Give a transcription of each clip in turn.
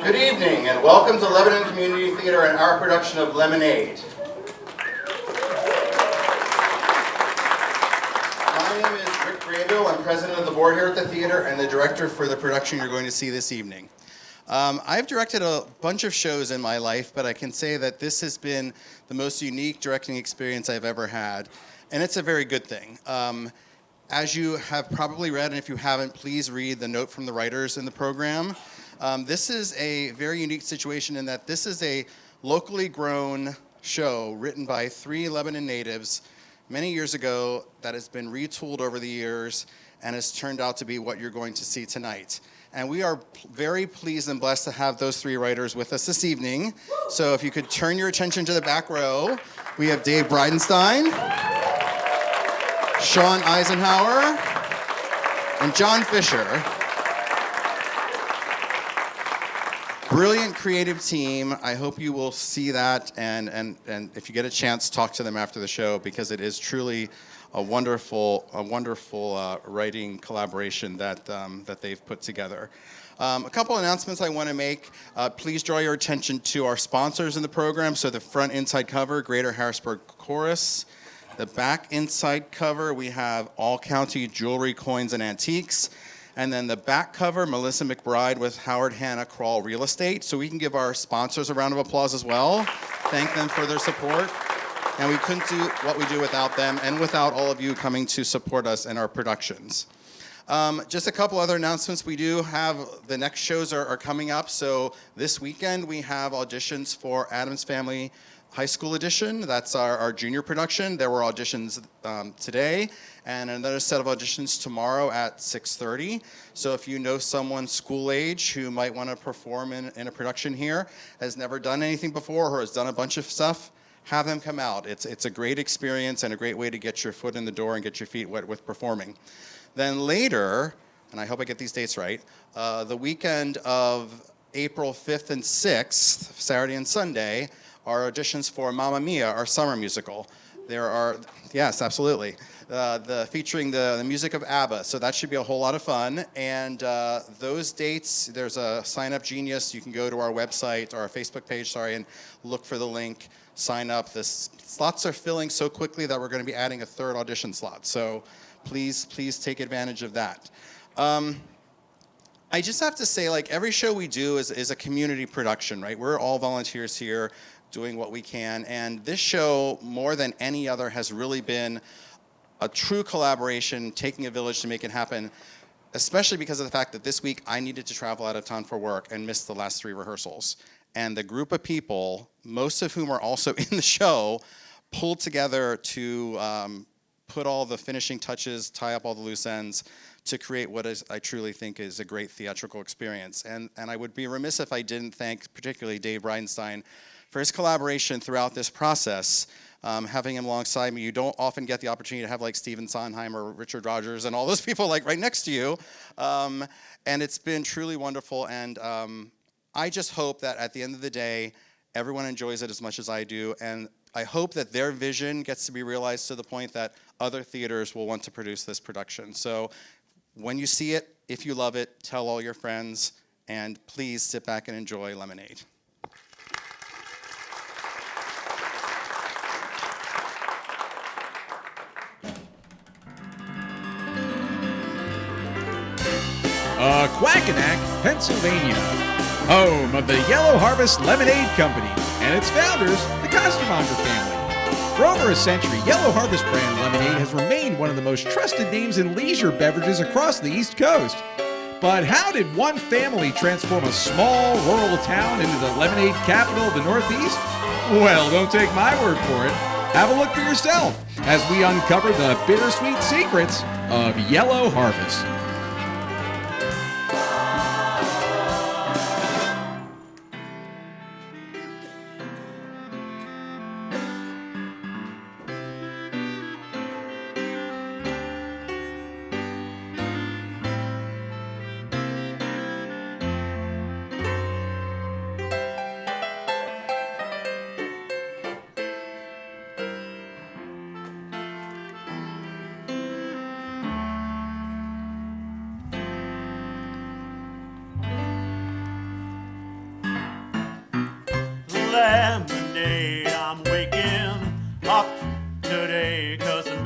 Good evening and welcome to Lebanon Community Theater and our production of Lemonade. My name is Graybill. I'm president of the board here at the theater and the director for the production you're going to see this evening. I've directed a bunch of shows in my life, but I can say that this has been the most unique directing experience I've ever had, and it's a very good thing. As you have probably read, and if you haven't, please read the note from the writers in the program. This is a very unique situation in that this is a locally grown show written by 3 Lebanon natives many years ago that has been retooled over the years and has turned out to be what you're going to see tonight. And we are very pleased and blessed to have those 3 writers with us this evening. So if you could turn your attention to the back row, we have Dave Breidenstine, Sean Eisenhauer, and John Fischer. Brilliant creative team. I hope you will see that, and if you get a chance, talk to them after the show, because it is truly a wonderful writing collaboration that they've put together. A couple announcements I want to make. Please draw your attention to our sponsors in the program. So the front inside cover, Greater Harrisburg Chorus. The back inside cover, we have All County Jewelry, Coins, and Antiques. And then the back cover, Melissa McBride with Howard Hanna Crawl Real Estate. So we can give our sponsors a round of applause as well. Thank them for their support. And we couldn't do what we do without them and without all of you coming to support us in our productions. Just a couple other announcements. We do have, the next shows are coming up. So this weekend we have auditions for Addams Family High School Edition. That's our junior production. There were auditions today, and another set of auditions tomorrow at 6:30. So if you know someone school age who might want to perform in a production here, has never done anything before or has done a bunch of stuff, have them come out. It's a great experience and a great way to get your foot in the door and get your feet wet with performing. Then later, and I hope I get these dates right, the weekend of April 5th and 6th, Saturday and Sunday, are auditions for Mamma Mia, our summer musical. There are, yes, absolutely, featuring the music of ABBA, so that should be a whole lot of fun. And those dates, there's a Sign Up Genius. You can go to our website, or our Facebook page, and look for the link, sign up. The slots are filling so quickly that we're going to be adding a 3rd audition slot, so please take advantage of that. I just have to say, like, every show we do is a community production, right? We're all volunteers here doing what we can, and this show, more than any other, has really been a true collaboration, taking a village to make it happen, especially because of the fact that this week I needed to travel out of town for work and missed the last 3 rehearsals. And the group of people, most of whom are also in the show, pulled together to put all the finishing touches, tie up all the loose ends, to create what I truly think is a great theatrical experience. And I would be remiss if I didn't thank particularly Dave Breidenstine for his collaboration throughout this process. Having him alongside me, you don't often get the opportunity to have like Stephen Sondheim or Richard Rodgers and all those people like right next to you. And it's been truly wonderful, and I just hope that at the end of the day, everyone enjoys it as much as I do, and I hope that their vision gets to be realized to the point that other theaters will want to produce this production. So when you see it, if you love it, tell all your friends, and please sit back and enjoy Lemonade. Quackenack, Pennsylvania, home of the Yellow Harvest Lemonade Company and its founders, the Costermonger family. For over a century, Yellow Harvest brand lemonade has remained one of the most trusted names in leisure beverages across the East Coast. But how did one family transform a small rural town into the lemonade capital of the Northeast? Well, don't take my word for it. Have a look for yourself as we uncover the bittersweet secrets of Yellow Harvest.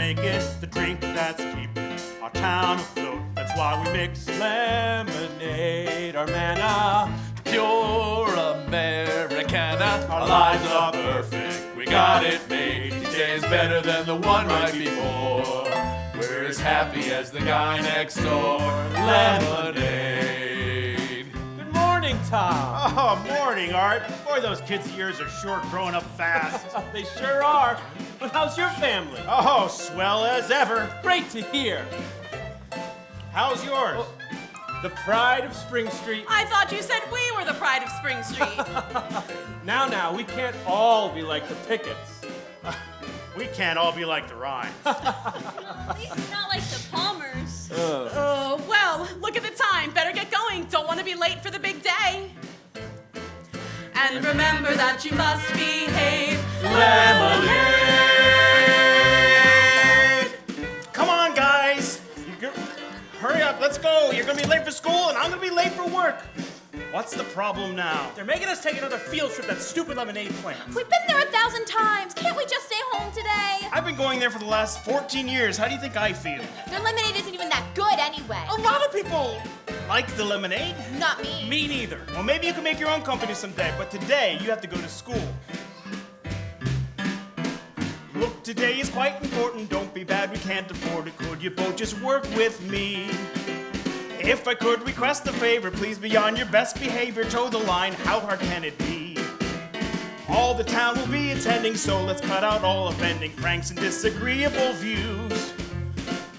make it the drink that's keeping our town afloat. That's why we mix lemonade, our manna, Pure Americana. our lives are perfect. We got it made. Each day is better than the one right before. We're as happy as the guy next door. Lemonade. Good morning, Tom. Oh, morning, Art. Boy, those kids of yours are sure growing up fast. They sure are. But how's your family? Oh, swell as ever. Great to hear. How's yours? The pride of Spring Street. I thought you said we were the pride of Spring Street. Now, we can't all be like the Pickets. We can't all be like the Rhymes. At least not like the Palmers. Well, look at the time. Better get going. Don't want to be late for the big day. And remember that you must behave. Lemonade! Come on, guys. Hurry up, let's go. You're gonna be late for school, and I'm gonna be late for work. What's the problem now? They're making us take another field trip, that stupid lemonade plant. We've been there 1,000 times. Can't we just stay home today? I've been going there for the last 14 years. How do you think I feel? Their lemonade isn't even that good anyway. A lot of people like the lemonade. Not me. Me neither. Well, maybe you can make your own company someday, but today you have to go to school. Look, today is quite important. Don't be bad, we can't afford it. Could you both just work with me? If I could request a favor, please be on your best behavior. Toe the line, how hard can it be? All the town will be attending, so let's cut out all offending pranks and disagreeable views.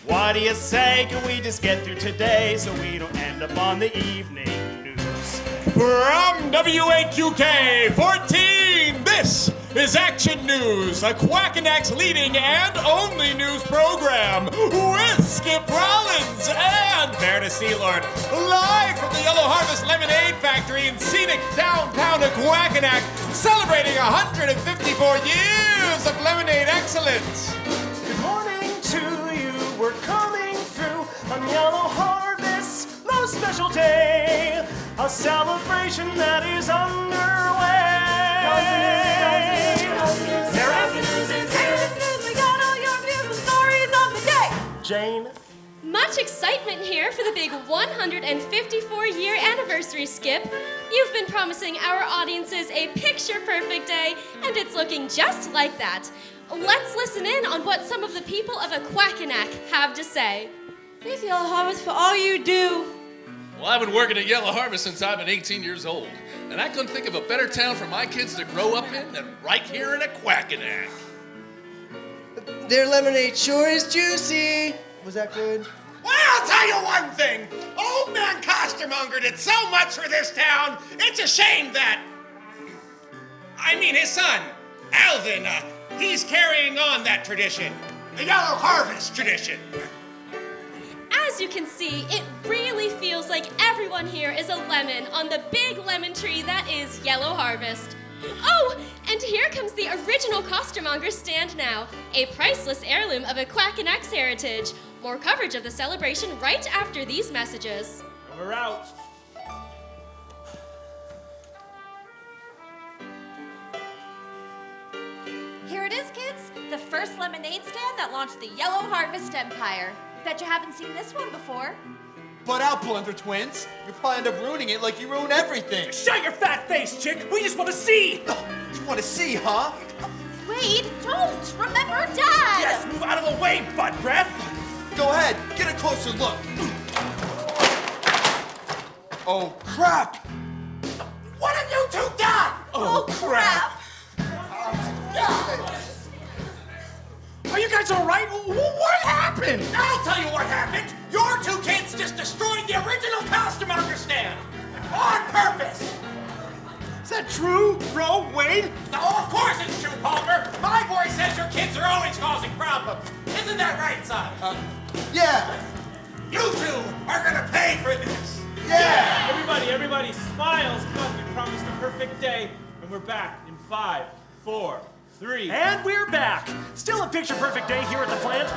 What do you say? Can we just get through today so we don't end up on the evening news? From WAQK 14, this is Action News, a Quackenac's leading and only news program with Skip Rollins and Meredith Sealord, live from the Yellow Harvest Lemonade Factory in scenic downtown Quackenac, celebrating 154 years of lemonade excellence. Good morning to you. We're coming through on Yellow Harvest, most special day, a celebration that is underway. We got all your beautiful stories of the day. Jane? Much excitement here for the big 154-year anniversary, Skip. You've been promising our audiences a picture-perfect day, and it's looking just like that. Let's listen in on what some of the people of Quackenac have to say. Thanks, Yellow Harvest, for all you do. Well, I've been working at Yellow Harvest since I've been 18 years old, and I couldn't think of a better town for my kids to grow up in than right here in Quackenac. Their lemonade sure is juicy. Was that good? Well, I'll tell you one thing. Old man Costermonger did so much for this town, it's a shame that... his son, Alvin, he's carrying on that tradition. The Yellow Harvest tradition. As you can see, it really feels like everyone here is a lemon on the big lemon tree that is Yellow Harvest. Oh, and here comes the original Costermonger stand now, a priceless heirloom of Quackenac's heritage. More coverage of the celebration right after these messages. We're out. Here it is, kids. The first lemonade stand that launched the Yellow Harvest Empire. Bet you haven't seen this one before. But out, Blunder Twins. You'll probably end up ruining it like you ruin everything. Shut your fat face, chick! We just want to see! You want to see, huh? Wait, don't! Remember Dad! Yes, move out of the way, butt breath! Go ahead, get a closer look. Oh, crap! What have you two done? Oh, crap! Are you guys all right? What happened? I'll tell you what happened. Your two kids just destroyed the original Costermonger stand. On purpose. Is that true, bro? Wade? Oh, of course it's true, Palmer. My boy says your kids are always causing problems. Isn't that right, son? Yeah. You two are gonna pay for this. Yeah. Everybody, smiles, because we promised a perfect day, and we're back in 5, 4, 3. And we're back. Still a picture-perfect day here at the plant.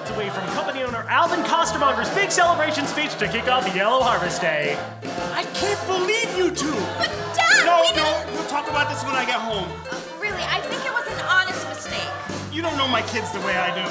It's away from company owner Alvin Costermonger's big celebration speech to kick off the Yellow Harvest Day. I can't believe you two. But Dad, No, we didn't... we'll talk about this when I get home. Really, I think it was an honest mistake. You don't know my kids the way I do.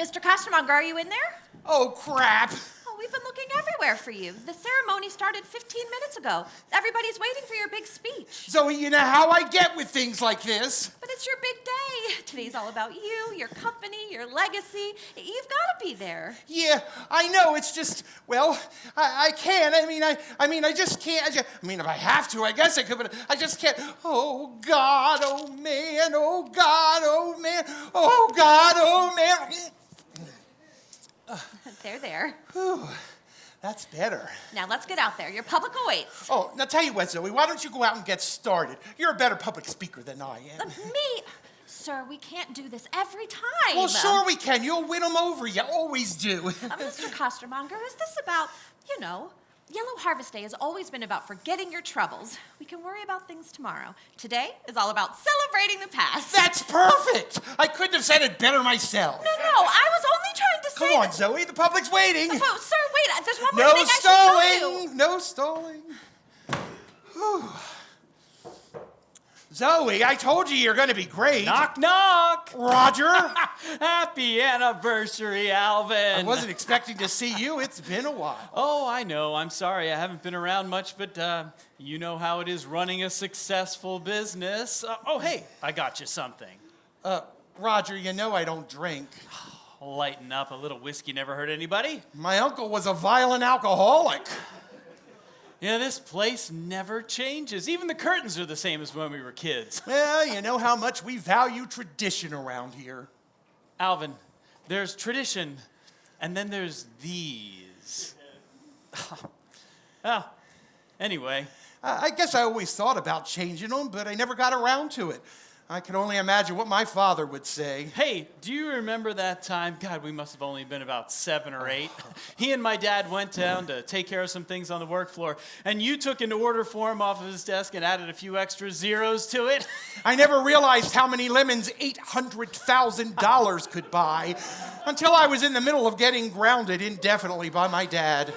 Mr. Costermonger, are you in there? Oh, crap. Oh, we've been looking everywhere for you. The ceremony started 15 minutes ago. Everybody's waiting for your big speech. Zoe, you know how I get with things like this. But it's your big day. Today's all about you, your company, your legacy. You've got to be there. Yeah, I know. It's just, well, I can't. I just can't. If I have to, I guess I could, but I just can't. Oh, God, oh, man. Oh, God, oh, man. Oh, God, oh, man. There. Whew, that's better. Now let's get out there. Your public awaits. Oh, now tell you what, Zoe, why don't you go out and get started? You're a better public speaker than I am. Me? Sir, we can't do this every time. Well, sure we can. You'll win them over. You always do. Mr. Costermonger, is this about, Yellow Harvest Day has always been about forgetting your troubles. We can worry about things tomorrow. Today is all about celebrating the past. That's perfect. I couldn't have said it better myself. No, I was only trying to say... Come on, Zoe, the public's waiting. Oh, sir, wait, there's one more thing I should tell you. No stalling. Whew. Zoe, I told you you're going to be great. Knock, knock. Roger. Happy anniversary, Alvin. I wasn't expecting to see you. It's been a while. Oh, I know. I'm sorry. I haven't been around much, but you know how it is running a successful business. Hey, I got you something. Roger, you know I don't drink. Lighten up. A little whiskey never hurt anybody. My uncle was a violent alcoholic. Yeah, this place never changes. Even the curtains are the same as when we were kids. Well, you know how much we value tradition around here. Alvin, there's tradition, and then there's these. Well, anyway. I guess I always thought about changing them, but I never got around to it. I can only imagine what my father would say. Hey, do you remember that time? God, we must have only been about 7 or 8. He and my dad went down to take care of some things on the work floor, and you took an order form off of his desk and added a few extra zeros to it. I never realized how many lemons $800,000 could buy until I was in the middle of getting grounded indefinitely by my dad.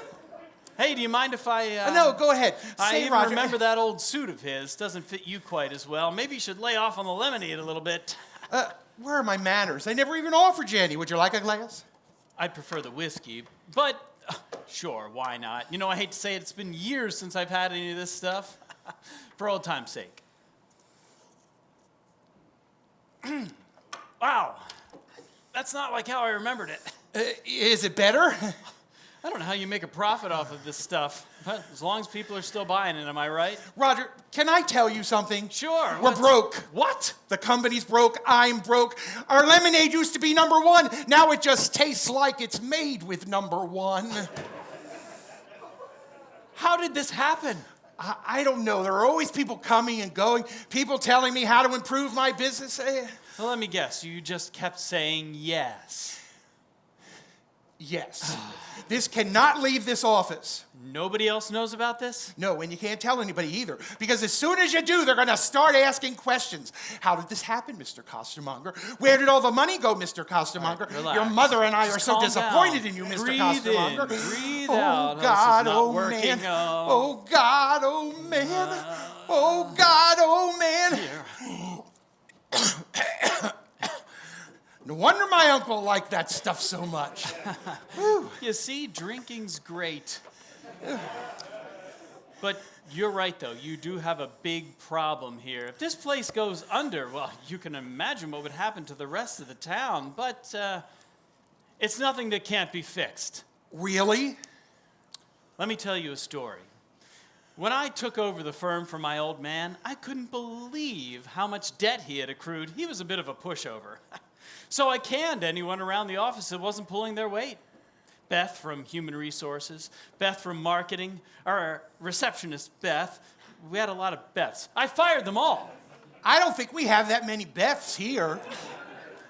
Hey, do you mind if I... No, go ahead. I Roger. remember that old suit of his. Doesn't fit you quite as well. Maybe you should lay off on the lemonade a little bit. Where are my manners? I never even offered you any. Would you like a glass? I'd prefer the whiskey, but sure, why not? You know, I hate to say it, it's been years since I've had any of this stuff. For old time's sake. Wow. That's not like how I remembered it. Is it better? I don't know how you make a profit off of this stuff, but as long as people are still buying it, am I right? Roger, can I tell you something? Sure. We're broke. What? The company's broke. I'm broke. Our lemonade used to be #1. Now it just tastes like it's made with #1. How did this happen? I don't know. There are always people coming and going, people telling me how to improve my business. Well, let me guess. You just kept saying yes. Yes. This cannot leave this office. Nobody else knows about this? No, and you can't tell anybody either. Because as soon as you do, they're going to start asking questions. How did this happen, Mr. Costermonger? Where did all the money go, Mr. Costermonger? Right, Your mother and I are so calm disappointed down. in you, Mr. Breathe Costermonger. In, breathe oh, out. God, This is not oh, working. man. Oh, God, oh, man. Oh, God, oh, man. No wonder my uncle liked that stuff so much. You see, drinking's great. But you're right, though. You do have a big problem here. If this place goes under, well, you can imagine what would happen to the rest of the town. But it's nothing that can't be fixed. Really? Let me tell you a story. When I took over the firm from my old man, I couldn't believe how much debt he had accrued. He was a bit of a pushover. So I canned anyone around the office that wasn't pulling their weight. Beth from Human Resources, Beth from Marketing, our receptionist, Beth. We had a lot of Beths. I fired them all. I don't think we have that many Beths here.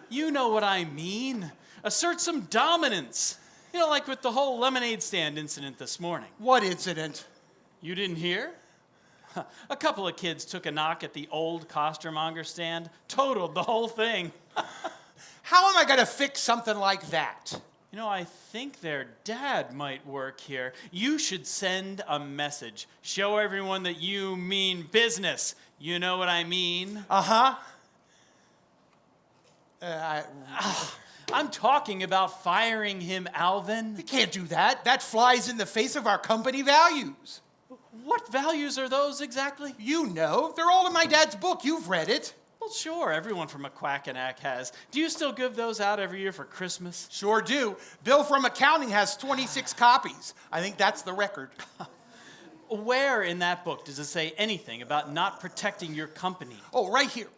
You know what I mean. Assert some dominance. You know, like with the whole lemonade stand incident this morning. What incident? You didn't hear? A couple of kids took a knock at the old Costermonger stand, totaled the whole thing. How am I going to fix something like that? You know, I think their dad might work here. You should send a message. Show everyone that you mean business. You know what I mean? Uh-huh. I'm talking about firing him, Alvin. You can't do that. That flies in the face of our company values. What values are those exactly? You know, they're all in my dad's book. You've read it. Well, sure, everyone from McQuackanack has. Do you still give those out every year for Christmas? Sure do. Bill from accounting has 26 copies. I think that's the record. Where in that book does it say anything about not protecting your company? Oh, right here.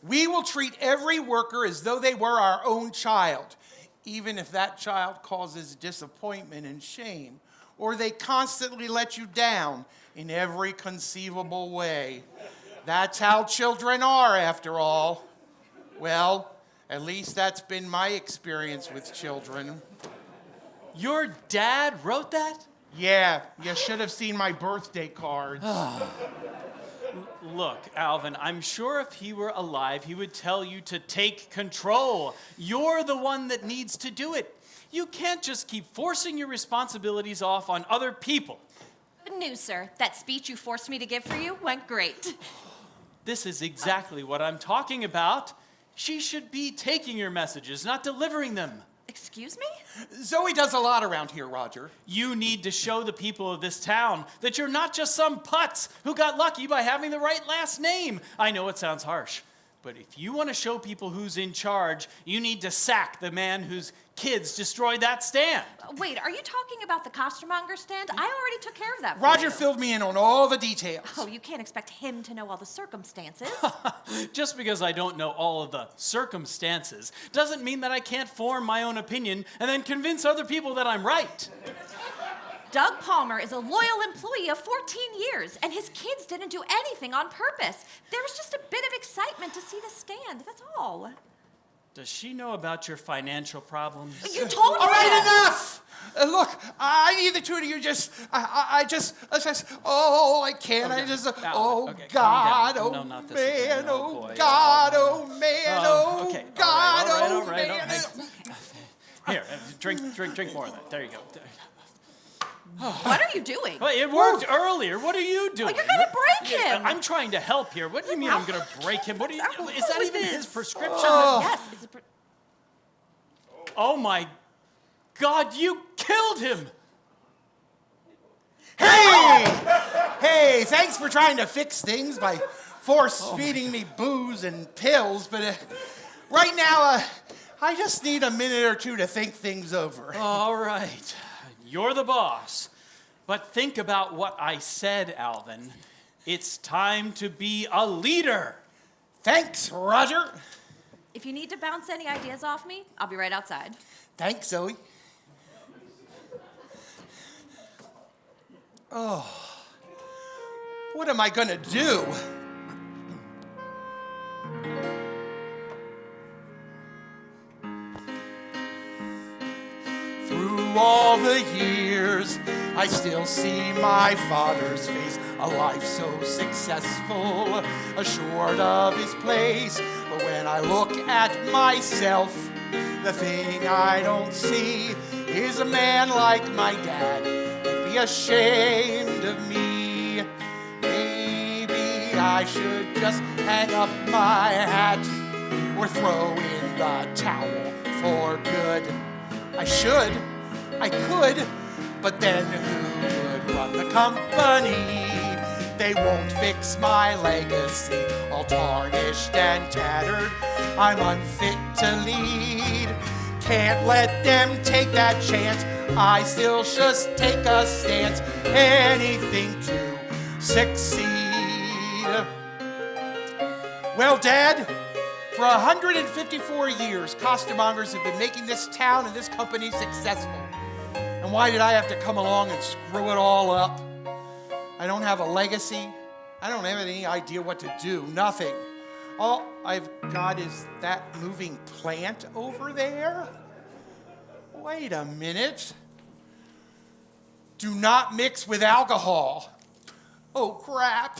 We will treat every worker as though they were our own child, even if that child causes disappointment and shame, or they constantly let you down in every conceivable way. That's how children are, after all. Well, at least that's been my experience with children. Your dad wrote that? Yeah, you should have seen my birthday cards. Look, Alvin, I'm sure if he were alive, he would tell you to take control. You're the one that needs to do it. You can't just keep forcing your responsibilities off on other people. Good news, sir. That speech you forced me to give for you went great. This is exactly what I'm talking about. She should be taking your messages, not delivering them. Excuse me? Zoe does a lot around here, Roger. You need to show the people of this town that you're not just some putz who got lucky by having the right last name. I know it sounds harsh, but if you want to show people who's in charge, you need to sack the man whose kids destroyed that stand. Wait, are you talking about the costermonger stand? I already took care of that for Roger you. filled me in on all the details. Oh, you can't expect him to know all the circumstances. Just because I don't know all of the circumstances doesn't mean that I can't form my own opinion and then convince other people that I'm right. Doug Palmer is a loyal employee of 14 years, and his kids didn't do anything on purpose. There was just a bit of excitement to see the stand, that's all. Does she know about your financial problems? You told her! All right, enough! Look, I need the two of you just, I can't, Okay. I just, Okay, God, calm oh down. No, not this man, again. oh Boy. God, oh man, oh Okay. God, All oh right. man. Here, drink more of that. There you go. What are you doing? Well, it worked earlier. What are you doing? Oh, you're gonna break him! I'm trying to help here. What do you mean I'm gonna break him? What do you? Is that even his prescription? Yes, it's a Oh my God! You killed him. Hey, thanks for trying to fix things by force-feeding me booze and pills, but right now, I just need a minute or two to think things over. All right. You're the boss. But think about what I said, Alvin. It's time to be a leader. Thanks, Roger. If you need to bounce any ideas off me, I'll be right outside. Thanks, Zoe. Oh, what am I gonna do? Through all the years, I still see my father's face, a life so successful, assured of his place. But when I look at myself, the thing I don't see is a man like my dad. He'd be ashamed of me. Maybe I should just hang up my hat or throw in the towel for good. I should, I could, but then who would run the company? They won't fix my legacy, all tarnished and tattered. I'm unfit to lead. Can't let them take that chance. I still just take a stance. Anything to succeed. Well, Dad, for 154 years, costermongers have been making this town and this company successful. And why did I have to come along and screw it all up? I don't have a legacy. I don't have any idea what to do. Nothing. All I've got is that moving plant over there. Wait a minute. Do not mix with alcohol. Oh, crap.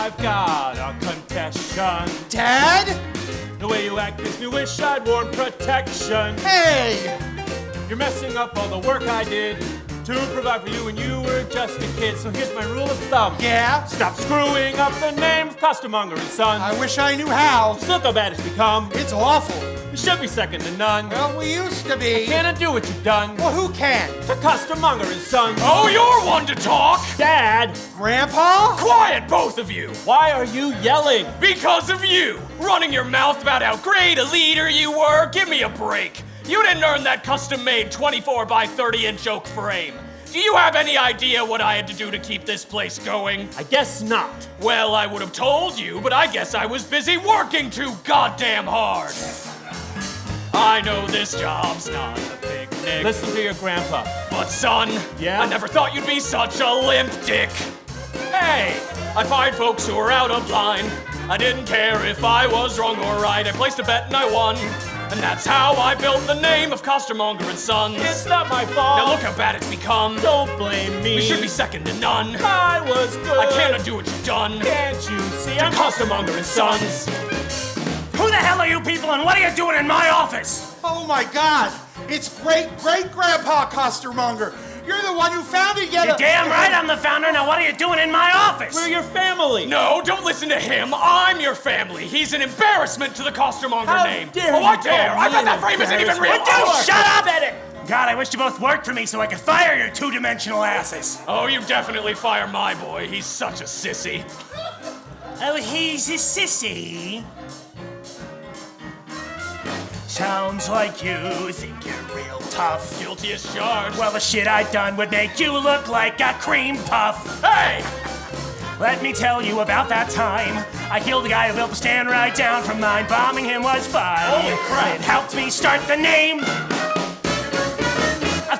I've got a confession. Dad? The way you act makes me wish I'd worn protection. Hey! You're messing up all the work I did to provide for you when you were just a kid. So here's my rule of thumb. Yeah? Stop screwing up the name of Costermonger and Son. I wish I knew how. Just look how bad it's become. It's awful. You should be second to none. Well, we used to be. Can't undo what you've done. Well, who can? To Costermonger and Son. Oh, you're one to talk! Dad! Grandpa? Quiet, both of you! Why are you yelling? Because of you! Running your mouth about how great a leader you were! Give me a break! You didn't earn that custom-made 24 by 30-inch oak frame. Do you have any idea what I had to do to keep this place going? I guess not. Well, I would have told you, but I guess I was busy working too goddamn hard. I know this job's not a picnic. Listen to your grandpa. But son, Yeah? I never thought you'd be such a limp dick. Hey, I find folks who are out of line. I didn't care if I was wrong or right. I placed a bet and I won. And that's how I built the name of Costermonger and Sons. It's not my fault. Now look how bad it's become. Don't blame me. We should be second to none. I was good. I can't undo what you've done. Can't you see? To I'm Costermonger and Sons. Who the hell are you people and what are you doing in my office? Oh my God! It's great-great-grandpa Costermonger. You're the one who founded Yellow. You're damn right I'm the founder. Now what are you doing in my office? We're your family. No, don't listen to him. I'm your family. He's an embarrassment to the Costermonger How name. dare Oh, I you dare. call I me bet an that frame isn't even real. embarrassment? Oh, Shut up, Edit! God, I wish you both worked for me so I could fire your two-dimensional asses. Oh, you definitely fire my boy. He's such a sissy. Oh, he's a sissy. Sounds like you think you're real tough. Guilty as charged. Well, the shit I've done would make you look like a cream puff. Hey! Let me tell you about that time. I killed a guy who built the stand right down from mine. Bombing him was fun. Holy crap. It helped me start the name of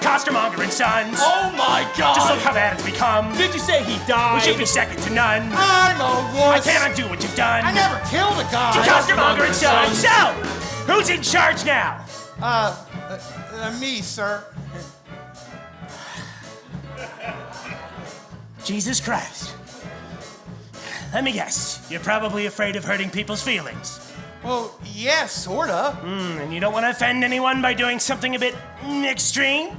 Costermonger and Sons. Oh my God! Just look how bad it's become. Did you say he died? We should be second to none. I'm a I wuss. can't undo what you've done. I never killed a guy. To Costermonger and Sons. So, who's in charge now? Me, sir. Jesus Christ. Let me guess. You're probably afraid of hurting people's feelings. Well, yeah, sorta. And you don't want to offend anyone by doing something a bit extreme?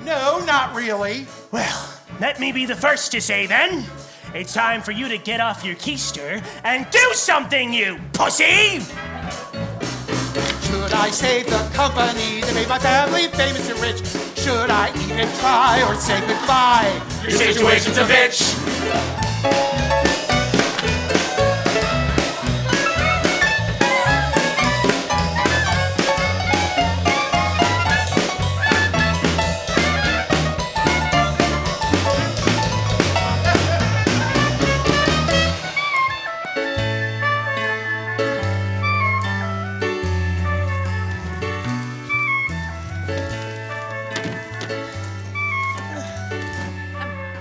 No, not really. Well, let me be the first to say then. It's time for you to get off your keister and do something, you pussy! Should I save the company that made my family famous and rich? Should I even try or say goodbye? Your situation's a bitch.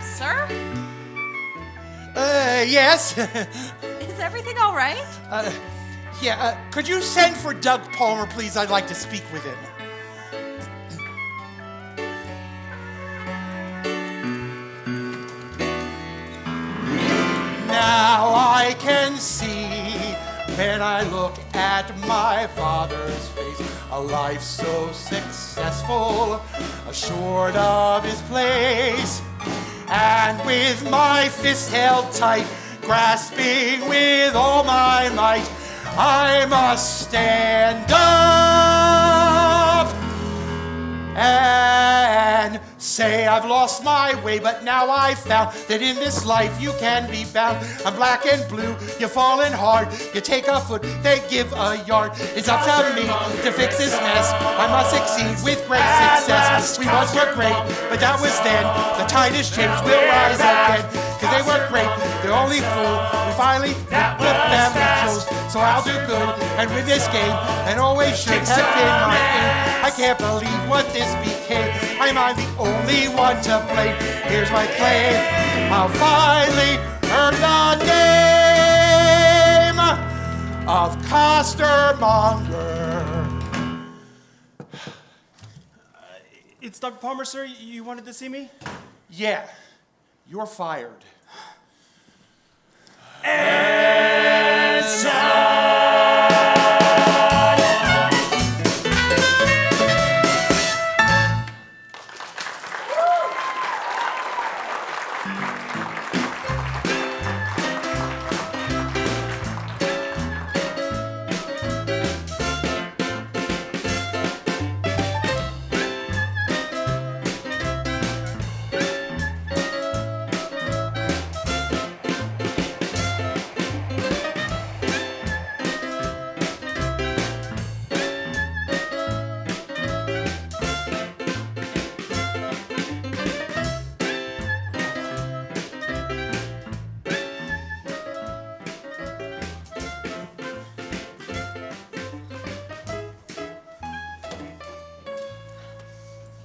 Sir? Yes. Is everything all right? Could you send for Doug Palmer, please? I'd like to speak with him. Now I can see when I look at my father's face, a life so successful, assured of his place. And with my fist held tight, grasping with all my might, I must stand up and say I've lost my way, but now I've found that in this life you can be bound. I'm black and blue, you're falling hard. You take a foot, they give a yard. It's up to me to fix this mess. I must succeed with great success. We once were great, but that was then. The tide has changed, we'll rise again. Cause they were great, the only fool. We finally the family chose. So I'll do good and win this game, and always should have been my aim. I can't believe what this became. I'm the only one to blame. Here's my claim. I'll finally earn the name of Costermonger. It's Dr. Palmer, sir. You wanted to see me? Yeah, you're fired. and Son.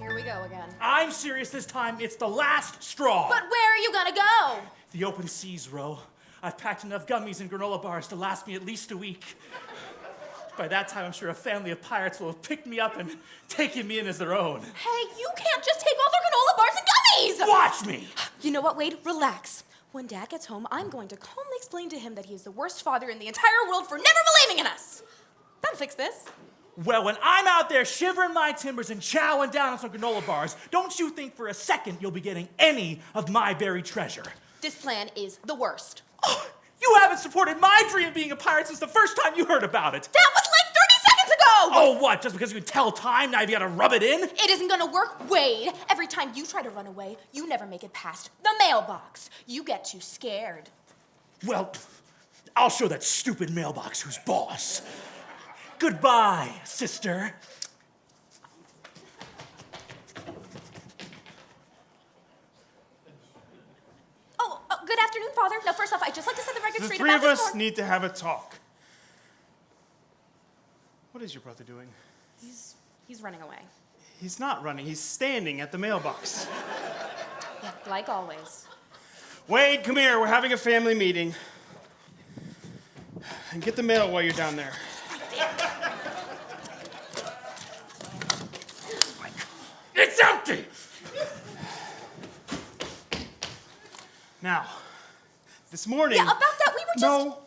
Here we go again. I'm serious this time. It's the last straw. But where are you gonna go? The open seas, Ro. I've packed enough gummies and granola bars to last me at least a week. By that time, I'm sure a family of pirates will have picked me up and taken me in as their own. Hey, you can't just take all their granola bars and gummies! Watch me! You know what, Wade? Relax. When Dad gets home, I'm going to calmly explain to him that he is the worst father in the entire world for never believing in us. That'll fix this. Well, when I'm out there shivering my timbers and chowing down on some granola bars, don't you think for a second you'll be getting any of my buried treasure. This plan is the worst. Oh, you haven't supported my dream of being a pirate since the first time you heard about it. That was like 30 seconds ago! Oh, what? Just because you can tell time, now you gotta rub it in? It isn't gonna work, Wade. Every time you try to run away, you never make it past the mailbox. You get too scared. Well, I'll show that stupid mailbox who's boss. Goodbye, sister. Oh, good afternoon, Father. Now, first off, I'd just like to set the record The straight three about of this us morning. need to have a talk. What is your brother doing? He's running away. He's not running. He's standing at the mailbox. Yeah, like always. Wade, come here. We're having a family meeting. And get the mail while you're down there. It's empty! Now, this morning... Yeah, about that, we were just... No,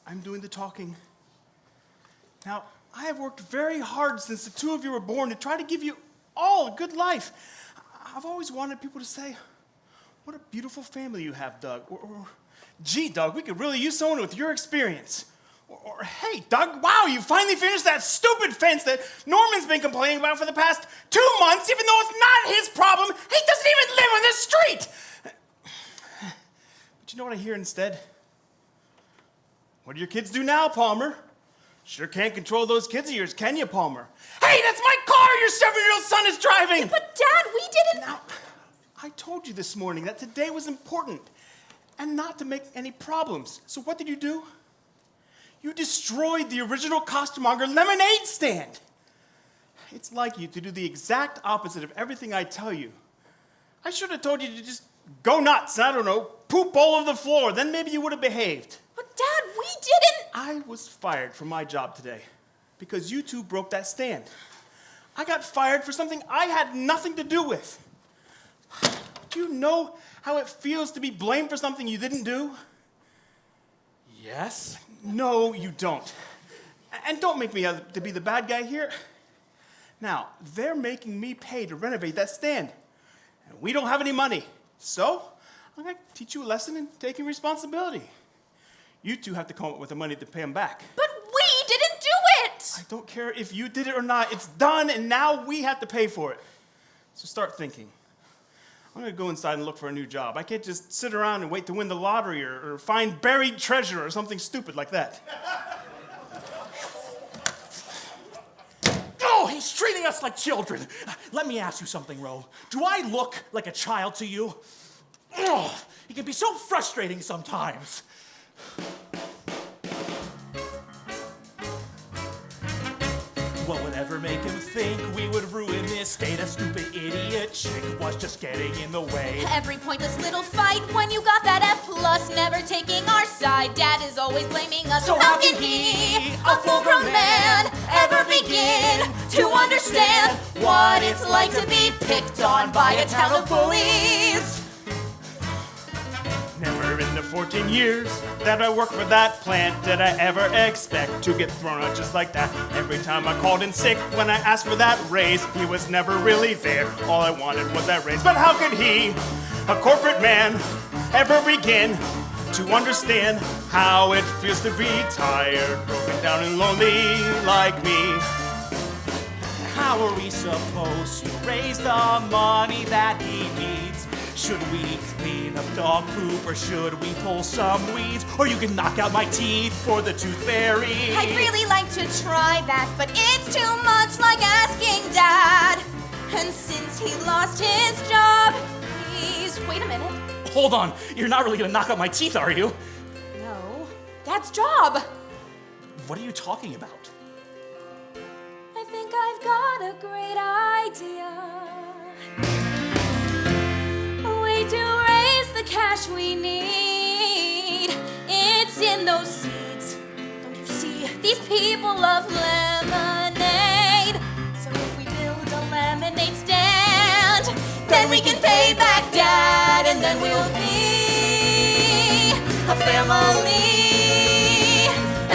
I'm doing the talking. Now, I have worked very hard since the two of you were born to try to give you all a good life. I've always wanted people to say, what a beautiful family you have, Doug. Or gee, Doug, we could really use someone with your experience. Or hey, Doug, wow, you finally finished that stupid fence that Norman's been complaining about for the past 2 months, even though it's not his problem. He doesn't even live on this street. But you know what I hear instead? What do your kids do now, Palmer? Sure can't control those kids of yours, can you, Palmer? Hey, that's my car your 7-year-old son is driving! Yeah, but Dad, we didn't... Now, I told you this morning that today was important and not to make any problems. So what did you do? You destroyed the original costermonger lemonade stand. It's like you to do the exact opposite of everything I tell you. I should have told you to just go nuts, I don't know, poop all over the floor, then maybe you would have behaved. But Dad, we didn't... I was fired from my job today because you two broke that stand. I got fired for something I had nothing to do with. Do you know how it feels to be blamed for something you didn't do? Yes? No, you don't. And don't make me out to be the bad guy here. Now, they're making me pay to renovate that stand. And we don't have any money. So, I'm going to teach you a lesson in taking responsibility. You two have to come up with the money to pay them back. But we didn't do it! I don't care if you did it or not. It's done, and now we have to pay for it. So start thinking. I'm going to go inside and look for a new job. I can't just sit around and wait to win the lottery or find buried treasure or something stupid like that. Oh, he's treating us like children. Let me ask you something, Ro. Do I look like a child to you? Oh, it can be so frustrating sometimes. What would ever make him think we would ruin this state? A stupid idiot chick was just getting in the way. Every pointless little fight when you got that F+, never taking our side. Dad is always blaming us. So how can he, a full-grown man, ever begin to understand what it's like to be picked on by a town of bullies? Never Never in the 14 years that I worked for that plant did I ever expect to get thrown out just like that. Every time I called in sick when I asked for that raise, he was never really there. All I wanted was that raise. But how could he, a corporate man, ever begin to understand how it feels to be tired, broken down and lonely like me? How are we supposed to raise the money that he needs? Should we clean up dog poop or should we pull some weeds? Or you can knock out my teeth for the tooth fairy. I'd really like to try that, but it's too much like asking Dad. And since he lost his job, wait a minute. Hold on, you're not really gonna knock out my teeth, are you? No, Dad's job. What are you talking about? I think I've got a great idea. A way to raise the cash we need. It's in those seeds. Don't you see? These people love lemonade. So if we build a lemonade stand, then we can pay back Dad, and then we'll be a family,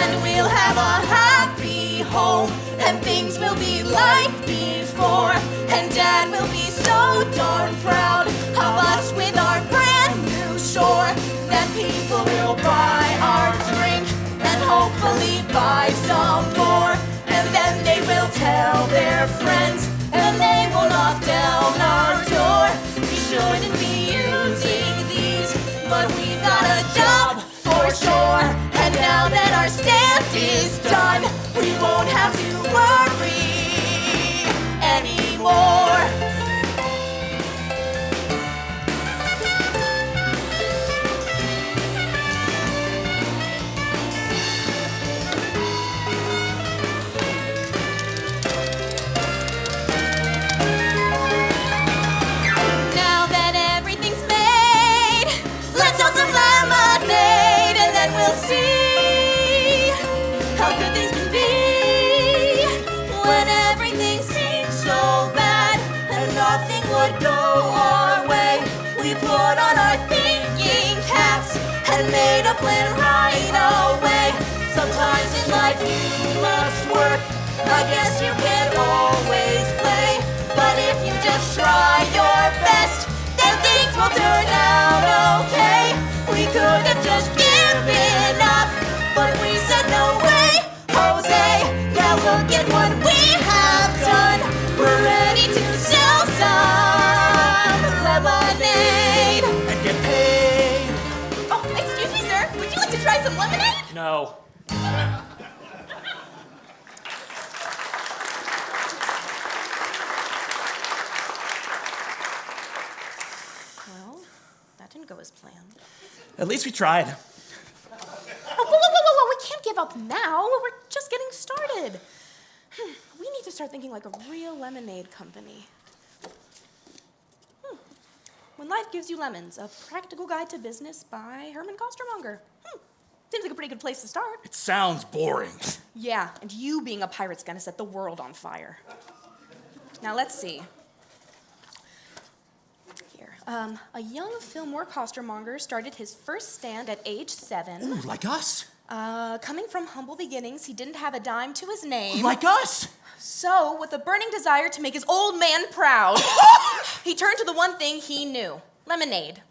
and we'll have a happy home, and things will be like before, and Dad will be so darn proud of us with our brand new shore. Then people will buy our drink and hopefully buy some more, and then they will tell their friends, and they will knock down our door. We shouldn't be using these, but we've got a job for sure. And now that our stand is done, we won't have to worry anymore. Now that everything's made, let's have some lemonade, and then we'll see how good things can be. When everything seems so bad and nothing would go our way, we put on our thinking caps and made a plan right away. Sometimes in life you must work, I guess you can always play, but if you just try your best, then things will turn out okay. We could have just given up, but we said no way, Jose. Now look at what we have done. We're ready to sell some lemonade And get paid. Oh, excuse me, sir. Would you like to try some lemonade? No. Well, that didn't go as planned. At least we tried. Oh, whoa. We can't give up now. We're just getting started. We need to start thinking like a real lemonade company. When Life Gives You Lemons, a practical guide to business by Herman Kostermonger. Seems like a pretty good place to start. It sounds boring. Yeah, and you being a pirate's gonna set the world on fire. Now let's see. Here, a young Fillmore Kostermonger started his first stand at age 7. Ooh, like us? Coming from humble beginnings, he didn't have a dime to his name. Like us? So, with a burning desire to make his old man proud, he turned to the one thing he knew: lemonade.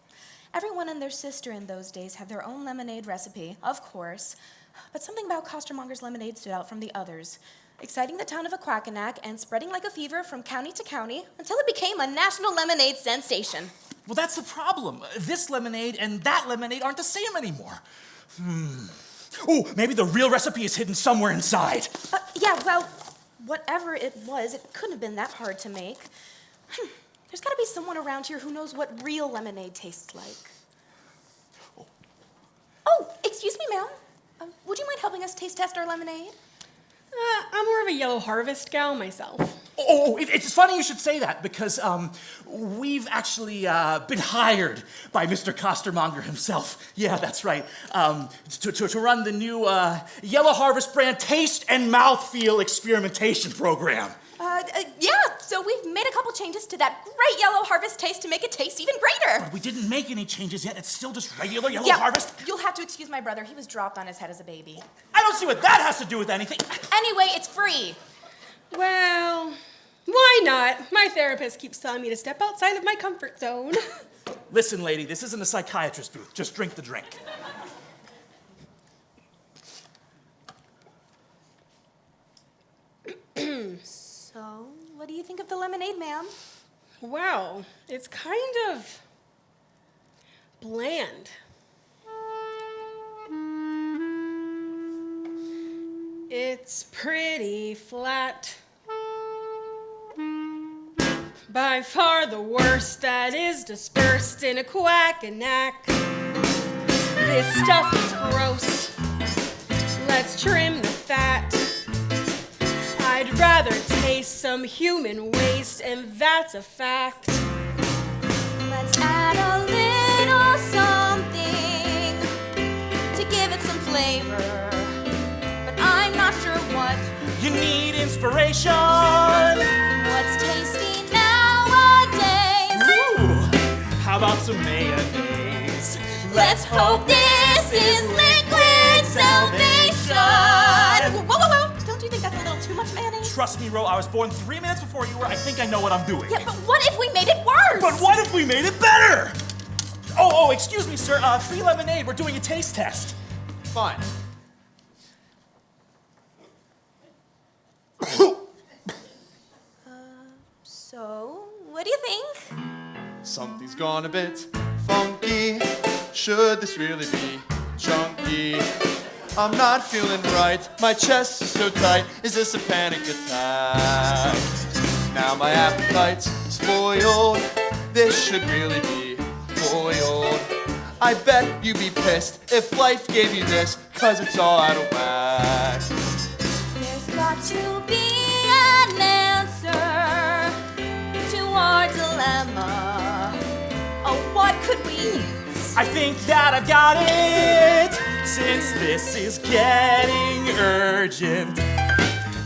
Everyone and their sister in those days had their own lemonade recipe, of course, but something about Kostermonger's lemonade stood out from the others, exciting the town of Aquacanac and spreading like a fever from county to county until it became a national lemonade sensation. Well, that's the problem. This lemonade and that lemonade aren't the same anymore. Oh, maybe the real recipe is hidden somewhere inside. Yeah, well, whatever it was, it couldn't have been that hard to make. There's got to be someone around here who knows what real lemonade tastes like. Oh, excuse me, ma'am. Would you mind helping us taste test our lemonade? I'm more of a Yellow Harvest gal myself. It's funny you should say that because we've actually been hired by Mr. Kostermonger himself. Yeah, that's right. To run the new Yellow Harvest brand Taste and Mouthfeel Experimentation Program. Yeah, so we've made a couple changes to that great Yellow Harvest taste to make it taste even greater. But we didn't make any changes yet. It's still just regular Yellow Yeah, Harvest. you'll have to excuse my brother. He was dropped on his head as a baby. I don't see what that has to do with anything. Anyway, it's free. Well, why not? My therapist keeps telling me to step outside of my comfort zone. Listen, lady, this isn't a psychiatrist booth. Just drink the drink. So, what do you think of the lemonade, ma'am? Wow, it's kind of bland. It's pretty flat. By far the worst that is dispersed in a quack-a-knack. This stuff is gross. Let's trim the fat. I'd rather taste some human waste, and that's a fact. Let's add a little something to give it some flavor, but I'm not sure what. You need inspiration. What's tasty nowadays? Ooh, how about some mayonnaise? Let's hope this is liquid salvation. Whoa, whoa, whoa! Don't you think that's a little too much mayonnaise? Trust me, Ro, I was born 3 minutes before you were. I think I know what I'm doing. Yeah, but what if we made it worse? But what if we made it better? Oh, excuse me, sir. Free lemonade. We're doing a taste test. Fine. So, what do you think? Something's gone a bit funky. Should this really be chunky? I'm not feeling right. My chest is so tight. Is this a panic attack? Now my appetite's spoiled. This should really be boiled. I bet you'd be pissed if life gave you this, 'cause it's all out of whack. There's got to be an answer to our dilemma. Oh, what could we use? I think that I've got it. Since this is getting urgent,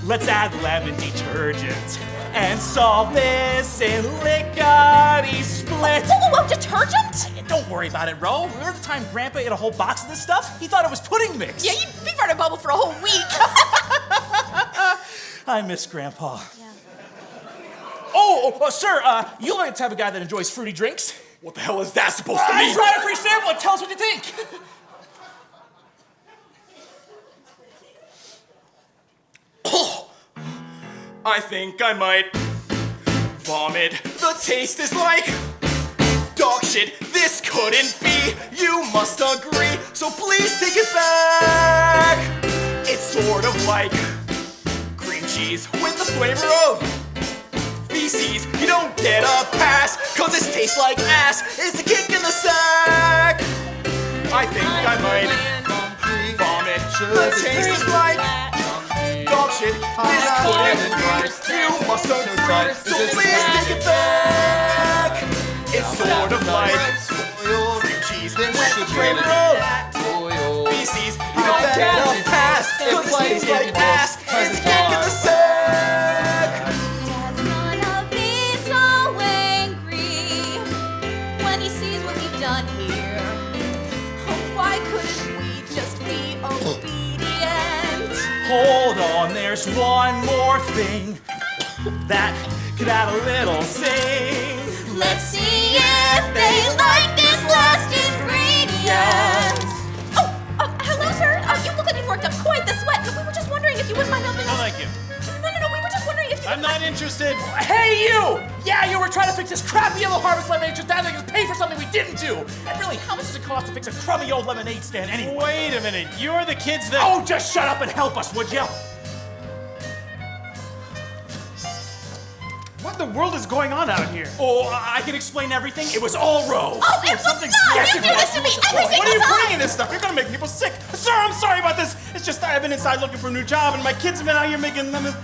let's add lemon detergent and solve this in lickety split. Whoa, detergent? Don't worry about it, Ro. Remember the time Grandpa ate a whole box of this stuff? He thought it was pudding mix. Yeah, you'd be a bubble for a whole week. I miss Grandpa. Yeah. Oh, sir, you look like the type of guy that enjoys fruity drinks. What the hell is that supposed to mean? Try a free sample and tell us what you think. I think I might vomit. The taste is like dog shit. This couldn't be. You must agree. So please take it back. It's sort of like cream cheese with the flavor of feces. You don't get a pass, 'cause this tastes like ass. It's a kick in the sack. I think I might vomit. The taste is like dog shit. This couldn't be. You must agree. So please take it back. It's sort of like cream cheese with the flavor of feces. You don't get a pass, 'cause this tastes like ass. It's a kick in the sack. Dad's gonna be so angry when he sees what we've done here. Oh, why couldn't we just be obedient? Hold on, there's one more thing that could add a little zing. Let's see if they like this last ingredient. Oh, hello, sir. You look like you've worked up quite the sweat. We were just wondering if you wouldn't mind helping us. No, thank you. No, we were just wondering if you... I'm not interested. Hey, you! Yeah, you were trying to fix this crappy Yellow Harvest lemonade just to make us pay for something we didn't do. And really, how much does it cost to fix a crummy old lemonade stand anyway? Wait a minute. You're the kids that... Oh, just shut up and help us, would you? What in the world is going on out here? Oh, I can explain everything. It was all Ro. Oh, it was not! You do this to me every What are single you time! bringing this stuff? You're gonna make people sick. Sir, I'm sorry about this. It's just I've been inside looking for a new job, and my kids have been out here making lemon...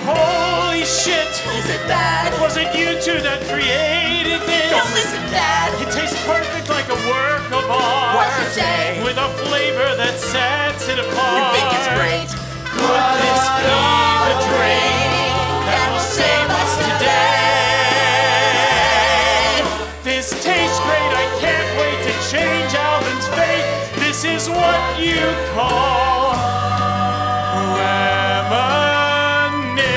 Holy shit! Is it bad? Was it you two that created this? Don't listen, Dad! It tastes perfect like a work of art. What you say? With a flavor that sets it apart. You think it's great? Could this be the drink that will save us today? This tastes great, I can't wait to change Alvin's fate. This is what you call lemonade.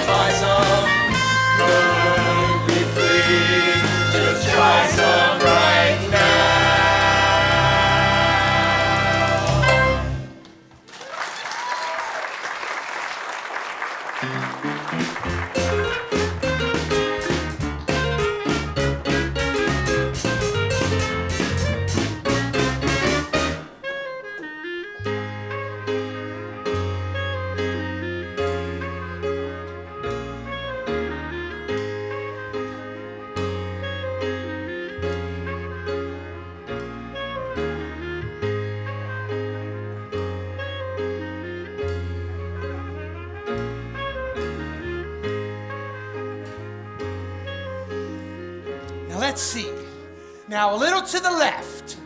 Try some, could we please just try some right now? Now let's see. Now a little to the left.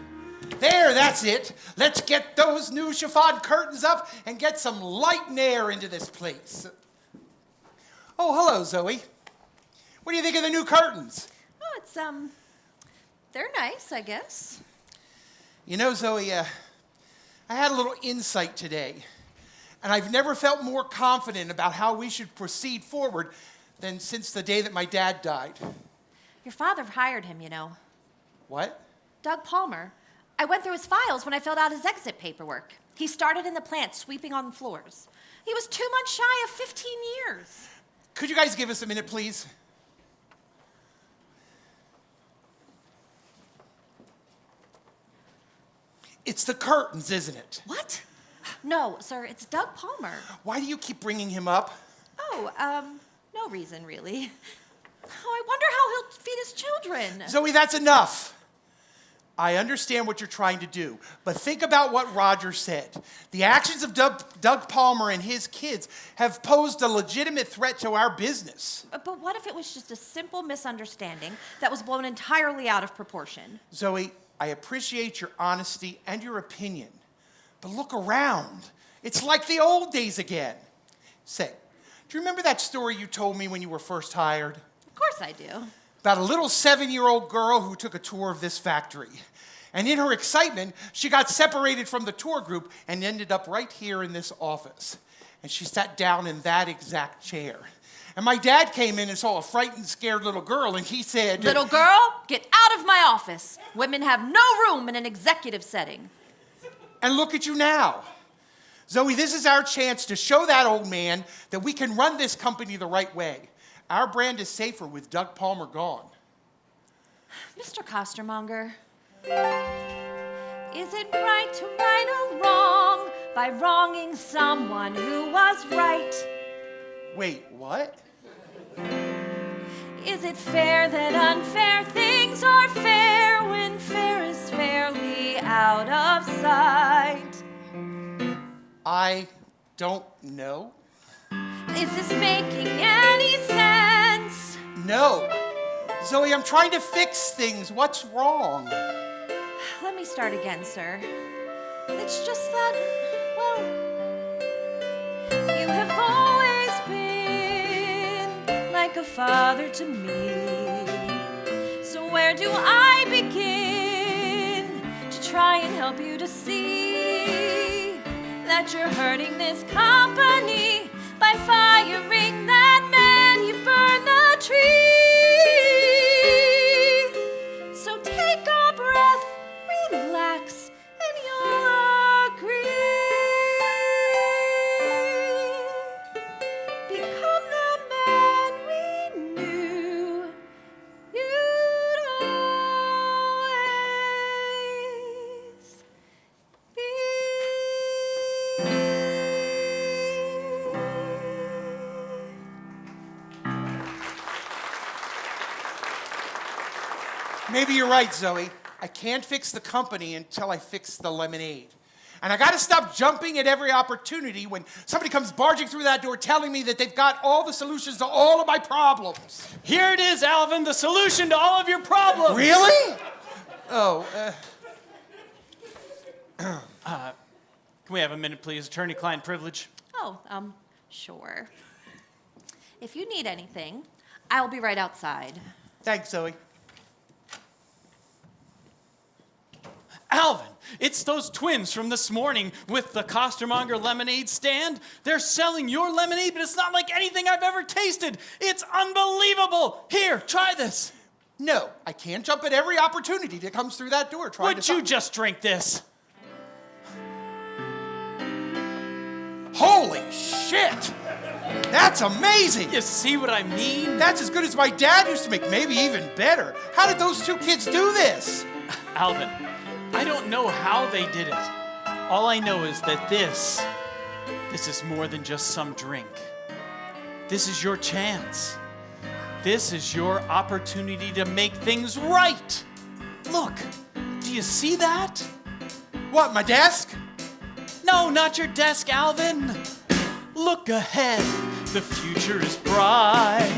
There, that's it. Let's get those new chiffon curtains up and get some light and air into this place. Oh, hello, Zoe. What do you think of the new curtains? Oh, it's, they're nice, I guess. You know, Zoe, I had a little insight today, and I've never felt more confident about how we should proceed forward than since the day that my dad died. Your father hired him, you know. What? Doug Palmer. I went through his files when I filled out his exit paperwork. He started in the plant sweeping on the floors. He was 2 months shy of 15 years. Could you guys give us a minute, please? It's the curtains, isn't it? What? No, sir, it's Doug Palmer. Why do you keep bringing him up? Oh, no reason, really. Oh, I wonder how he'll feed his children. Zoe, that's enough. I understand what you're trying to do, but think about what Roger said. The actions of Doug Palmer and his kids have posed a legitimate threat to our business. But what if it was just a simple misunderstanding that was blown entirely out of proportion? Zoe, I appreciate your honesty and your opinion, but look around. It's like the old days again. Say, do you remember that story you told me when you were first hired? Of course I do. About a little 7-year-old girl who took a tour of this factory. And in her excitement, she got separated from the tour group and ended up right here in this office. And she sat down in that exact chair. And my dad came in and saw a frightened, scared little girl, and he said, "Little girl, get out of my office. Women have no room in an executive setting." And look at you now. Zoe, this is our chance to show that old man that we can run this company the right way. Our brand is safer with Doug Palmer gone. Mr. Costermonger, is it right to right a wrong by wronging someone who was right? Wait, what? Is it fair that unfair things are fair when fair is fairly out of sight? I don't know. Is this making any sense? No. Zoe, I'm trying to fix things. What's wrong? Let me start again, sir. It's just that, well, you have always been like a father to me. So where do I begin to try and help you to see that you're hurting this company by firing that man? You burn the tree. So take a breath, relax, and you'll agree. Become the man we knew you'd always be. Maybe you're right, Zoe. I can't fix the company until I fix the lemonade. And I gotta stop jumping at every opportunity when somebody comes barging through that door telling me that they've got all the solutions to all of my problems. Here it is, Alvin, the solution to all of your problems. Really? Oh, Can we have a minute, please? Attorney-client privilege. Oh, sure. If you need anything, I'll be right outside. Thanks, Zoe. Alvin, it's those twins from this morning with the costermonger lemonade stand. They're selling your lemonade, but it's not like anything I've ever tasted. It's unbelievable. Here, try this. No, I can't jump at every opportunity that comes through that door. Would you just drink this? Holy shit! That's amazing! You see what I mean? That's as good as my dad used to make, maybe even better. How did those two kids do this? Alvin, I don't know how they did it. All I know is that this is more than just some drink. This is your chance. This is your opportunity to make things right. Look, do you see that? What, my desk? No, not your desk, Alvin. Look ahead, the future is bright.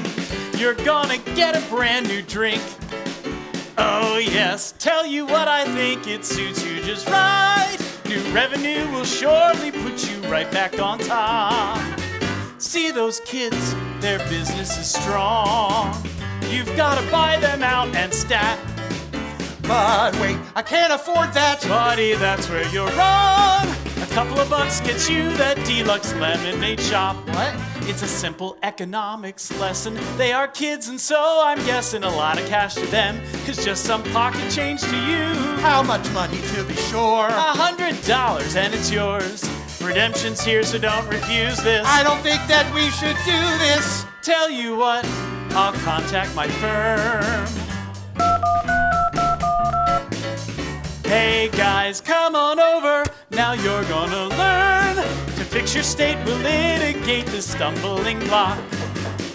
You're gonna get a brand new drink. Oh yes, tell you what, I think it suits you just right. New revenue will surely put you right back on top. See those kids, their business is strong. You've gotta buy them out and stat. But wait, I can't afford that. Buddy, that's where you're wrong. A couple of bucks gets you that deluxe lemonade shop. What? It's a simple economics lesson. They are kids, and so I'm guessing a lot of cash to them is just some pocket change to you. How much money to be sure? $100 and it's yours. Redemption's here, so don't refuse this. I don't think that we should do this. Tell you what, I'll contact my firm. Hey guys, come on over. Now you're gonna learn to fix your state. We'll litigate the stumbling block.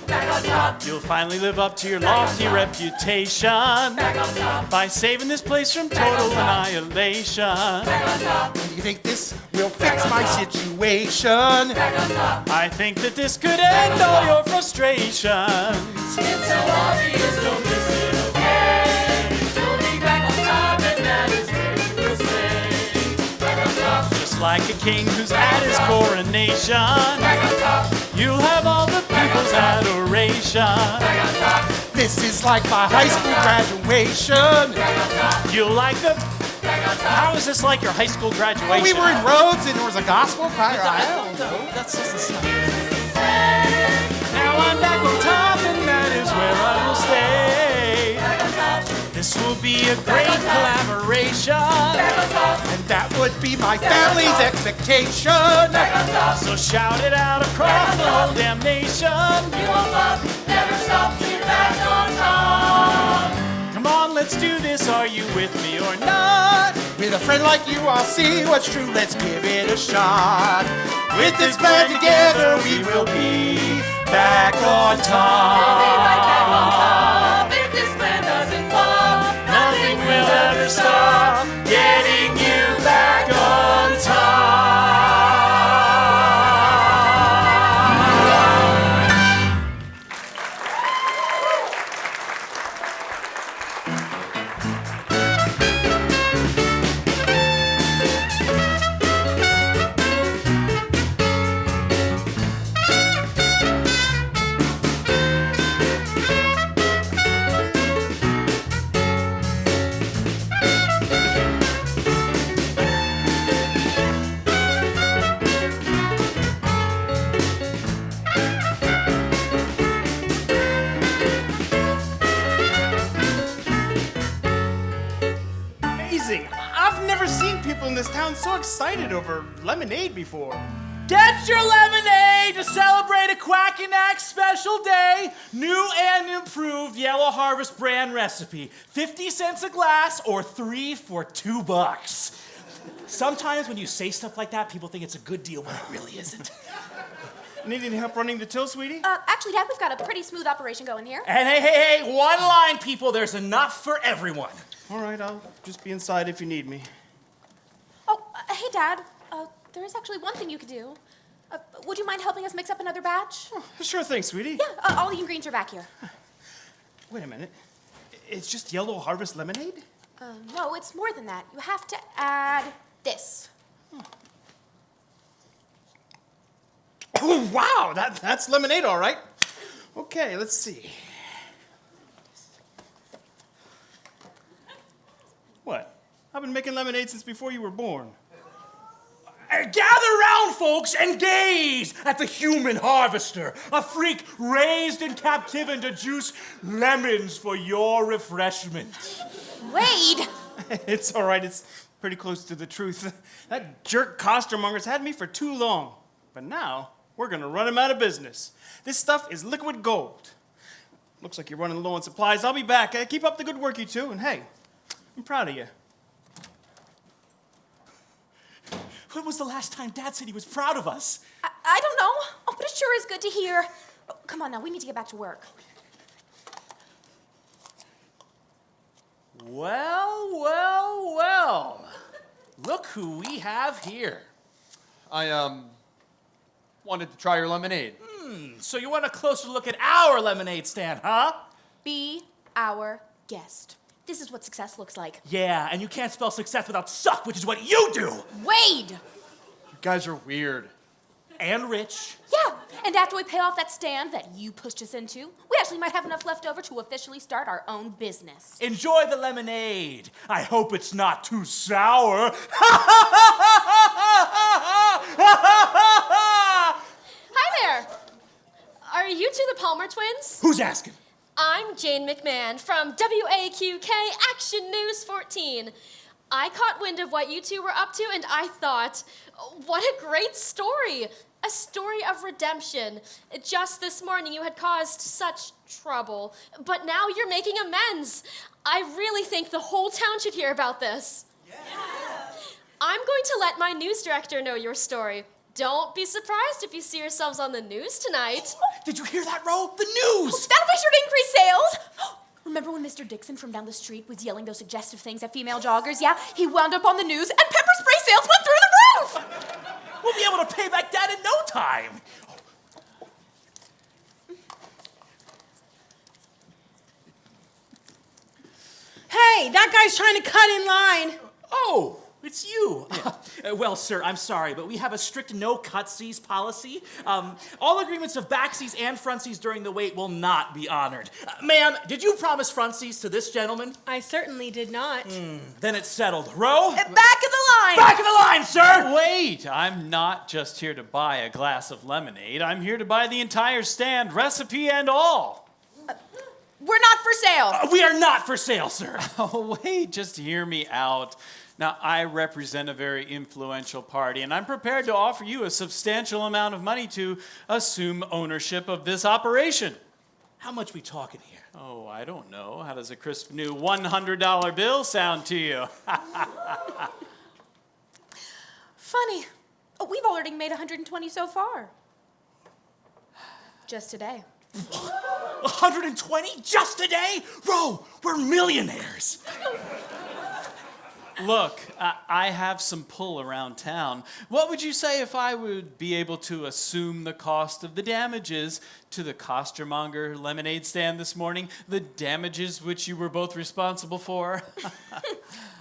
Back on top. You'll finally live up to your lofty reputation. Back on top. By saving this place from total annihilation. Back on top. Do you think this will fix my situation? Back on top. I think that this could end all your frustrations. It's so obvious, don't miss it, okay? You'll be back on top, and that is where you will stay. Back on top. Just like a king who's at his coronation. Back on top. You'll have all the people's adoration. Back on top. This is like my high school graduation. Back on top. You'll like the... How is this like your high school graduation? Well, we were in Rhodes and there was a gospel choir. I don't know. That's just the stuff. Now I'm back on top, and that is where I will stay. This will be a great collaboration, and that would be my family's expectation. So shout it out across the whole damn nation. You won't love, never stop till you're back on top. Come on, let's do this. Are you with me or not? With a friend like you, I'll see what's true. Let's give it a shot. With this plan together, we will be back on top. We'll be right back on top. If this plan doesn't fall, nothing will ever stop getting you back on top. I've never seen people in this town so excited over lemonade before. Get your lemonade to celebrate a Quackenack special day. New and improved Yellow Harvest brand recipe. 50 cents a glass or 3 for $2. Sometimes when you say stuff like that, people think it's a good deal when it really isn't. Need any help running the till, sweetie? Actually, Dad, we've got a pretty smooth operation going here. And hey, one line, people. There's enough for everyone. All right, I'll just be inside if you need me. Oh, hey, Dad. There is actually one thing you could do. Would you mind helping us mix up another batch? Oh, sure thing, sweetie. Yeah, all the ingredients are back here. Wait a minute. It's just Yellow Harvest lemonade? No, it's more than that. You have to add this. Oh, wow, that's lemonade, all right. Okay, let's see. What? I've been making lemonade since before you were born. Gather round, folks, and gaze at the human harvester, a freak raised in captivity to juice lemons for your refreshment. Wade! It's all right. It's pretty close to the truth. That jerk costermonger's had me for too long. But now, we're going to run him out of business. This stuff is liquid gold. Looks like you're running low on supplies. I'll be back. Keep up the good work, you two. And hey, I'm proud of you. When was the last time Dad said he was proud of us? I don't know. Oh, but it sure is good to hear. Oh, come on now, we need to get back to work. Well. Look who we have here. I, wanted to try your lemonade. So you want a closer look at our lemonade stand, huh? Be our guest. This is what success looks like. Yeah, and you can't spell success without suck, which is what you do. Wade! You guys are weird. And rich. Yeah, and after we pay off that stand that you pushed us into, we actually might have enough left over to officially start our own business. Enjoy the lemonade. I hope it's not too sour. Hi there. Are you two the Palmer twins? Who's asking? I'm Jane McMahon from WAQK Action News 14. I caught wind of what you two were up to, and I thought, what a great story. A story of redemption. Just this morning you had caused such trouble, but now you're making amends. I really think the whole town should hear about this. Yeah. I'm going to let my news director know your story. Don't be surprised if you see yourselves on the news tonight. Did you hear that, Ro? The news! Oh, that'll be sure to increase sales. Remember when Mr. Dixon from down the street was yelling those suggestive things at female joggers? Yeah, he wound up on the news and pepper spray sales went through the roof! We'll be able to pay back Dad in no time. Hey, that guy's trying to cut in line. Oh, it's you. Well, sir, I'm sorry, but we have a strict no cutsies policy. All agreements of backsies and frontsies during the wait will not be honored. Ma'am, did you promise frontsies to this gentleman? I certainly did not. Then it's settled. Ro? Back of the line! Back of the line, sir! Wait, I'm not just here to buy a glass of lemonade. I'm here to buy the entire stand, recipe and all. We're not for sale. We are not for sale, sir. Oh, wait, just hear me out. Now, I represent a very influential party, and I'm prepared to offer you a substantial amount of money to assume ownership of this operation. How much we talking here? Oh, I don't know. How does a crisp new $100 bill sound to you? Funny. Oh, we've already made 120 so far. Just today. 120 just today? Ro, we're millionaires. Look, I have some pull around town. What would you say if I would be able to assume the cost of the damages to the costermonger lemonade stand this morning? The damages which you were both responsible for?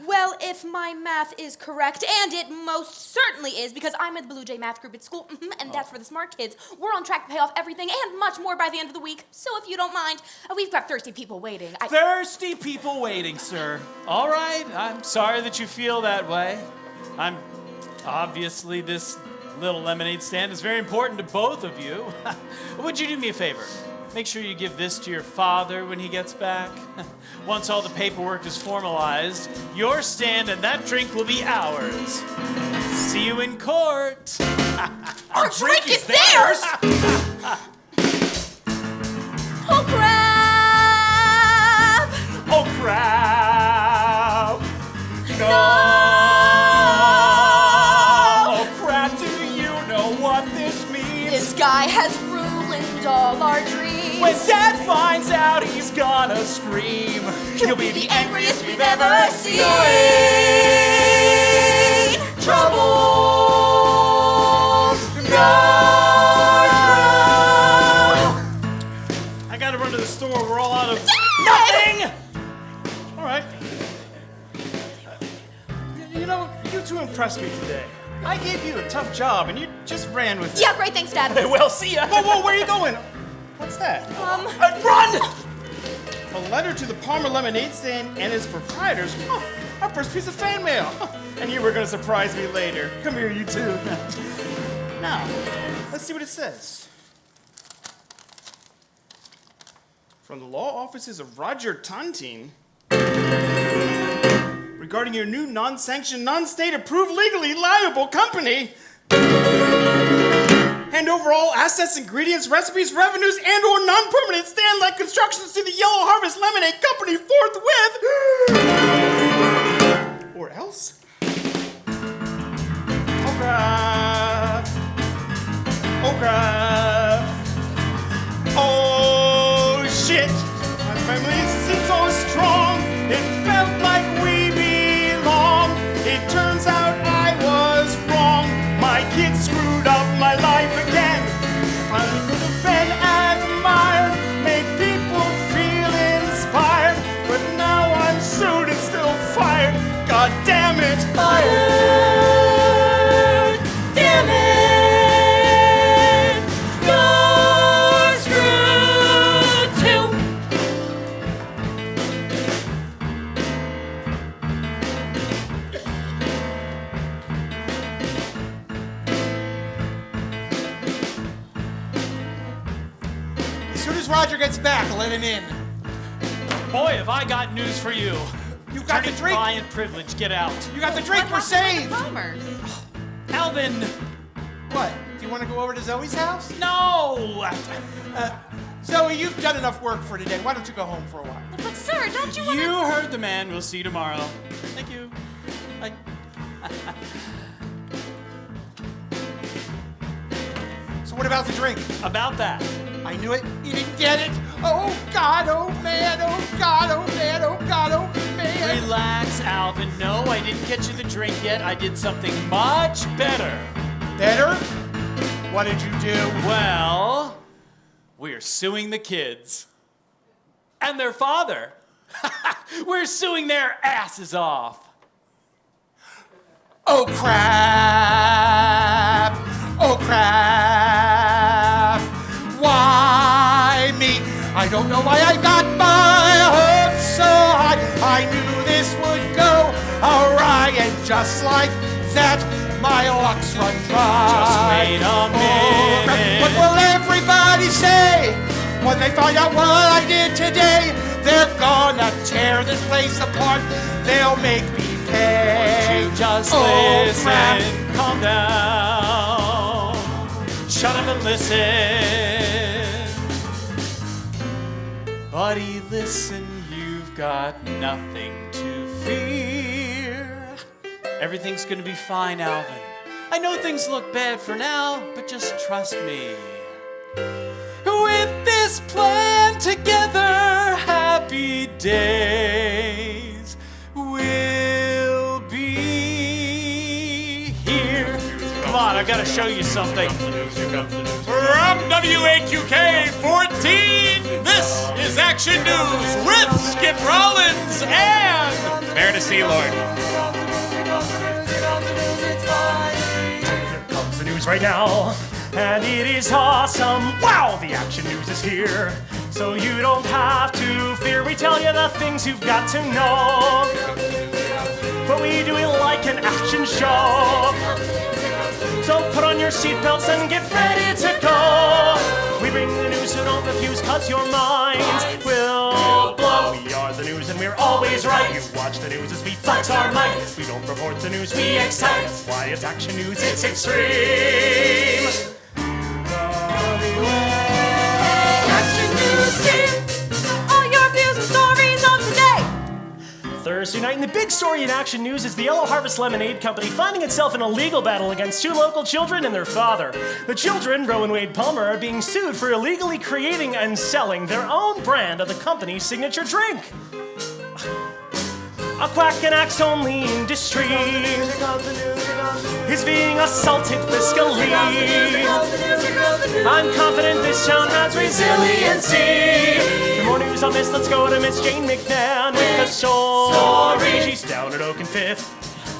Well, if my math is correct, and it most certainly is, because I'm in the Blue Jay math group at school, and that's for the smart kids, we're on track to pay off everything and much more by the end of the week. So if you don't mind, we've got thirsty people waiting. Thirsty people waiting, sir. All right, I'm sorry that you feel that way. Obviously, this little lemonade stand is very important to both of you. Would you do me a favor? Make sure you give this to your father when he gets back. Once all the paperwork is formalized, your stand and that drink will be ours. See you in court. Our drink is theirs! Oh, crap! Oh, crap! No! Oh, crap, do you know what this means? This guy has ruined all our dreams. When Dad finds out, he's gonna scream. He'll be the angriest we've ever seen. Trouble. I gotta run to the store. We're all out of nothing. All right. You know, you two impressed me today. I gave you a tough job, and you just just ran with it. Yeah, great, thanks, Dad. Well, see ya. Whoa, where are you going? What's that? Run! A letter to the Palmer Lemonade Stand and its proprietors. Oh, our first piece of fan mail. And you were gonna surprise me later. Come here, you two. Now, let's see what it says. From the law offices of Roger Tontine. Regarding your new non-sanctioned, non-state approved, legally liable company. Hand over all assets, ingredients, recipes, revenues, and or non-permanent stand-like constructions to the Yellow Harvest Lemonade Company forthwith. Or else. Oh crap. Oh crap. Oh shit. My family seems so strong. It felt like we belong. It turns out I was wrong. My kids screwed up my life again. I could have been admired, made people feel inspired, but now I'm sued and still fired. God damn it! Fired! Damn it! You're screwed too! As soon as Roger gets back, let him in. Boy, have I got news for you. You got the drink. Client privilege, get out. You got the drink. We're saved. Alvin. What? Do you want to go over to Zoe's house? No. Zoe, you've done enough work for today. Why don't you go home for a while? But sir, don't you want You heard the man. We'll see you tomorrow. Thank you. Bye. So what about the drink? About that. I knew it. You didn't get it. Oh God, oh man, oh God, oh man, oh God, oh man. Relax, Alvin. No, I didn't get you the drink yet. I did something much better. Better? What did you do? Well, we're suing the kids. And their father. We're suing their asses off. Oh crap! Oh crap! Why me? I don't know why I got my hopes so high. I knew this would go awry, and just like that, my luck's run dry. Just wait a minute. Crap. What will everybody say when they find out what I did today? They're gonna tear this place apart. They'll make me pay. Won't you just listen? Crap. Calm down. Shut up and listen. Buddy, listen, you've got nothing to fear. Everything's gonna be fine, Alvin. I know things look bad for now, but just trust me. With this plan together, happy days will be here. Come on, I've got to show you something. From WAQK 14, this is Action News with Skip Rollins and Meredith Sealord. Here comes the news right now, and it is awesome. Wow, the action news is here, so you don't have to fear. We tell you the things you've got to know, but we do it like an action show. So put on your seatbelts and get ready to go. We bring the news, so don't refuse, cause your minds will blow. We are the news and we're always right. You watch the news as we flex our might. We don't report the news, we excite. That's why it's action news, it's extreme. Action News team, all your views and stories of the day. Thursday night, and the big story in Action News is the Yellow Harvest Lemonade Company finding itself in a legal battle against two local children and their father. The children, Roe and Wade Palmer, are being sued for illegally creating and selling their own brand of the company's signature drink. A quack and axe-only industry is being assaulted fiscally. I'm confident this town has resiliency. For more news on this, let's go to Miss Jane McMahon with the story. She's down at Oak and Fifth.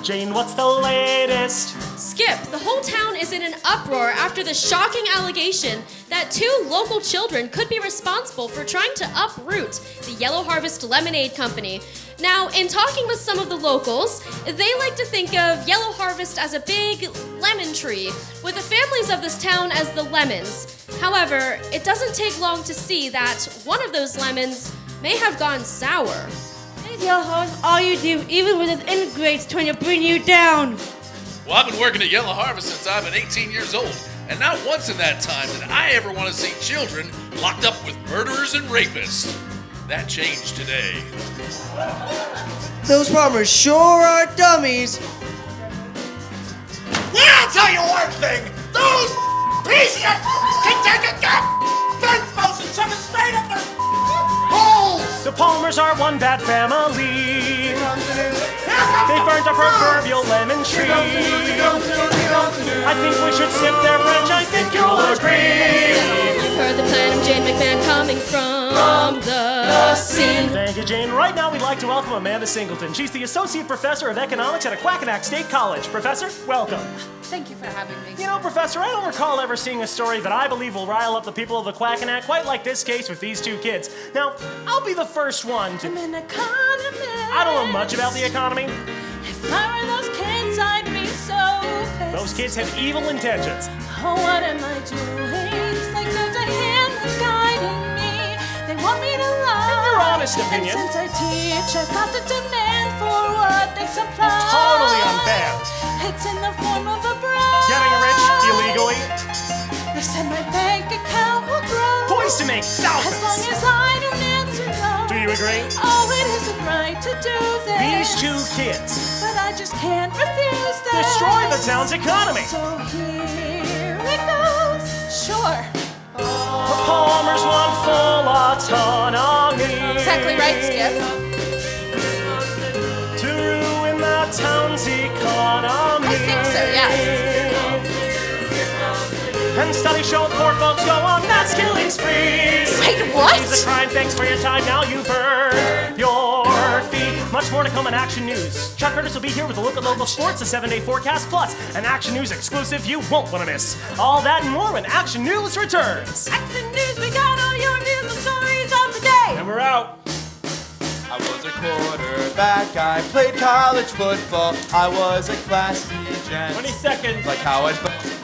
Jane, what's the latest? Skip, the whole town is in an uproar after the shocking allegation that 2 local children could be responsible for trying to uproot the Yellow Harvest Lemonade Company. Now, in talking with some of the locals, they like to think of Yellow Harvest as a big lemon tree, with the families of this town as the lemons. However, it doesn't take long to see that one of those lemons may have gone sour. Yellow Harvest, all you do, even with its ingrates, trying to bring you down. Well, I've been working at Yellow Harvest since I've been 18 years old, and not once in that time did I ever want to see children locked up with murderers and rapists. That changed today. Those farmers sure are dummies. Well, I'll tell you one thing. Those pieces can take a fence post and shove it straight up their holes. The Palmers are one bad family. They burned our proverbial lemon tree. I think we should snip their branch. I think you'll agree. You've heard the plan of Jane McMahon coming from the scene. Thank you, Jane. Right now, we'd like to welcome Amanda Singleton. She's the Associate Professor of Economics at Aquaconac State College. Professor, welcome. Thank you for having me. You know, Professor, I don't recall ever seeing a story that I believe will rile up the people of Aquaconac quite like this case with these 2 kids. Now, I'll be the first one to... I'm an economist. I don't know much about the economy. If I were those kids, I'd be so pissed. Those kids have evil intentions. Oh, what am I doing? It's like there's a hand that's guiding me. They want me to lie. In your honest opinion. And since I teach, I've got the demand for what they supply. Totally unfair. It's in the form of a bribe. Getting rich illegally. They said my bank account will grow. Poised to make thousands. As long as I don't answer no. Do you agree? Oh, it isn't right to do this. These 2 kids. But I just can't refuse this. Destroy the town's economy. So here it goes. Sure. The Palmers want full autonomy. Exactly right, Skip. To ruin the town's economy. I think so, yes. And studies show poor folks go on mass killing sprees. Wait, what? It's a crime. Thanks for your time. Now you've earned your fee. Much more to come on Action News. Chuck Curtis will be here with a look at local sports, a 7-day forecast, plus an Action News exclusive you won't want to miss. All that and more when Action News returns. Action News, we got all your news and stories of the day. And we're out. I was a quarterback, I played college football, I was a class gent. 20 seconds. Like how I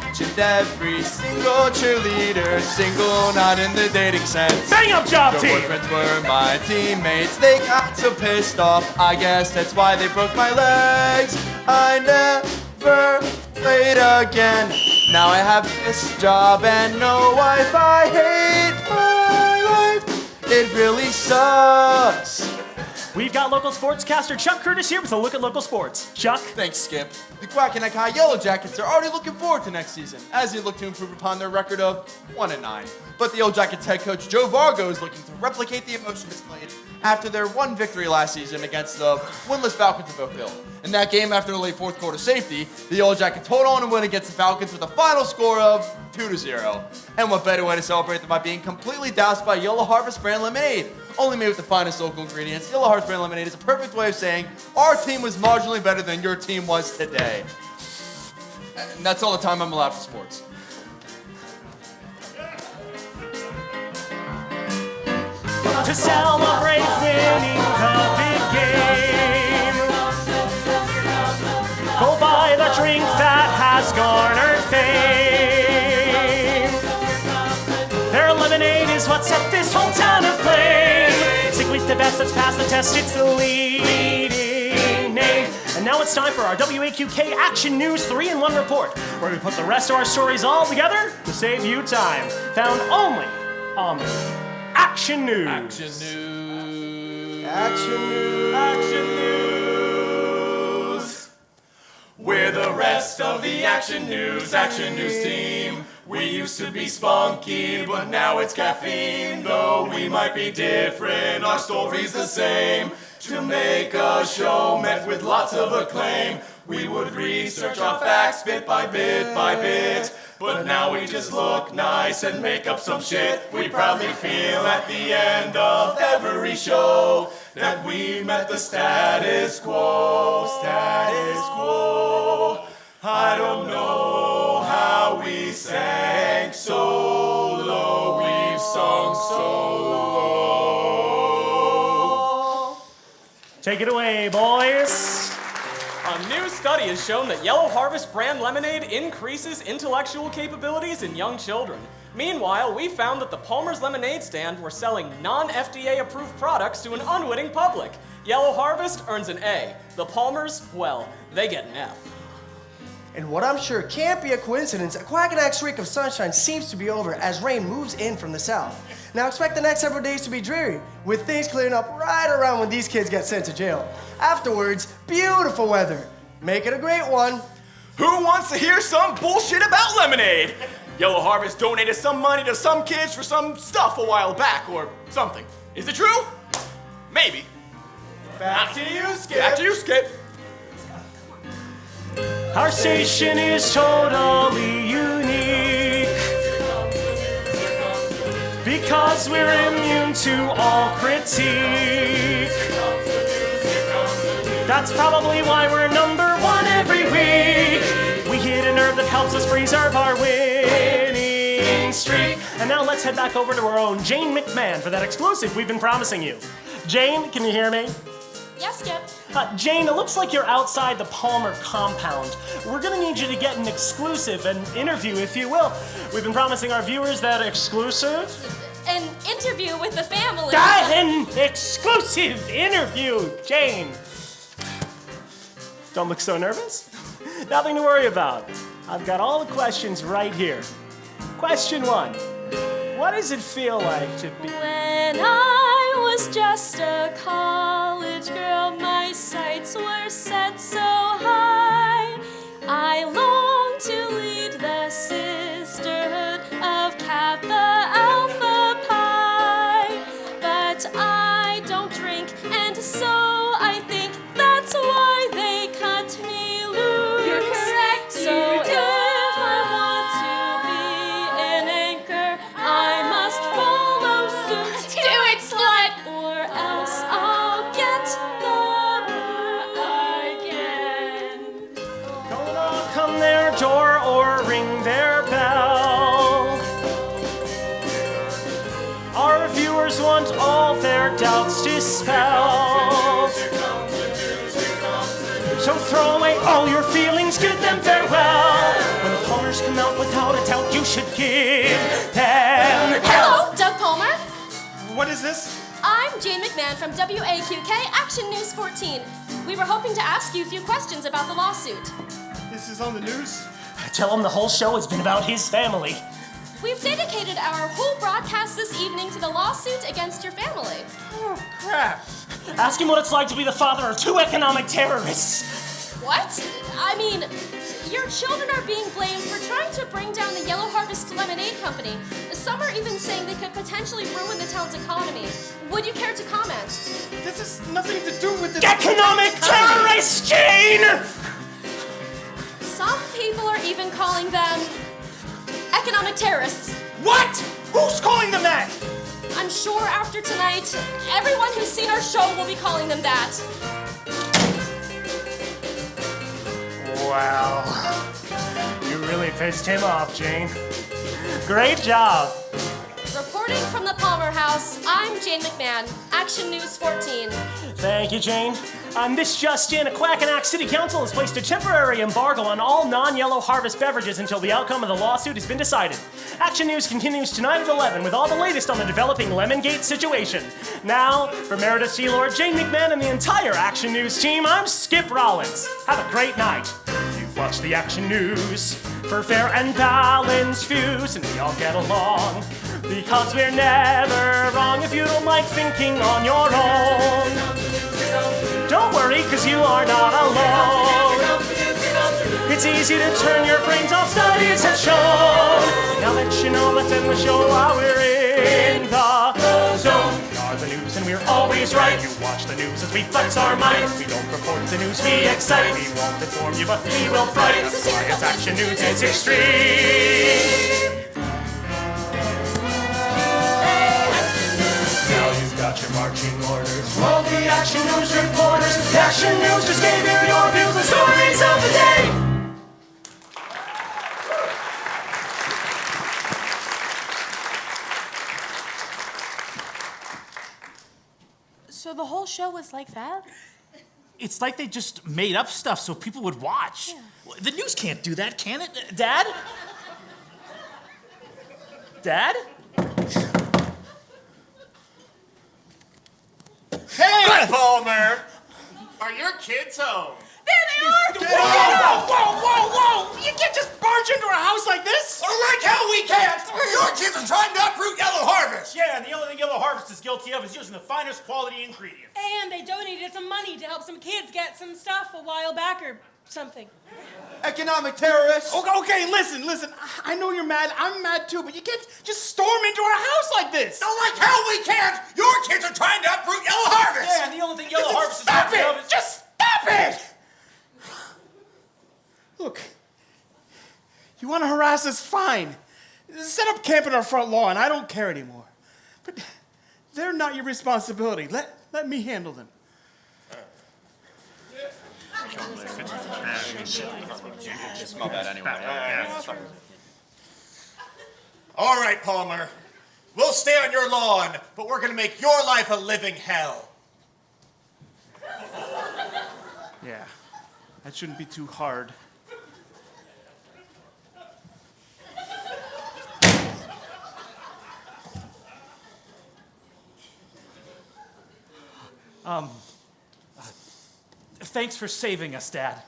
mentioned every single cheerleader, single, not in the dating sense. Bang up job, Their team! boyfriends were my teammates, they got so pissed off, I guess that's why they broke my legs. I never played again. Now I have this job and no wife, I hate my life. It really sucks. We've got local sportscaster Chuck Curtis here with a look at local sports. Chuck? Thanks, Skip. The Quackenec High Yellow Jackets are already looking forward to next season, as they look to improve upon their record of 1-9. But the Yellow Jackets head coach Joe Vargo is looking to replicate the emotion displayed after their one victory last season against the winless Falcons of Oakville. In that game, after a late fourth quarter safety, the Yellow Jackets hold on and win against the Falcons with a final score of 2-0. And what better way to celebrate than by being completely doused by Yellow Harvest brand lemonade? Only made with the finest local ingredients, Yellow Harvest brand lemonade is a perfect way of saying our team was marginally better than your team was today. And that's all the time I'm allowed for sports. To celebrate winning the big game, go buy the drink that has garnered fame. Their lemonade is what set this whole town aflame. Stick with the best that's passed the test, it's the leading name. And now it's time for our WAQK Action News 3-in-1 report, where we put the rest of our stories all together to save you time. Found only on Action News. Action News. Action News. Action News. We're the rest of the Action News team. We used to be spunky, but now it's caffeine. Though we might be different, our story's the same. To make a show met with lots of acclaim, we would research our facts bit by bit by bit. But now we just look nice and make up some shit. We proudly feel at the end of every show that we met the status quo. Status quo. I don't know how we sank so low. We've sunk so low. Take it away, boys. A new study has shown that Yellow Harvest brand lemonade increases intellectual capabilities in young children. Meanwhile, we found that the Palmer's lemonade stand were selling non-FDA approved products to an unwitting public. Yellow Harvest earns an A. The Palmers, well, they get an F. And what I'm sure can't be a coincidence, a Quackanack streak of sunshine seems to be over as rain moves in from the south. Now expect the next several days to be dreary, with things clearing up right around when these kids get sent to jail. Afterwards, beautiful weather. Make it a great one. Who wants to hear some bullshit about lemonade? Yellow Harvest donated some money to some kids for some stuff a while back or something. Is it true? Maybe. Back to you, Skip. Back to you, Skip. Our station is totally unique because we're immune to all critique. That's probably why we're number one every week. We hit a nerve that helps us preserve our winning streak. And now let's head back over to our own Jane McMahon for that exclusive we've been promising you. Jane, can you hear me? Yes, Skip. Jane, it looks like you're outside the Palmer compound. We're gonna need you to get an exclusive, an interview, if you will. We've been promising our viewers that exclusive. An interview with the family. An exclusive interview, Jane. Don't look so nervous. Nothing to worry about. I've got all the questions right here. Question 1. What does it feel like to be... When I was just a college girl, my sights were set so high. I longed to lead the sisterhood of Kappa Alpha Pi. But I don't drink, and so I think that's why they cut me loose. You're correct. So if I want to be an anchor, I must follow suit. Do it, slut! Or else I'll get the again. Don't knock on their door or ring their bell. Our viewers want all their doubts dispelled. So throw away all your feelings, bid them farewell. When the Palmers come out, without a doubt, you should give them Hello, Doug Palmer. What is this? I'm Jane McMahon from WAQK Action News 14. We were hoping to ask you a few questions about the lawsuit. This is on the news? Tell him the whole show has been about his family. We've dedicated our whole broadcast this evening to the lawsuit against your family. Oh, crap. Ask him what it's like to be the father of 2 economic terrorists. What? I mean, your children are being blamed for trying to bring down the Yellow Harvest Lemonade Company. Some are even saying they could potentially ruin the town's economy. Would you care to comment? This has nothing to do with the economic terrorists, Jane! Some people are even calling them economic terrorists. What? Who's calling them that? I'm sure after tonight, everyone who's seen our show will be calling them that. Wow. You really pissed him off, Jane. Great job. Reporting from the Palmer House, I'm Jane McMahon, Action News 14. Thank you, Jane. This just in, Quackanack City Council has placed a temporary embargo on all non-Yellow Harvest beverages until the outcome of the lawsuit has been decided. Action News continues tonight at 11 with all the latest on the developing Lemongate situation. Now, for Meredith C. Lord, Jane McMahon, and the entire Action News team, I'm Skip Rollins. Have a great night. You've watched the Action News for fair and balanced views, and we all get along. Because we're never wrong if you don't like thinking on your own. Don't worry, cause you are not alone. It's easy to turn your brains off, studies have shown. Now that you know, let's end the show while we're in the zone. the news and we're always right. You watch the news as we flex our might. We don't report the news, we excite. We won't inform you, but we will fright. That's why it's Action News, it's extreme. Now you've got your marching orders. All the Action News reporters. The Action News just gave you your views and stories of the day. So the whole show was like that? It's like they just made up stuff so people would watch. Yeah. The news can't do that, can it? Dad? Dad? Hey, Palmer! Are your kids home? There they are! Whoa! You can't just barge into our house like this! Oh, like hell we can't! Your kids are trying to uproot Yellow Harvest! Yeah, and the only thing Yellow Harvest is guilty of is using the finest quality ingredients. And they donated some money to help some kids get some stuff a while back or something. Economic terrorists. Okay, listen. I know you're mad. I'm mad too, but you can't just storm into our house like this. No, like hell we can't! Your kids are trying to uproot Yellow Harvest! Yeah, and the only thing Yellow Harvest is Stop guilty of it! is... Just stop it! Look, you want to harass us? Fine. Set up camp in our front lawn. I don't care anymore. But they're not your responsibility. Let me handle them. Smell bad anyway. All right, Palmer. We'll stay on your lawn, but we're gonna make your life a living hell. Yeah, that shouldn't be too hard. Thanks for saving us, Dad.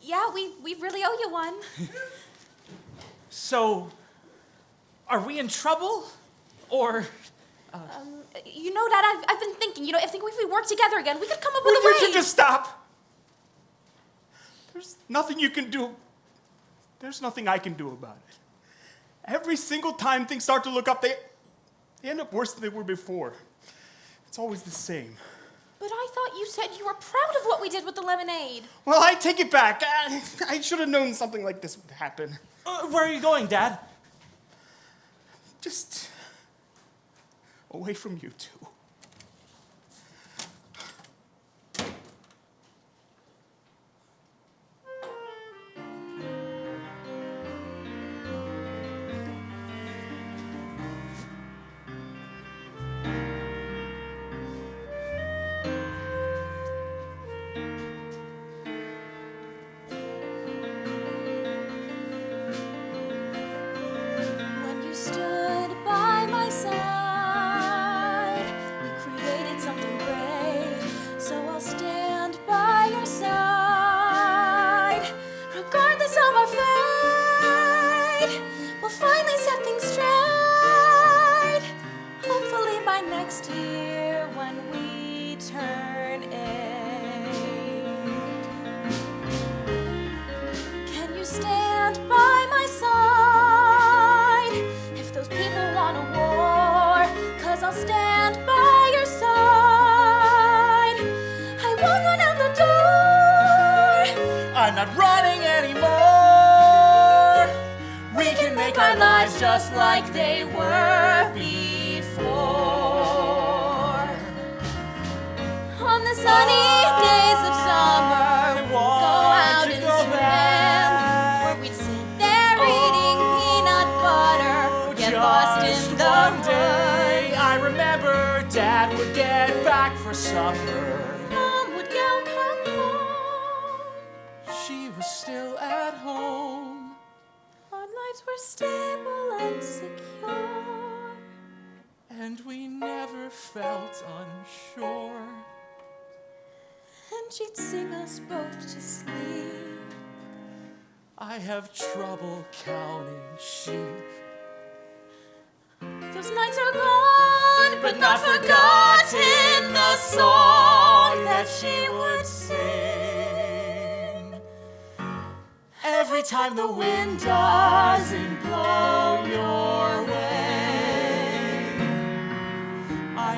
Yeah, we really owe you one. So, are we in trouble? Or... You know, Dad, I've been thinking, if we work together again, we could come up with a way. Would you just stop? There's nothing you can do. There's nothing I can do about it. Every single time things start to look up, they end up worse than they were before. It's always the same. But I thought you said you were proud of what we did with the lemonade. Well, I take it back. I should have known something like this would happen. Where are you going, Dad? Just away from you two. When you stood by my side, we created something great. So I'll stand by your side, regardless of our fate. We'll finally set things straight. Hopefully by next year when we turn 8. Can you stand by my side if those people want a war? 'Cause I'll stand by your side. I won't run out the door. I'm not running anymore. We can make our lives just like they were before. On the sunny days of summer, we'd go out and swim, where we'd sit there eating peanut butter, get lost in the one day, woods. I remember Dad would get back for supper. Mom would yell, "Come home." She was still at home. Our lives were stable and secure. And we never felt unsure. And she'd sing us both to sleep. I have trouble counting sheep. Those nights are gone, but not forgotten. The song that she would sing. Every time the wind doesn't blow your way, I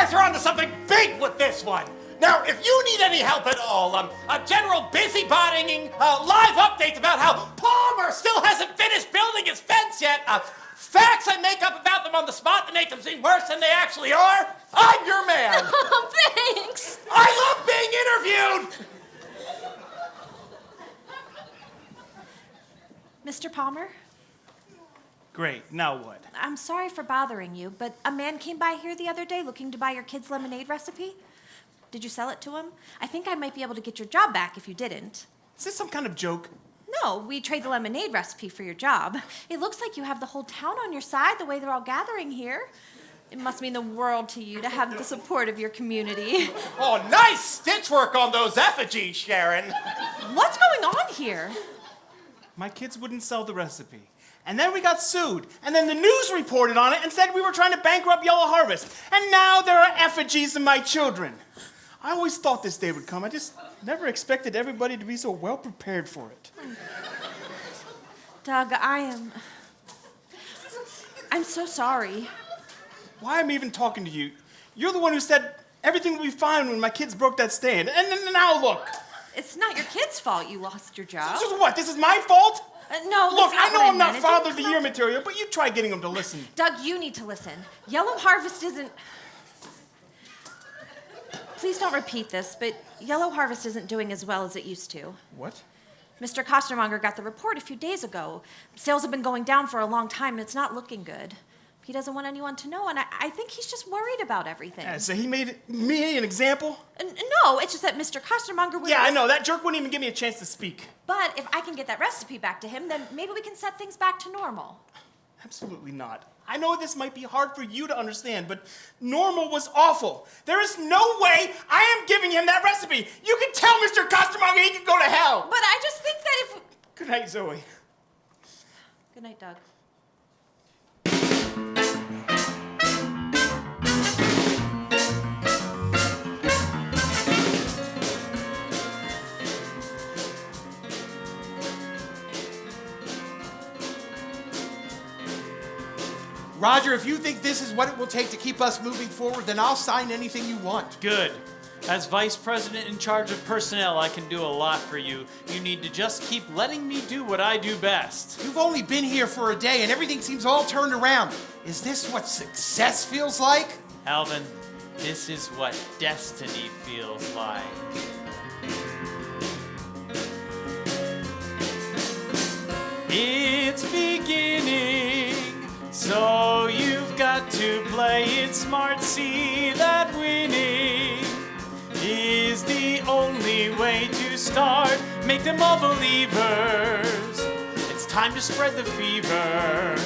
guys are onto something big with this one. Now, if you need any help at all, a general busybodying live updates about how Palmer still hasn't finished building his fence yet, facts I make up about them on the spot to make them seem worse than they actually are, I'm your man. Oh, thanks. I love being interviewed. Mr. Palmer, Great, now what? I'm sorry for bothering you, but a man came by here the other day looking to buy your kid's lemonade recipe. Did you sell it to him? I think I might be able to get your job back if you didn't. Is this some kind of joke? No, we trade the lemonade recipe for your job. It looks like you have the whole town on your side the way they're all gathering here. It must mean the world to you to have the support of your community. Oh, nice stitch work on those effigies, Sharon. What's going on here? My kids wouldn't sell the recipe. And then we got sued. And then the news reported on it and said we were trying to bankrupt Yellow Harvest. And now there are effigies of my children. I always thought this day would come. I just never expected everybody to be so well prepared for it. Doug, I'm so sorry. Why am I even talking to you? You're the one who said everything would be fine when my kids broke that stand. And then now look. It's not your kid's fault you lost your job. So what, this is my fault? No, look, that's not I know what I'm not meant. Father of the Year material, but you try getting them to listen. Doug, you need to listen. Yellow Harvest isn't... Please don't repeat this, but Yellow Harvest isn't doing as well as it used to. What? Mr. Costermonger got the report a few days ago. Sales have been going down for a long time, and it's not looking good. He doesn't want anyone to know, and I think he's just worried about everything. So he made me an example? No, it's just that Mr. Costermonger was... Yeah, I know. That jerk wouldn't even give me a chance to speak. But if I can get that recipe back to him, then maybe we can set things back to normal. Absolutely not. I know this might be hard for you to understand, but normal was awful. There is no way I am giving him that recipe. You can tell Mr. Costermonger he can go to hell. But I just think that if... Good night, Zoe. Good night, Doug. Roger, if you think this is what it will take to keep us moving forward, then I'll sign anything you want. Good. As vice president in charge of personnel, I can do a lot for you. You need to just keep letting me do what I do best. You've only been here for a day and everything seems all turned around. Is this what success feels like? Alvin, this is what destiny feels like. It's beginning, so you've got to play it smart. See that winning is the only way to start. Make them all believers. It's time to spread the fever.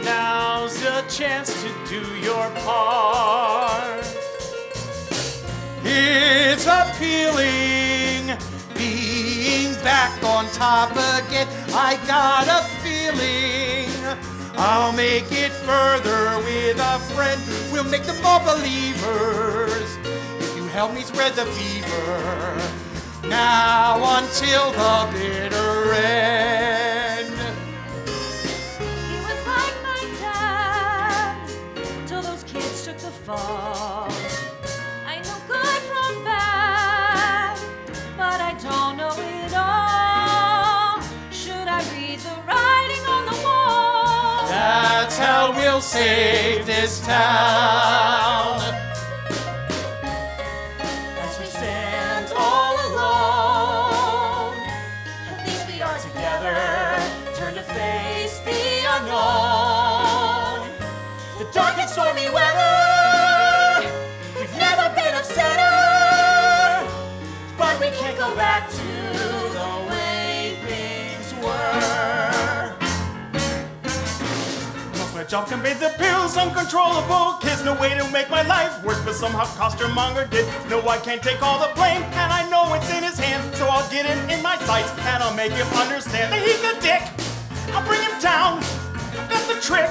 Now's the chance to do your part. It's appealing, being back on top again. I got a feeling I'll make it further with a friend. We'll make them all believers. If you help me spread the fever, now until the bitter end. He was like my dad till those kids took the fall. I know good from bad, but I don't know it all. Should I read the writing on the wall? That's how we'll save this town. As we stand all alone, at least we are together. Turn to face the unknown. The dark and stormy weather. We've never been upsetter, but we can't go back to the way things were. Cause my job can pay the bills, uncontrollable. Kids no way to make my life worse, but somehow Costermonger did. No, I can't take all the blame, and I know it's in his hand. So I'll get it in my sights, and I'll make him understand that he's a dick. I'll bring him down. I've got the trick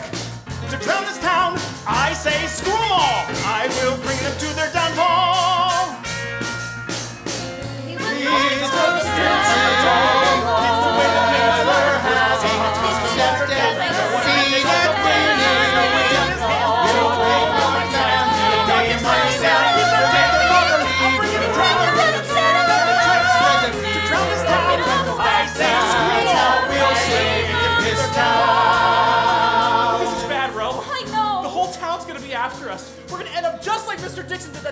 to drown this town. I say screw them all. I will bring them to their downfall. See that winning, we'll make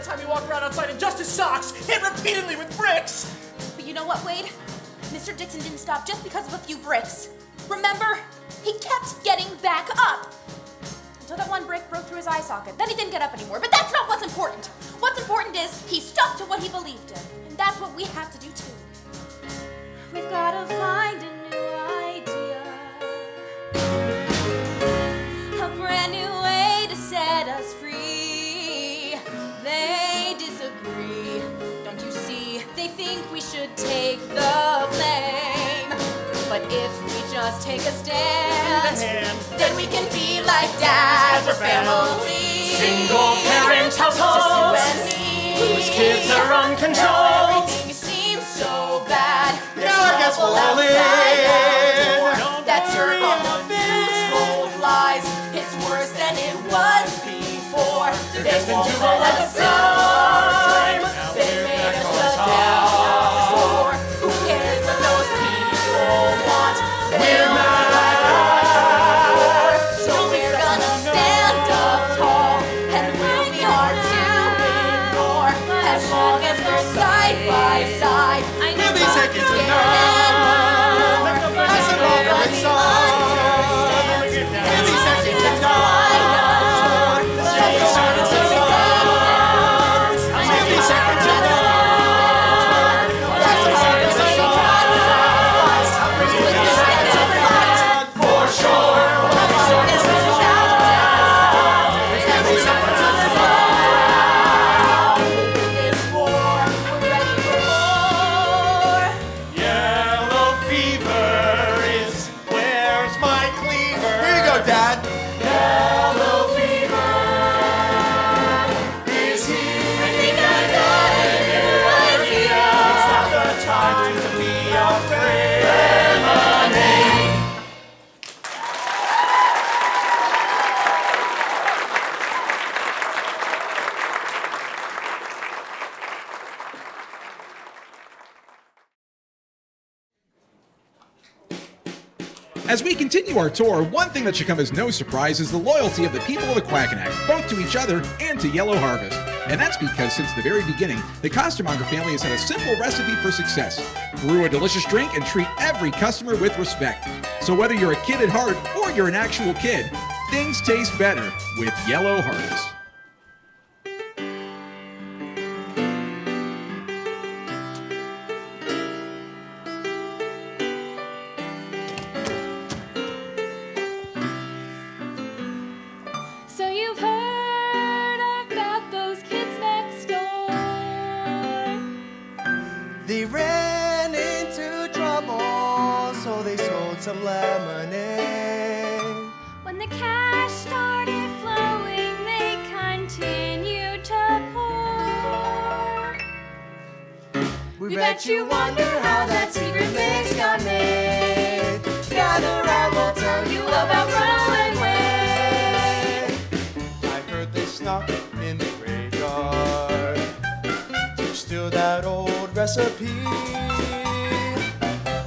time he walked around outside in just his socks, hit repeatedly with bricks. But you know what, Wade? Mr. Dixon didn't stop just because of a few bricks. Remember? He kept getting back up. Until that one brick broke through his eye socket. Then he didn't get up anymore. But that's not what's important. What's important is he stuck to what he believed in. And that's what we have to do too. We've got to find a new idea. A brand new way to set us free. They disagree. Don't you see? They think we should take the blame. But if we just take a stand, then we can be like dads or family. Single parent households whose kids are uncontrolled. Everything seems so bad. Now I guess we'll all in. That dirt on the road lies. It's worse than it was before. They're destined to roll at the time. They made us shut down before. Who cares what those people want? We're not like that. So we're gonna stand up tall, and we'll be hard to ignore as long as we're side by side. I know Really seconds to know. I said all right song. Really seconds to know. Really seconds to know. For sure. Yellow fever is where's my cleaver? Here you go, Dad. Yellow fever is here. I think I got a new idea. It's not the time to be afraid. Lemonade. As we continue our tour, one thing that should come as no surprise is the loyalty of the people of the Quackenack, both to each other and to Yellow Harvest. And that's because since the very beginning, the Costermonger family has had a simple recipe for success. Brew a delicious drink and treat every customer with respect. So whether you're a kid at heart or you're an actual kid, things taste better with Yellow Harvest. So you've heard about those kids next door. They ran into trouble, so they sold some lemonade. When the cash started flowing, they continued to pour. We bet you wonder how that secret mix got made. Gather round, we'll tell you about Rowan Way. I heard they snuck in the graveyard to steal that old recipe.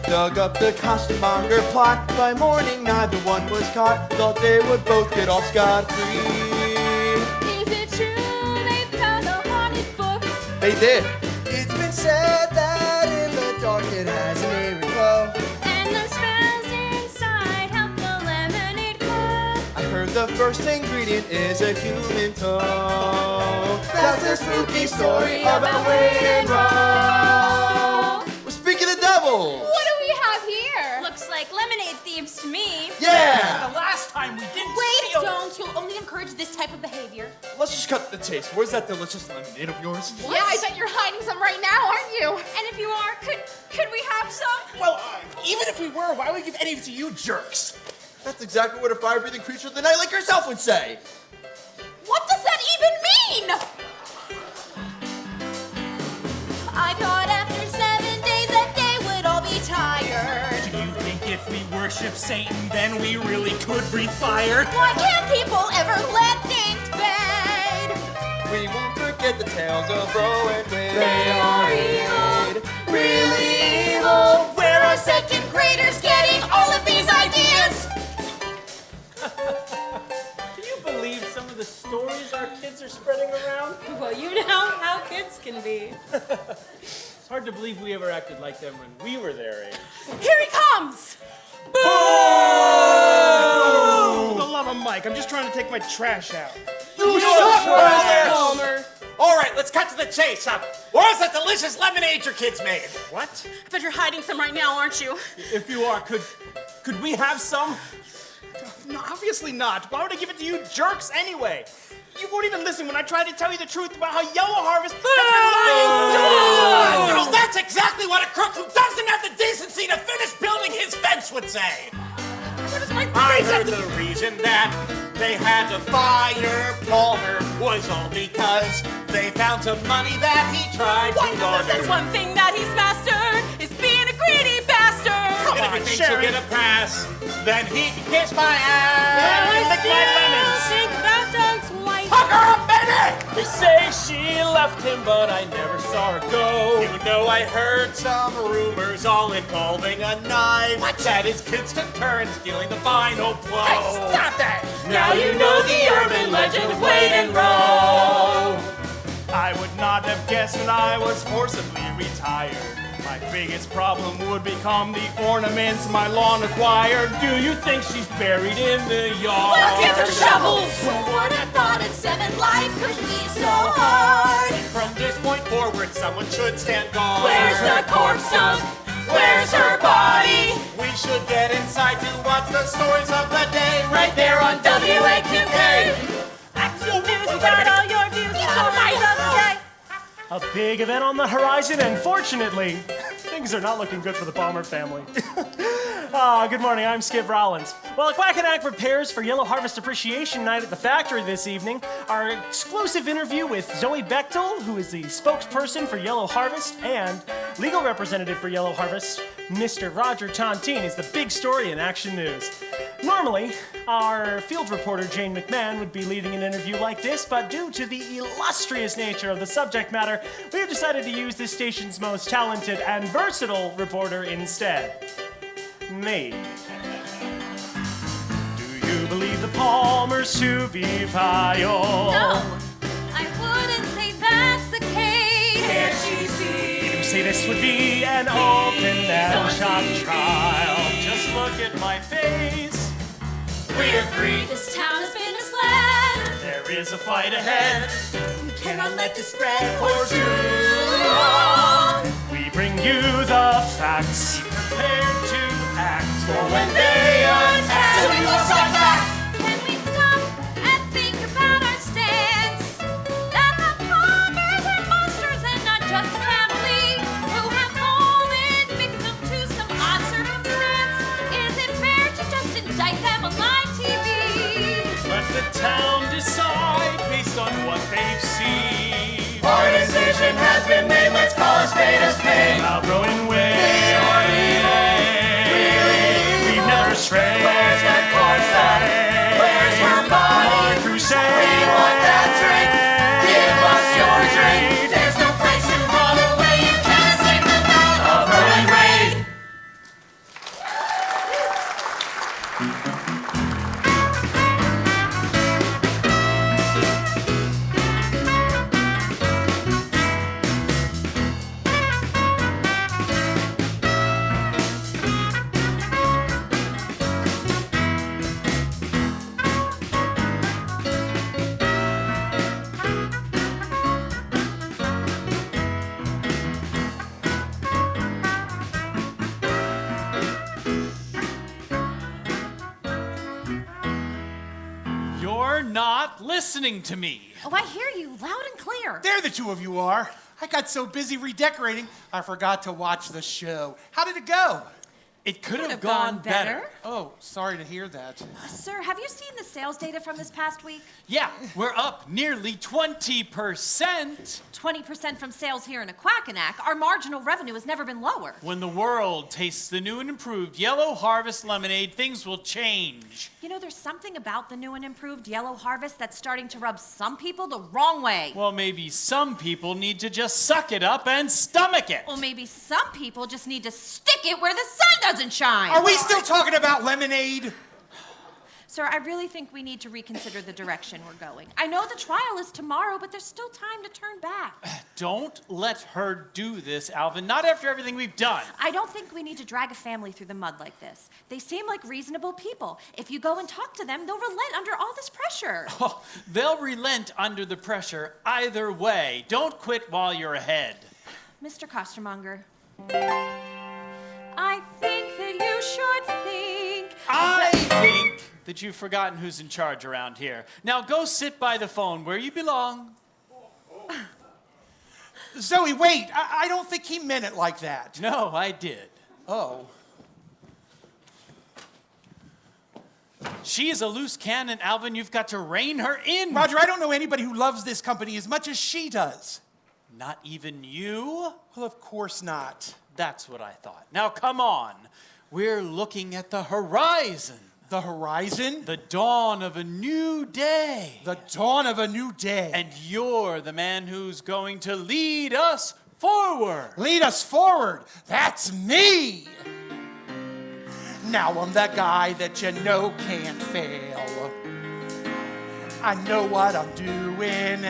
Dug up the costermonger plot. By morning, neither one was caught. Thought they would both get off scot-free. Is it true they found a haunted book? They did. It's been said that in the dark it has an eerie glow. And the spells inside help the lemonade cook. I heard the first ingredient is a human toe. That's a spooky story about Wade and Row. Well, speaking of devils. What do we have here? Looks like lemonade thieves to me. Yeah. The last time we didn't Wait, steal. don't. You'll only encourage this type of behavior. Let's just cut to the chase. Where's that delicious lemonade of yours? Yeah, I bet you're hiding some right now, aren't you? And if you are, could we have some? Well, even if we were, why would we give any of it to you jerks? That's exactly what a fire-breathing creature of the night like yourself would say. What does that even mean? I thought after 7 days that they would all be tired. Do you think if we worship Satan, then we really could breathe fire? Why can't people ever let things fade? We won't forget the tales of Row and Wade. They are evil, really evil. Where are second graders getting all of these ideas? Can you believe some of the stuff stories our kids are spreading around? Well, you know how kids can be. It's hard to believe we ever acted like them when we were their age. Here he comes! Oh! For the love of Mike, I'm just trying to take my trash out. You suck, Palmer. All right, let's cut to the chase. Where's that delicious lemonade your kids made? What? I bet you're hiding some right now, aren't you? If you are, could we have some? No, obviously not. Why would I give it to you jerks anyway? You won't even listen when I try to tell you the truth about how Yellow Harvest has been lying. You know, that's exactly what a crook who doesn't have the decency to finish building his fence would say. I heard the reason that they had to fire Palmer was all because they found some money that he tried to launder. That's one thing that he's mastered, is being a greedy bastard. And if he thinks he'll get a pass, then he can kiss my ass. Lick my lemons. Think that dog's white. Fuck her up, baby! They say she left him, but I never saw her go. You know I heard some rumors all involving a knife. What? That his kids took turns stealing the final blow. Hey, stop that! Now you know the urban legend of Wade and Rowe. I would not have guessed when I was forcibly retired. My biggest problem would become the ornaments my lawn acquired. Do you think she's buried in the yard? Let's get some shovels! Who would have thought at 7 life could be so hard? From this point forward, someone should stand guard. Where's the corpse dump? Where's her body? We should get inside to watch the stories of the day Right there on WAQK. Action news, we got all your views. Stories of the day. A big event on the horizon, and fortunately, things are not looking good for the Palmer family. Good morning, I'm Skip Rollins. While Quackenack prepares for Yellow Harvest Appreciation Night at the factory this evening, our exclusive interview with Zoe Bechtel, who is the spokesperson for Yellow Harvest and legal representative for Yellow Harvest, Mr. Roger Tontine, is the big story in Action News. Normally, our field reporter Jane McMahon would be leading an interview like this, but due to the illustrious nature of the subject matter, we have decided to use this station's most talented and versatile reporter instead. Me. Do you believe the Palmers to be vile? No, I wouldn't say that's the case. Can't she see? You say this would be an open and shut trial. Just look at my face. We agree. This town has been misled. There is a fight ahead. We cannot let this spread For too long. We bring you the facts. Be prepared to act for when they attack. So we won't strike back. Can we stop and think about our stance? That the Palmers are monsters and not just a family who have fallen victim to some odd circumstance. Is it fair to just indict them on live TV? Let the town decide based on what they've seen. Our decision has been made, let's call a spade a spade. Now growing way, we've never strayed. Where's her corpse at? Where's her body? Crusade. We want that drink, give us your drink. There's no place to run away, you can't escape the thought of Rowan Raid. You're not listening to me. Oh, I hear you loud and clear. There the two of you are. I got so busy redecorating, I forgot to watch the show. How did it go? It could have gone better. Oh, sorry to hear that. Sir, have you seen the sales data from this past week? Yeah, we're up nearly 20%. 20% from sales here in Aquacanac. Our marginal revenue has never been lower. When the world tastes the new and improved Yellow Harvest lemonade, things will change. You know, there's something about the new and improved Yellow Harvest that's starting to rub some people the wrong way. Well, maybe some people need to just suck it up and stomach it. Or maybe some people just need to stick it where the sun doesn't shine. Are we still talking about lemonade? Sir, I really think we need to reconsider the direction we're going. I know the trial is tomorrow, but there's still time to turn back. Don't let her do this, Alvin. Not after everything we've done. I don't think we need to drag a family through the mud like this. They seem like reasonable people. If you go and talk to them, they'll relent under all this pressure. Oh, they'll relent under the pressure either way. Don't quit while you're ahead. Mr. Costermonger, I think that you should think. I think that you've forgotten who's in charge around here. Now go sit by the phone where you belong. Zoe, wait. I don't think he meant it like that. No, I did. Oh. She is a loose cannon, Alvin. You've got to rein her in. Roger, I don't know anybody who loves this company as much as she does. Not even you? Well, of course not. That's what I thought. Now, come on. We're looking at the horizon. The horizon? The dawn of a new day. The dawn of a new day. And you're the man who's going to lead us forward. Lead us forward. That's me. Now I'm that guy that you know can't fail. I know what I'm doing.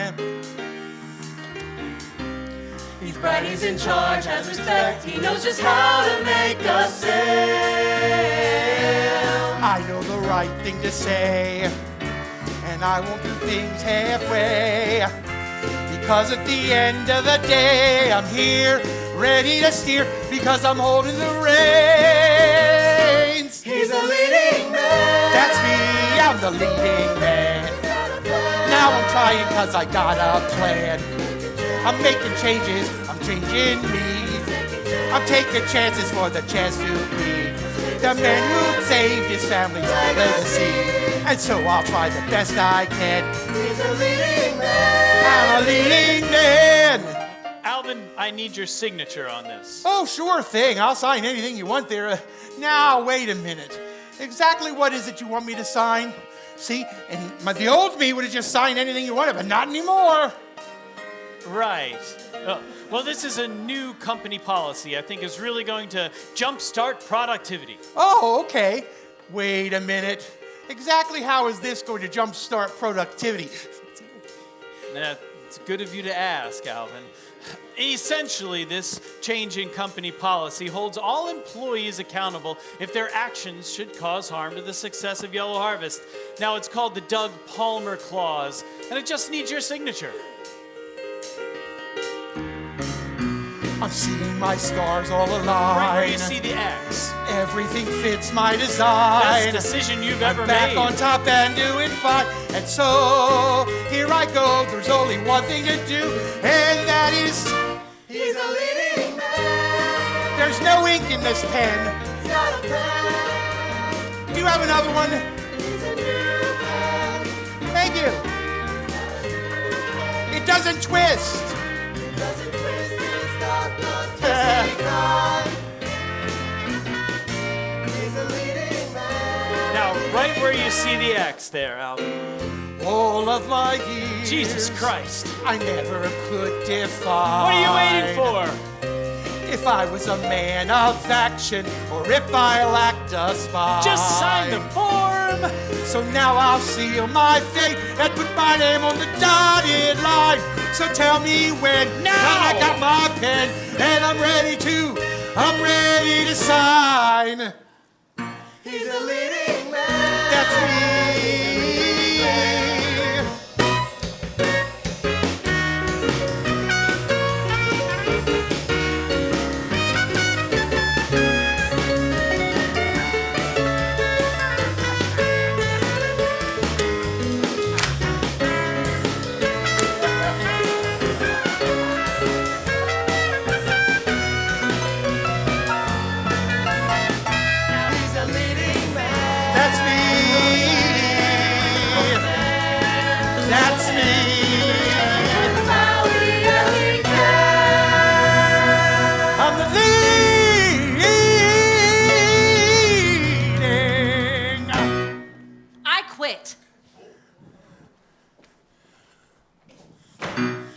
He's bright, he's in charge, has respect. He knows just how to make us sail. I know the right thing to say, and I won't do things halfway. Because at the end of the day, I'm here, ready to steer, because I'm holding the reins. He's a leading man. That's me, I'm the leading man. Now I'm trying cause I got a plan. I'm making changes, I'm changing me. I'm taking chances for the chance to be the man who saved his family's legacy. And so I'll try the best I can. He's a leading man. I'm a leading man. Alvin, I need your signature on this. Oh, sure thing. I'll sign anything you want there. Now, wait a minute. Exactly what is it you want me to sign? See, and the old me would have just signed anything you wanted, but not anymore. Right. Well, this is a new company policy I think is really going to jumpstart productivity. Oh, okay. Wait a minute. Exactly how is this going to jumpstart productivity? It's good of you to ask, Alvin. Essentially, this change in company policy holds all employees accountable if their actions should cause harm to the success of Yellow Harvest. Now, it's called the Doug Palmer Clause, and it just needs your signature. I'm seeing my stars all align. Right where you see the X. Everything fits my design. Best decision you've ever back made. on top and doing fine. And so, here I go. There's only one thing to do, and that is... He's a leading man. There's no ink in this pen. He's got a pen. Do you have another one? He's a new man. Thank you. It doesn't twist. It doesn't twist. It's not the twisting kind. He's a leading man. Now, right where you see the X there, Alvin. All of my years. Jesus Christ. I never could define. What are you waiting for? If I was a man of action, or if I lacked a spine. Just sign the form. So now I'll seal my fate and put my name on the dotted line. So tell me when. Now. I got my pen and I'm ready to sign. He's a leading man. That's me.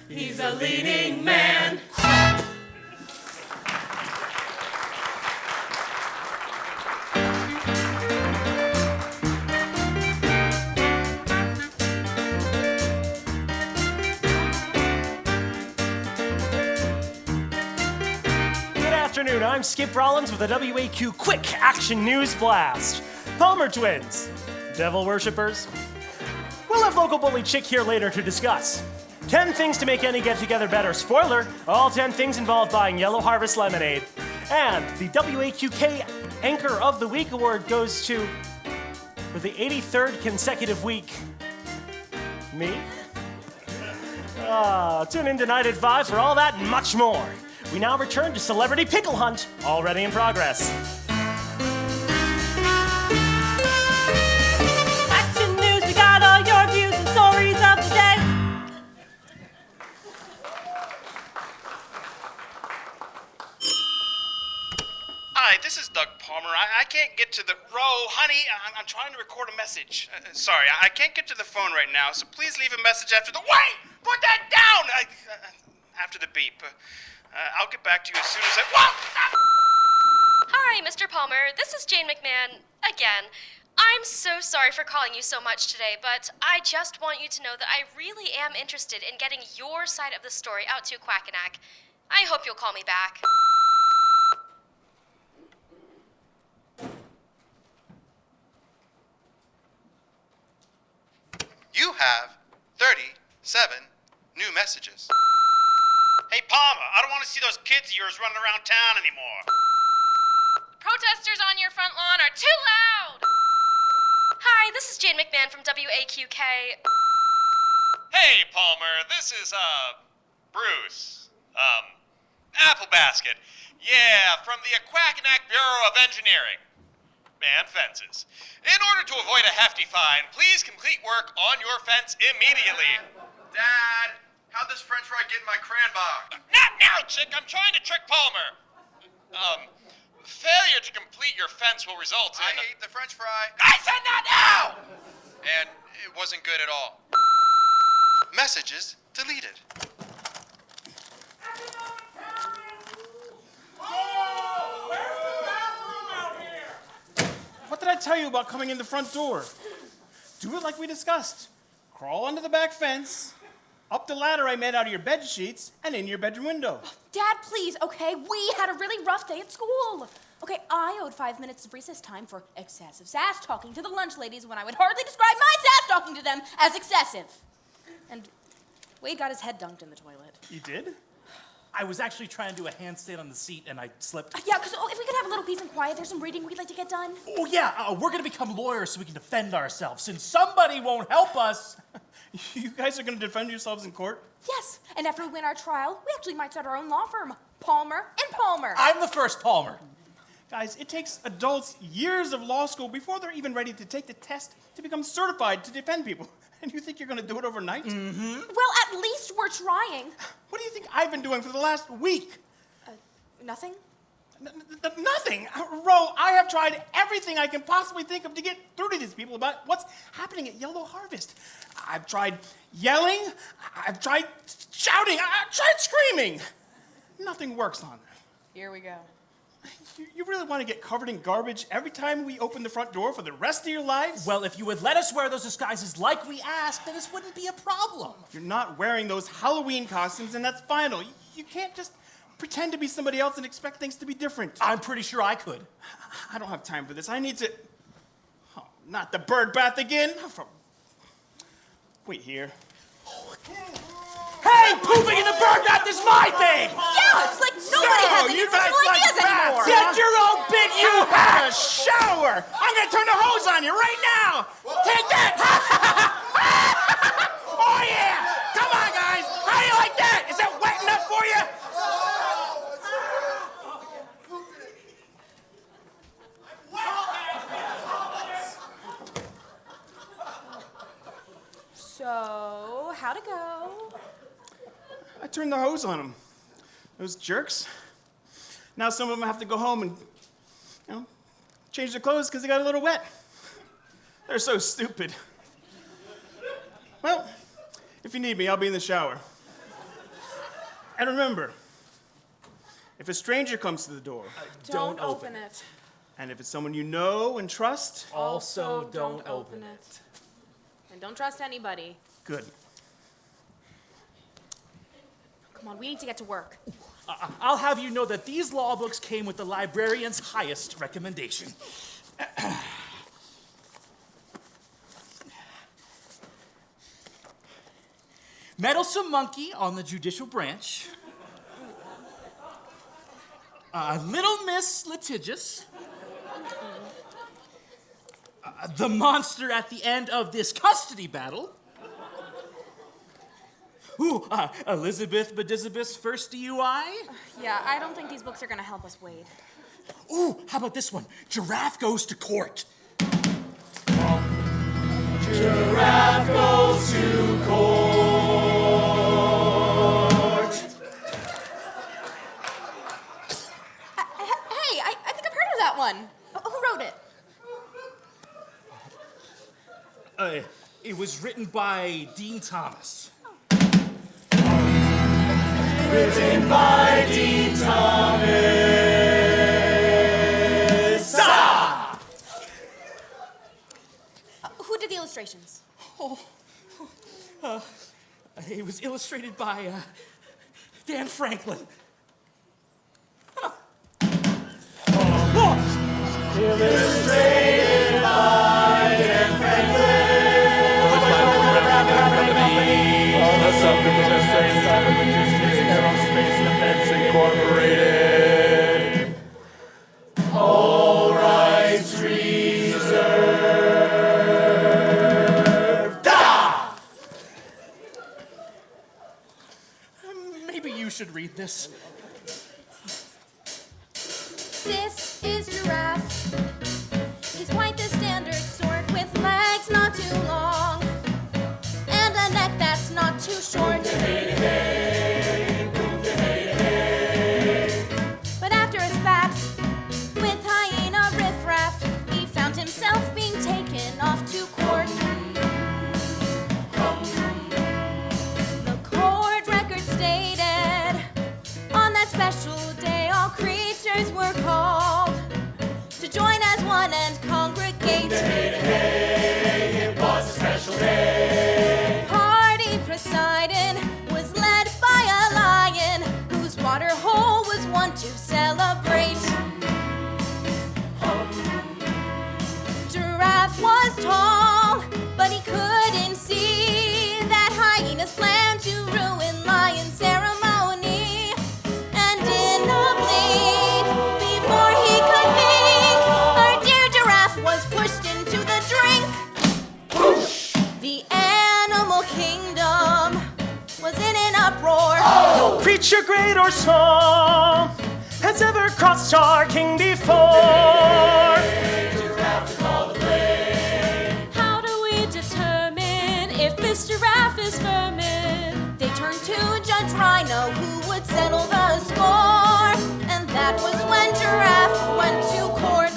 He's a leading man. afternoon. I'm Skip Rollins with a WAQ Quick Action News Blast. Palmer twins, devil worshippers. We'll have local bully Chick here later to discuss 10 things to make any get-together better. Spoiler, all 10 things involve buying Yellow Harvest lemonade. And the WAQK Anchor of the Week award goes to, for the 83rd consecutive week, me. Tune in tonight at 5 for all that and much more. We now return to Celebrity Pickle Hunt, already in progress. Action News, we got all your views and stories of the day. Hi, this is Doug Palmer. I can't get to the... honey, I'm trying to record a message. Sorry, I can't get to the phone right now, so please leave a message after the... Wait! Put that down! After the beep. I'll get back to you as soon as I... Hi, Mr. Palmer. This is Jane McMahon again. I'm so sorry for calling you so much today, but I just want you to know that I really am interested in getting your side of the story out to Quackenack. I hope you'll call me back. You have 37 new messages. Hey, Palmer, I don't want to see those kids of yours running around town anymore. Protesters on your front lawn are too loud! Hi, this is Jane McMahon from WAQK. Hey, Palmer, this is, Bruce. Apple Basket. Yeah, from the Quackenack Bureau of Engineering. And fences. In order to avoid a hefty fine, please complete work on your fence immediately. Dad, how'd this french fry get in my crayon box? Not now, Chick! I'm trying to trick Palmer. Failure to complete your fence will result in... I ate the french fry. I said not now! And it wasn't good at all. Messages deleted. What did I tell you about coming in the front door? Do it like we discussed. Crawl under the back fence, up the ladder I made out of your bed sheets, and in your bedroom window. Dad, please, okay? We had a really rough day at school. Okay, I owed 5 minutes of recess time for excessive sass talking to the lunch ladies when I would hardly describe my sass talking to them as excessive. And Wade got his head dunked in the toilet. You did? I was actually trying to do a handstand on the seat and I slipped. Yeah, because if we could have a little peace and quiet, there's some reading we'd like to get done. Oh, yeah, we're going to become lawyers so we can defend ourselves. Since somebody won't help us. You guys are going to defend yourselves in court? Yes, and after we win our trial, we actually might start our own law firm. Palmer and Palmer. I'm the first Palmer. Guys, it takes adults years of law school before they're even ready to take the test to become certified to defend people. And you think you're going to do it overnight? Mm-hmm. Well, at least we're trying. What do you think I've been doing for the last week? Nothing? Nothing. Ro, I have tried everything I can possibly think of to get through to these people about what's happening at Yellow Harvest. I've tried yelling. I've tried shouting. I've tried screaming. Nothing works on it. Here we go. You really want to get covered in garbage every time we open the front door for the rest of your lives? Well, if you would let us wear those disguises like we asked, then this wouldn't be a problem. You're not wearing those Halloween costumes, and that's final. You can't just pretend to be somebody else and expect things to be different. I'm pretty sure I could. I don't have time for this. I need to... Oh, not the bird bath again. Wait here. Hey, pooping in the bird bath is my thing! Yeah, it's like nobody has any original ideas anymore. Get your own big you have a shower! I'm gonna turn the hose on you right now! Take that! Oh yeah! Come on, guys! How do you like that? Is that wet enough for you? So, how'd it go? I turned the hose on them. Those jerks. Now some of them have to go home and, change their clothes because they got a little wet. They're so stupid. Well, if you need me, I'll be in the shower. And remember, if a stranger comes to the door, Don't open it. and if it's someone you know and trust, Also, don't open it. And don't trust anybody. good. Come on, we need to get to work. I'll have you know that these law books came with the librarian's highest recommendation. Meddlesome monkey on the judicial branch. Little Miss Litigious. The monster at the end of this custody battle. Ooh, Elizabeth Bedizabeth's first DUI. Yeah, I don't think these books are gonna help us, Wade. Ooh, how about this one? Giraffe goes to court. Giraffe goes to court. Hey, I think I've heard of that one. Who wrote it? It was written by Dean Thomas. Written by Dean Thomas. Who did the illustrations? It was illustrated by Dan Franklin. Illustrated by Dan Franklin. Aerospace Defense Incorporated. All rights reserved. Maybe you should read this. This is Giraffe. He's quite the standard sort with legs not too long and a neck that's not too short. But after his spat with hyena riffraff, he found himself being taken off to court. The court record stated on that special day all creatures were called to join as one and congregate. It was a special day. Party presiding was led by a lion whose water hole was one to celebrate. Giraffe was tall, but he couldn't see that hyena's plan to ruin lion's ceremony. And in a blink, before he could think, our dear Giraffe was pushed into the drink. The animal kingdom was in an uproar. No creature great or small has ever crossed our king before. How do we determine if this giraffe is vermin? They turned to Judge Rhino, who would settle the score. And that was when Giraffe went to court.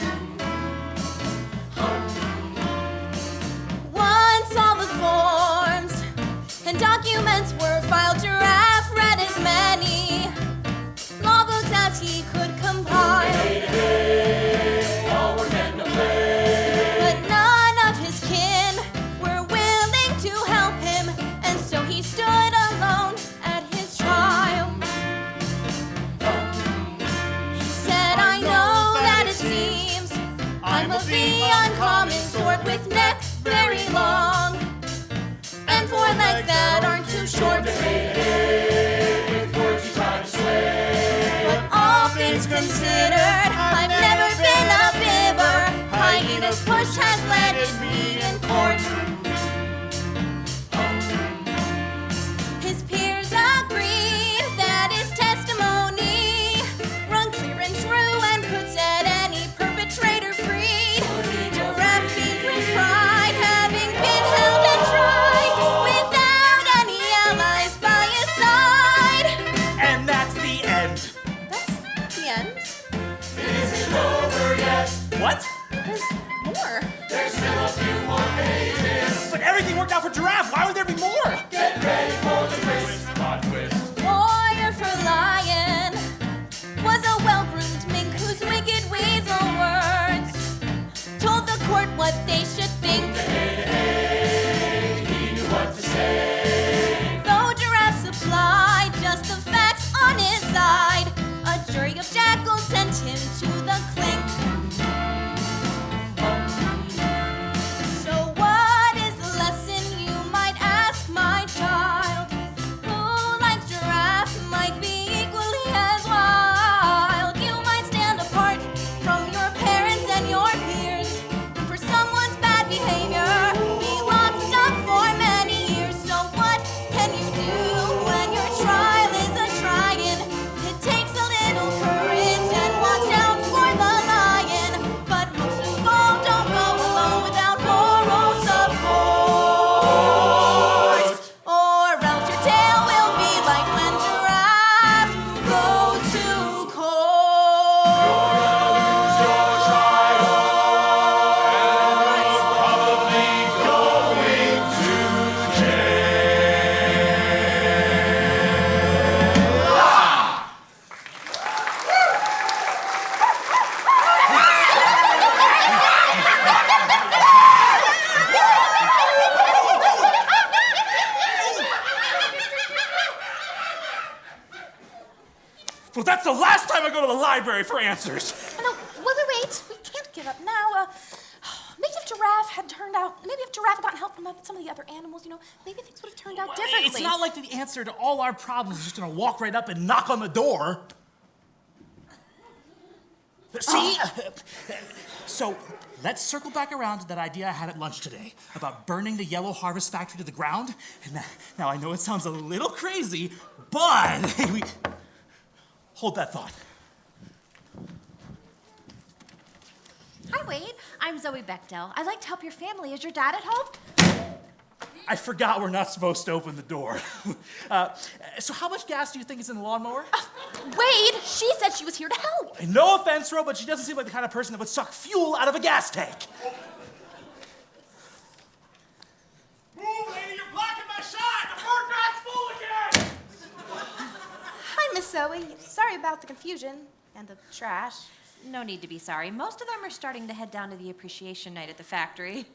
Once all the forms and documents were filed, Giraffe read as many law books as he could compile. But none of his kin were willing to help him, and so he stood alone at his trial. He said, I know that it seems I'm of the uncommon sort, with neck very long and four legs that aren't too short. But all things considered, I've never been a fibber. Hyena's push has landed me in court. His peers agreed that his testimony rung clear and true and could set any perpetrator free. Giraffe beamed with pride, having been held and tried without any allies by his side. And that's the end. That's the end. It isn't over yet. What? There's more. There's still a few more pages. But everything worked out for Giraffe. Why would there be more? Get ready for the twist. Plot twist. Warrior for Lion was a well-groomed mink whose wicked weasel words told the court what they should think. He knew what to say. Though Giraffe supplied just the facts on his side, Well, that's the last time I go to the library for answers. No, wait. We can't give up now. Maybe if Giraffe had gotten help from some of the other animals, maybe things would have turned out differently. It's not like the answer to all our problems is just gonna walk right up and knock on the door. See? So, let's circle back around to that idea I had at lunch today about burning the Yellow Harvest factory to the ground. And now I know it sounds a little crazy, but hold that thought. Hi, Wade. I'm Zoe Bechdel. I'd like to help your family. Is your dad at home? I forgot we're not supposed to open the door. So how much gas do you think is in the lawnmower? Wade, she said she was here to help. No offense, Ro, but she doesn't seem like the kind of person that would suck fuel out of a gas tank. Move, lady, you're blocking my shot! The bird bat's full again! Hi, Miss Zoe. Sorry about the confusion and the trash. No need to be sorry. Most of them are starting to head down to the appreciation night at the factory.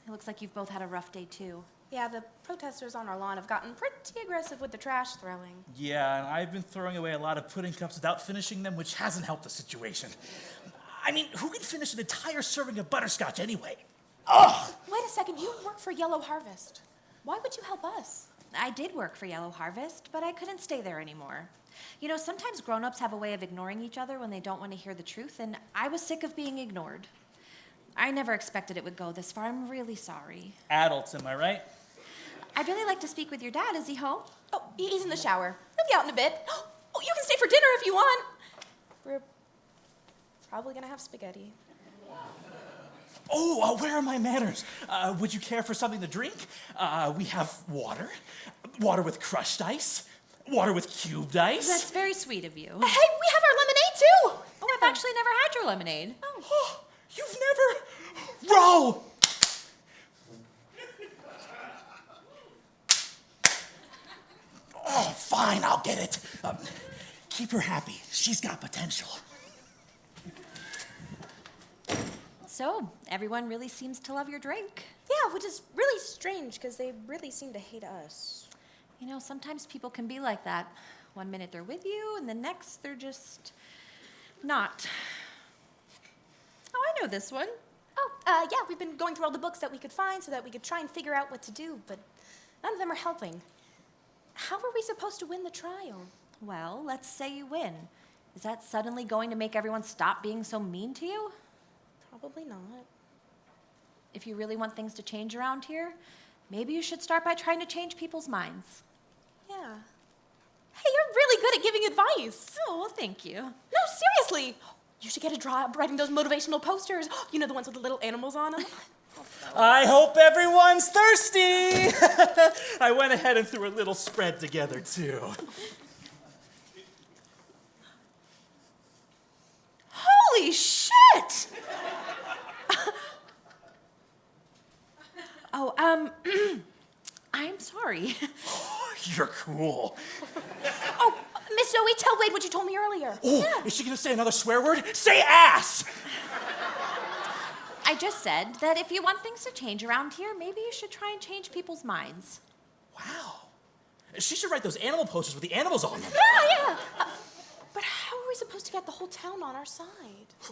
It looks like you've both had a rough day, too. Yeah, the protesters on our lawn have gotten pretty aggressive with the trash throwing. Yeah, and I've been throwing away a lot of pudding cups without finishing them, which hasn't helped the situation. I mean, who can finish an entire serving of butterscotch anyway? Ugh! Wait a second, you work for Yellow Harvest. Why would you help us? I did work for Yellow Harvest, but I couldn't stay there anymore. Sometimes grown-ups have a way of ignoring each other when they don't want to hear the truth, and I was sick of being ignored. I never expected it would go this far. I'm really sorry. Adults, am I right? I'd really like to speak with your dad. Is he home? Oh, he's in the shower. He'll be out in a bit. Oh, you can stay for dinner if you want. We're probably gonna have spaghetti. Oh, where are my manners? Would you care for something to drink? We have water. Water with crushed ice. Water with cubed ice. That's very sweet of you. Hey, we have our lemonade too. Oh, I've actually never had your lemonade. Oh, you've never... Ro! Oh, fine, I'll get it. Keep her happy. She's got potential. So, everyone really seems to love your drink. Yeah, which is really strange because they really seem to hate us. Sometimes people can be like that. One minute they're with you, and the next they're just not. Oh, I know this one. Oh, yeah, we've been going through all the books that we could find so that we could try and figure out what to do, but none of them are helping. How are we supposed to win the trial? Well, let's say you win. Is that suddenly going to make everyone stop being so mean to you? Probably not. If you really want things to change around here, maybe you should start by trying to change people's minds. Yeah. Hey, you're really good at giving advice. Oh, well, thank you. No, seriously. You should get a job writing those motivational posters. The ones with the little animals on them. I hope everyone's thirsty. I went ahead and threw a little spread together, too. Holy shit! Oh, I'm sorry. You're cool. Oh, Miss Zoe, tell Wade what you told me earlier. Oh, yeah. Is she gonna say another swear word? Say ass! I just said that if you want things to change around here, maybe you should try and change people's minds. Wow. She should write those animal posters with the animals on them. Yeah. But how are we supposed to get the whole town on our side?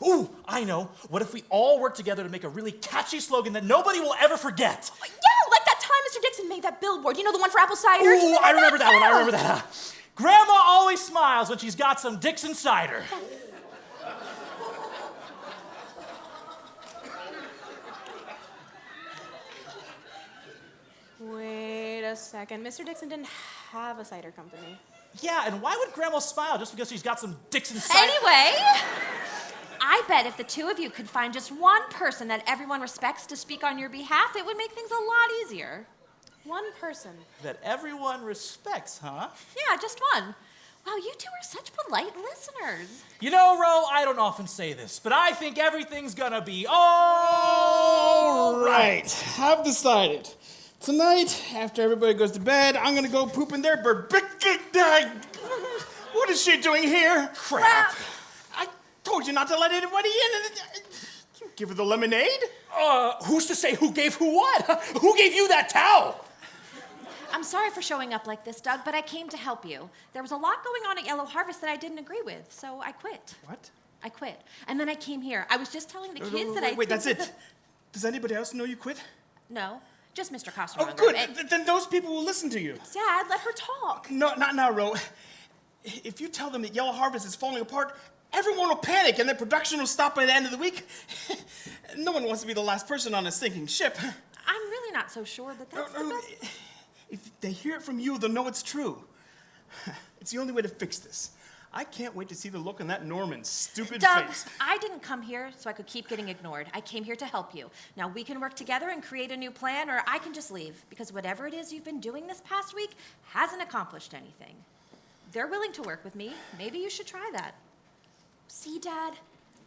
Ooh, I know. What if we all work together to make a really catchy slogan that nobody will ever forget? Yeah, like that time Mr. Dixon made that billboard. The one for apple cider? Ooh, I remember that one. I remember that. Grandma always smiles when she's got some Dixon cider. Wait a second. Mr. Dixon didn't have a cider company. Yeah, and why would Grandma smile just because she's got some Dixon cider? Anyway, I bet if the two of you could find just one person that everyone respects to speak on your behalf, it would make things a lot easier. One person. That everyone respects, huh? Yeah, just one. Wow, you two are such polite listeners. Ro, I don't often say this, but I think everything's gonna be all right. I've decided. Tonight, after everybody goes to bed, I'm gonna go poop in their What is she doing here? Crap. I told you not to let anybody in. You give her the lemonade? Who's to say who gave who what? Who gave you that towel? I'm sorry for showing up like this, Doug, but I came to help you. There was a lot going on at Yellow Harvest that I didn't agree with, so I quit. What? I quit. And then I came here. I was just telling the kids that I Wait, that's think it. Does anybody else know you quit? No, just Mr. Costermonger. Oh, good. Then those people will listen to you. Dad, let her talk. No, not now, Ro. If you tell them that Yellow Harvest is falling apart, everyone will panic and then production will stop by the end of the week. No one wants to be the last person on a sinking ship. I'm really not so sure that that's the best. If they hear it from you, they'll know it's true. It's the only way to fix this. I can't wait to see the look on that Norman's stupid Doug, face. I didn't come here so I could keep getting ignored. I came here to help you. Now we can work together and create a new plan, or I can just leave, because whatever it is you've been doing this past week hasn't accomplished anything. They're willing to work with me. Maybe you should try that. See, Dad?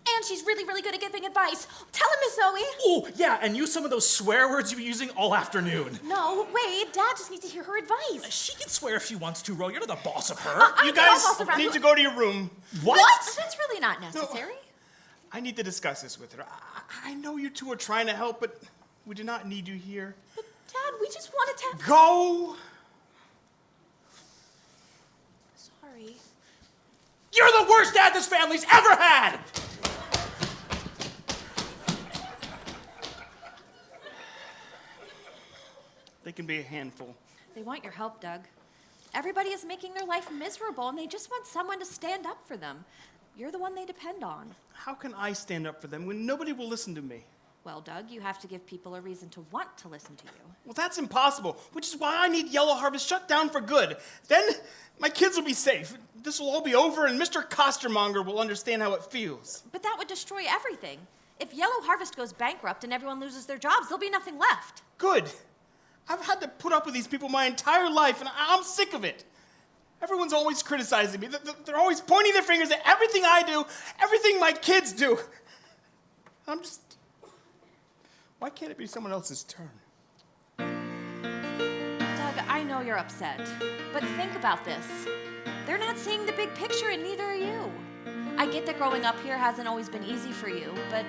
And she's really, really good at giving advice. Tell him, Miss Zoe. Oh, yeah, and use some of those swear words you were using all afternoon. No, wait. Dad just needs to hear her advice. She can swear if she wants to, Ro. You're not the boss of her. You guys need to go to your room. What? That's really not necessary. I need to discuss this with her. I know you two are trying to help, but we do not need you here. But, Dad, we just wanted to... Go! Sorry. You're the worst dad this family's ever had! They can be a handful. They want your help, Doug. Everybody is making their life miserable, and they just want someone to stand up for them. You're the one they depend on. How can I stand up for them when nobody will listen to me? Well, Doug, you have to give people a reason to want to listen to you. Well, that's impossible, which is why I need Yellow Harvest shut down for good. Then my kids will be safe. This will all be over, and Mr. Costermonger will understand how it feels. But that would destroy everything. If Yellow Harvest goes bankrupt and everyone loses their jobs, there'll be nothing left. Good. I've had to put up with these people my entire life, and I'm sick of it. Everyone's always criticizing me. They're always pointing their fingers at everything I do, everything my kids do. I'm just... Why can't it be someone else's turn? Doug, I know you're upset, but think about this. They're not seeing the big picture, and neither are you. I get that growing up here hasn't always been easy for you, but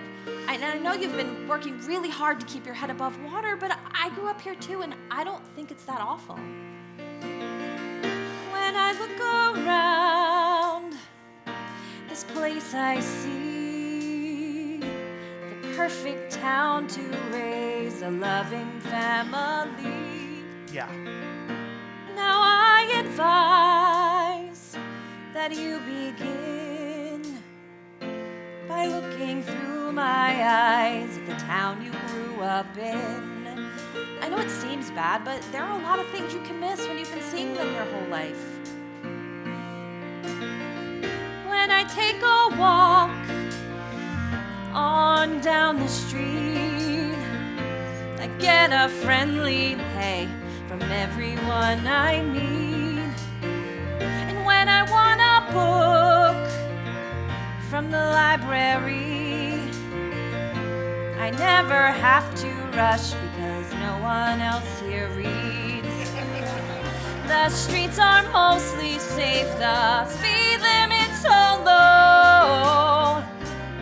I know you've been working really hard to keep your head above water, but I grew up here too, and I don't think it's that awful. When I look around this place, I see the perfect town to raise a loving family. Yeah. Now I advise that you begin by looking through my eyes at the town you grew up in. I know it seems bad, but there are a lot of things you can miss when you've been seeing them your whole life. When I take a walk on down the street, I get a friendly hey from everyone I meet. And when I want a book from the library, I never have to rush because no one else here reads. The streets are mostly safe, the speed limit's so low.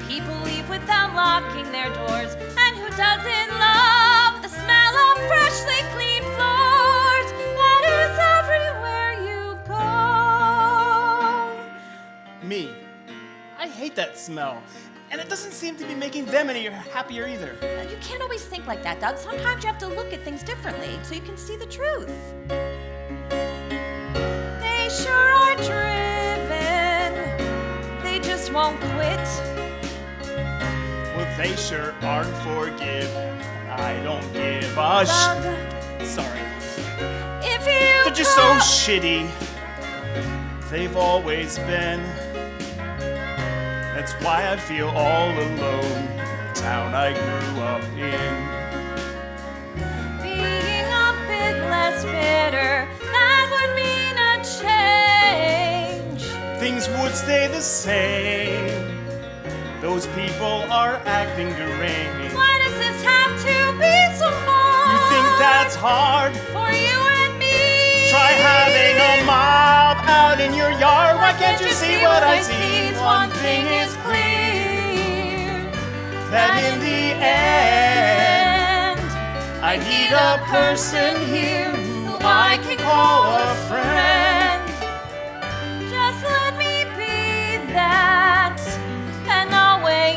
People leave without locking their doors, and who doesn't love the smell of freshly cleaned floors that is everywhere you go? Me. I hate that smell. And it doesn't seem to be making them any happier either. You can't always think like that, Doug. Sometimes you have to look at things differently so you can see the truth. They sure are driven. They just won't quit. Well, they sure aren't forgiven. I don't give a Sorry. If you They're just so shitty. They've always been. That's why I feel all alone in the town I grew up in. Being a bit less bitter, that would mean a change. Things would stay the same. Those people are acting deranged. Why does this have to be so hard? You think that's hard? For you and me. Try having a mob out in your yard. Why can't you see what I see? One thing is clear, that in the end, I need a person here who I can call a friend. Just let me be that, and I'll weigh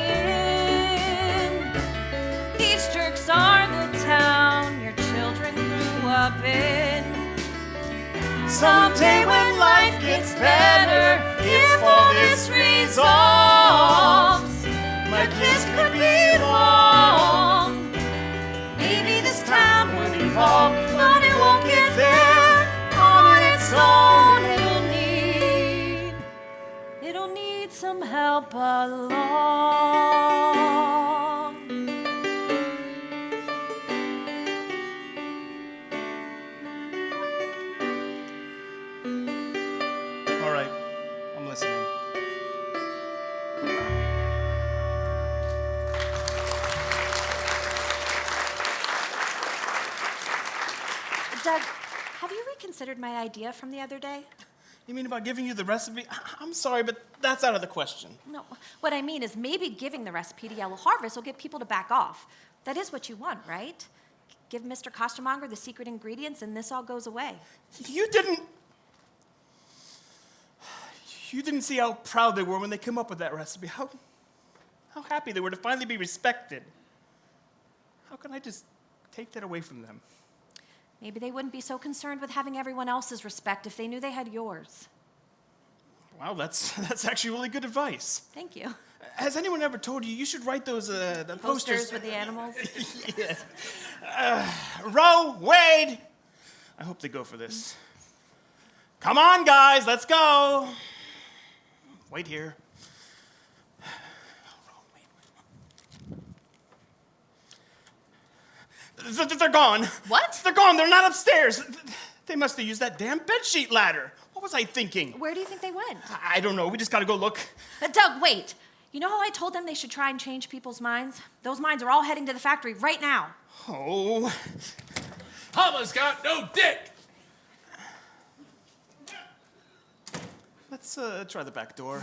in. These jerks are the town your children grew up in. Someday when life gets better, if all this resolves, my kids could be long. Maybe this town will evolve, but it won't get there on its own. It'll need some help along. All right, I'm listening. Doug, have you reconsidered my idea from the other day? You mean about giving you the recipe? I'm sorry, but that's out of the question. No, what I mean is maybe giving the recipe to Yellow Harvest will get people to back off. That is what you want, right? Give Mr. Costermonger the secret ingredients and this all goes away. You didn't see how proud they were when they came up with that recipe. How happy they were to finally be respected. How can I just take that away from them? Maybe they wouldn't be so concerned with having everyone else's respect if they knew they had yours. Wow, that's actually really good advice. Thank you. Has anyone ever told you should write those the posters with the animals? Yes. Roe, Wade. I hope they go for this. Come on, guys, let's go. Wait here. They're gone. What? They're gone. They're not upstairs. They must have used that damn bedsheet ladder. What was I thinking? Where do you think they went? I don't know. We just gotta go look. Doug, wait. You know how I told them they should try and change people's minds? Those minds are all heading to the factory right now. Oh. Mama's got no dick. Let's try the back door.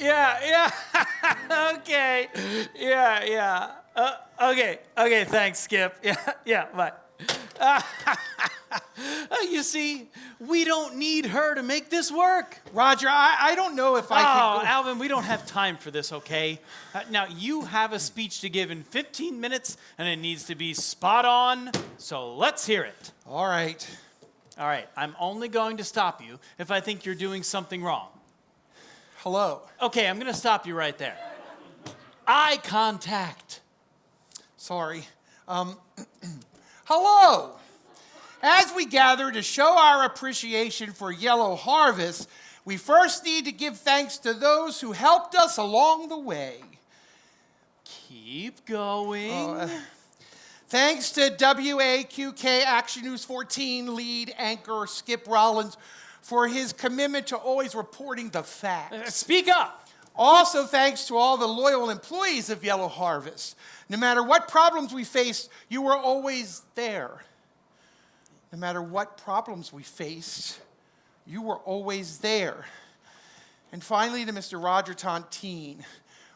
Yeah. Okay. Yeah. Okay, thanks, Skip. Yeah, bye. You see, we don't need her to make this work. Roger, I don't know if I can... Alvin, we don't have time for this, okay? Now, you have a speech to give in 15 minutes, and it needs to be spot on, so let's hear it. All right. All right, I'm only going to stop you if I think you're doing something wrong. Hello. Okay, I'm going to stop you right there. Eye contact. Sorry. Hello. As we gather to show our appreciation for Yellow Harvest, we first need to give thanks to those who helped us along the way. Keep going. Thanks to WAQK Action News 14 lead anchor Skip Rollins for his commitment to always reporting the facts. Speak up. Also, thanks to all the loyal employees of Yellow Harvest. No matter what problems we faced, you were always there. No matter what problems we faced, you were always there. And finally, to Mr. Roger Tontine.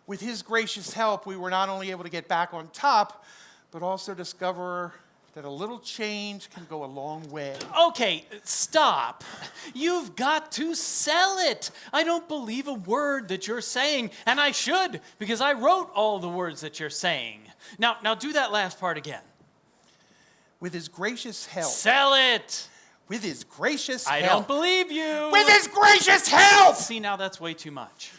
With his gracious help, we were not only able to get back on top, but also discover that a little change can go a long way. Okay, stop. You've got to sell it. I don't believe a word that you're saying, and I should, because I wrote all the words that you're saying. Now do that last part again. With his gracious help. Sell it. With his gracious help. I don't believe you. With his gracious help! See, now that's way too much.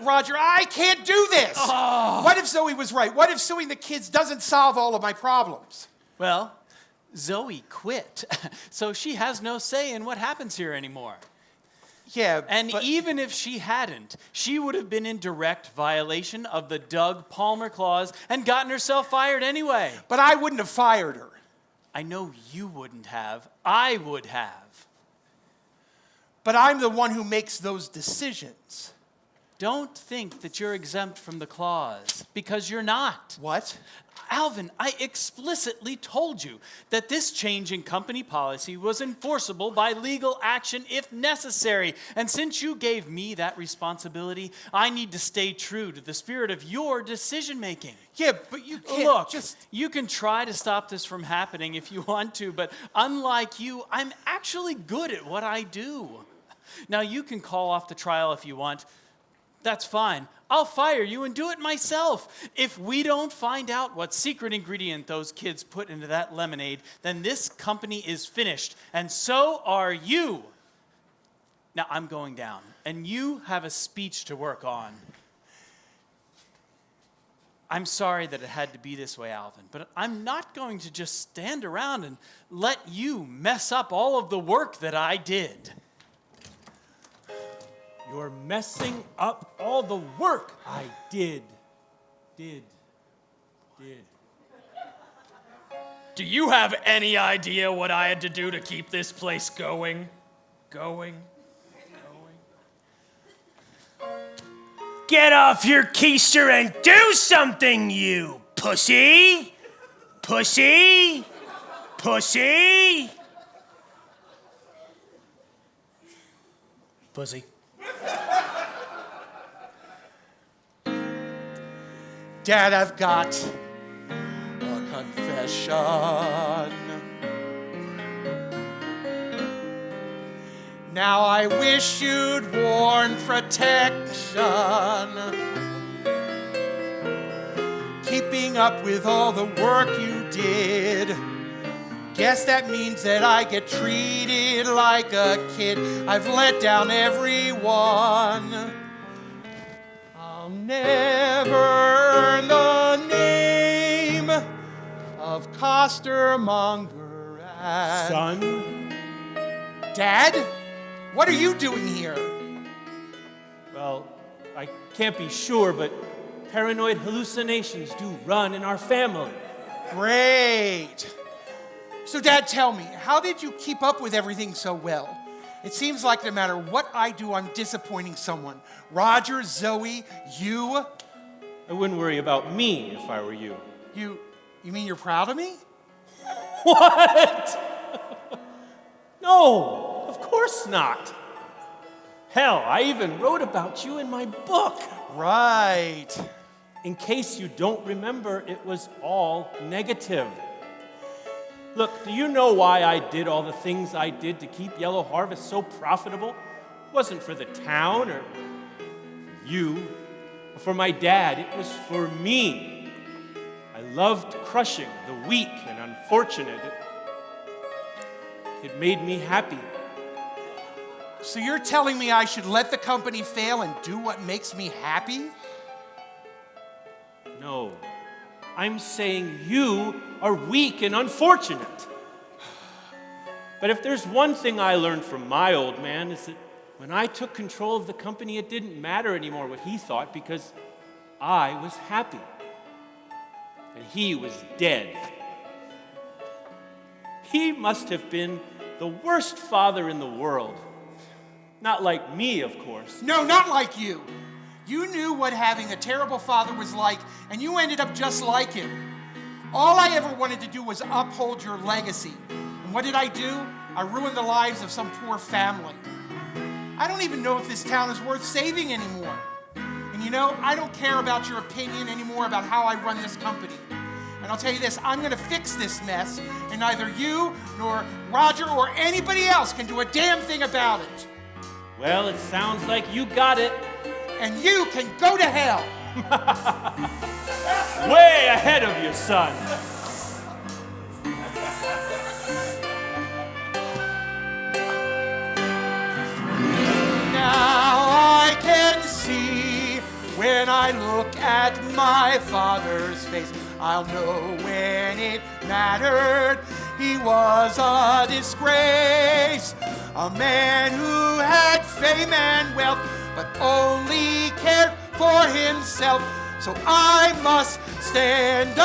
Roger, I can't do this. Oh. What if Zoe was right? What if suing the kids doesn't solve all of my problems? Well, Zoe quit, so she has no say in what happens here anymore. Yeah, And but- even if she hadn't, she would have been in direct violation of the Doug Palmer clause and gotten herself fired anyway. But I wouldn't have fired her. I know you wouldn't have. I would have. But I'm the one who makes those decisions. Don't think that you're exempt from the clause, because you're not. What? Alvin, I explicitly told you that this change in company policy was enforceable by legal action if necessary. And since you gave me that responsibility, I need to stay true to the spirit of your decision making. Yeah, but you can't Look, just... you can try to stop this from happening if you want to, but unlike you, I'm actually good at what I do. Now, you can call off the trial if you want. That's fine. I'll fire you and do it myself. If we don't find out what secret ingredient those kids put into that lemonade, then this company is finished, and so are you. Now, I'm going down, and you have a speech to work on. I'm sorry that it had to be this way, Alvin, but I'm not going to just stand around and let you mess up all of the work that I did. You're messing up all the work I did. Do you have any idea what I had to do to keep this place going? Get off your keister and do something, you pussy! Pussy! Pussy! Pussy. Dad, I've got a confession. Now I wish you'd worn protection. Keeping up with all the work you did. Guess that means that I get treated like a kid. I've let down everyone. I'll never earn the name of costermonger. Son? Dad? What are you doing here? Well, I can't be sure, but paranoid hallucinations do run in our family. Great. So, Dad, tell me, how did you keep up with everything so well? It seems like no matter what I do, I'm disappointing someone. Roger, Zoe, you. I wouldn't worry about me if I were you. You mean you're proud of me? What? No, of course not. Hell, I even wrote about you in my book. Right. In case you don't remember, it was all negative. Look, do you know why I did all the things I did to keep Yellow Harvest so profitable? It wasn't for the town or you or for my dad. It was for me. I loved crushing the weak and unfortunate. It made me happy. So you're telling me I should let the company fail and do what makes me happy? No. I'm saying you are weak and unfortunate. But if there's one thing I learned from my old man, is that when I took control of the company, it didn't matter anymore what he thought because I was happy. And he was dead. He must have been the worst father in the world. Not like me, of course. No, not like you. You knew what having a terrible father was like, and you ended up just like him. All I ever wanted to do was uphold your legacy. And what did I do? I ruined the lives of some poor family. I don't even know if this town is worth saving anymore. And you know, I don't care about your opinion anymore about how I run this company. And I'll tell you this, I'm gonna fix this mess, and neither you nor Roger or anybody else can do a damn thing about it. Well, it sounds like you got it. And you can go to hell. Way ahead of you, son. Now I can see when I look at my father's face. I'll know when it mattered. He was a disgrace, a man who had fame and wealth, but only cared for himself. So I must stand up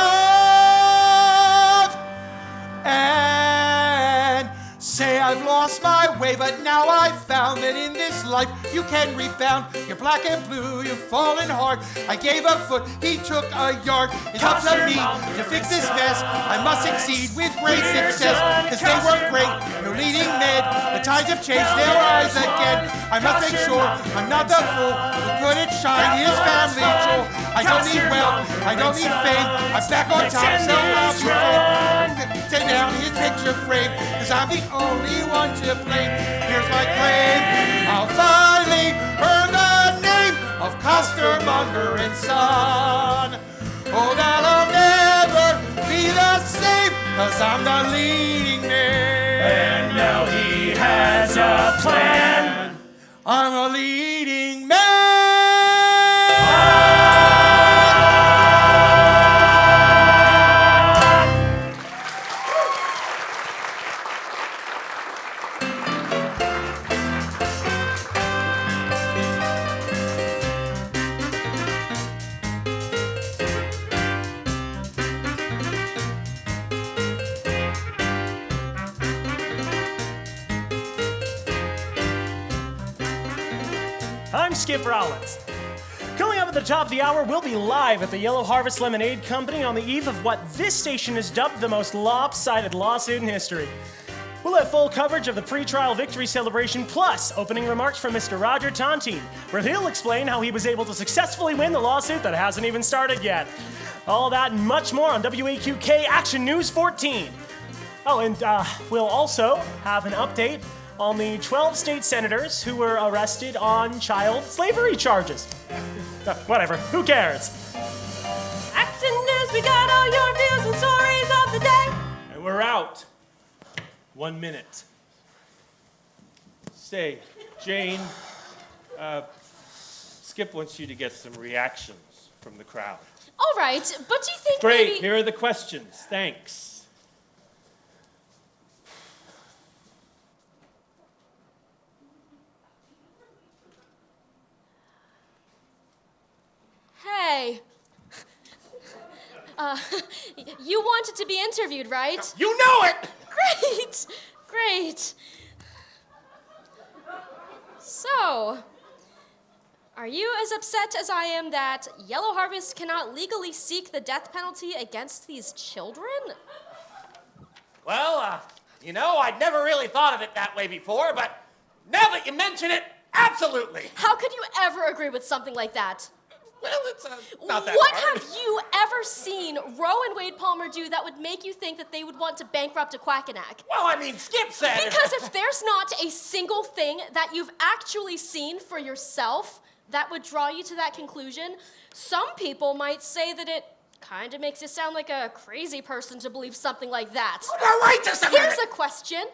and say I've lost my way, but now I've found that in this life you can rebound. You're black and blue, you've fallen hard. I gave a foot, he took a yard. It's up to me to fix this mess. I must succeed with great success, cause they were great, no leading men. The tides have changed, they'll rise again. I must make sure I'm not the fool who couldn't shine his family jewel. I don't need wealth, I don't need fame. I'm back on top, so I'll be full. Take down his picture frame, cause I'm the only one to blame. Here's my claim, I'll finally earn the name of Costermonger and Son. Oh, that I'll never be the same, cause I'm the leading name. And now he has a plan. I'm a leading man. I'm Skip Rollins. Coming up at the top of the hour, we'll be live at the Yellow Harvest Lemonade Company on the eve of what this station has dubbed the most lopsided lawsuit in history. We'll have full coverage of the pre-trial victory celebration, plus opening remarks from Mr. Roger Tontine, where he'll explain how he was able to successfully win the lawsuit that hasn't even started yet. All that and much more on WAQK Action News 14. Oh, and we'll also have an update on the 12 state senators who were arrested on child slavery charges. Whatever, who cares? Action News, we got all your views and stories of the day. And we're out. 1 minute. Say, Jane, Skip wants you to get some reactions from the crowd. All right, but do you think Great, maybe... here are the questions. Thanks. Hey. You wanted to be interviewed, right? You know it! Great! Great. So, are you as upset as I am that Yellow Harvest cannot legally seek the death penalty against these children? Well, you know, I'd never really thought of it that way before, but now that you mention it, absolutely. How could you ever agree with something like that? Well, it's not that What hard. have you ever seen Roe and Wade Palmer do that would make you think that they would want to bankrupt a Quackanack? Well, I mean, Skip said... Because if there's not a single thing that you've actually seen for yourself that would draw you to that conclusion, some people might say that it kind of makes you sound like a crazy person to believe something like that. Oh, now, wait just a minute! Here's a question.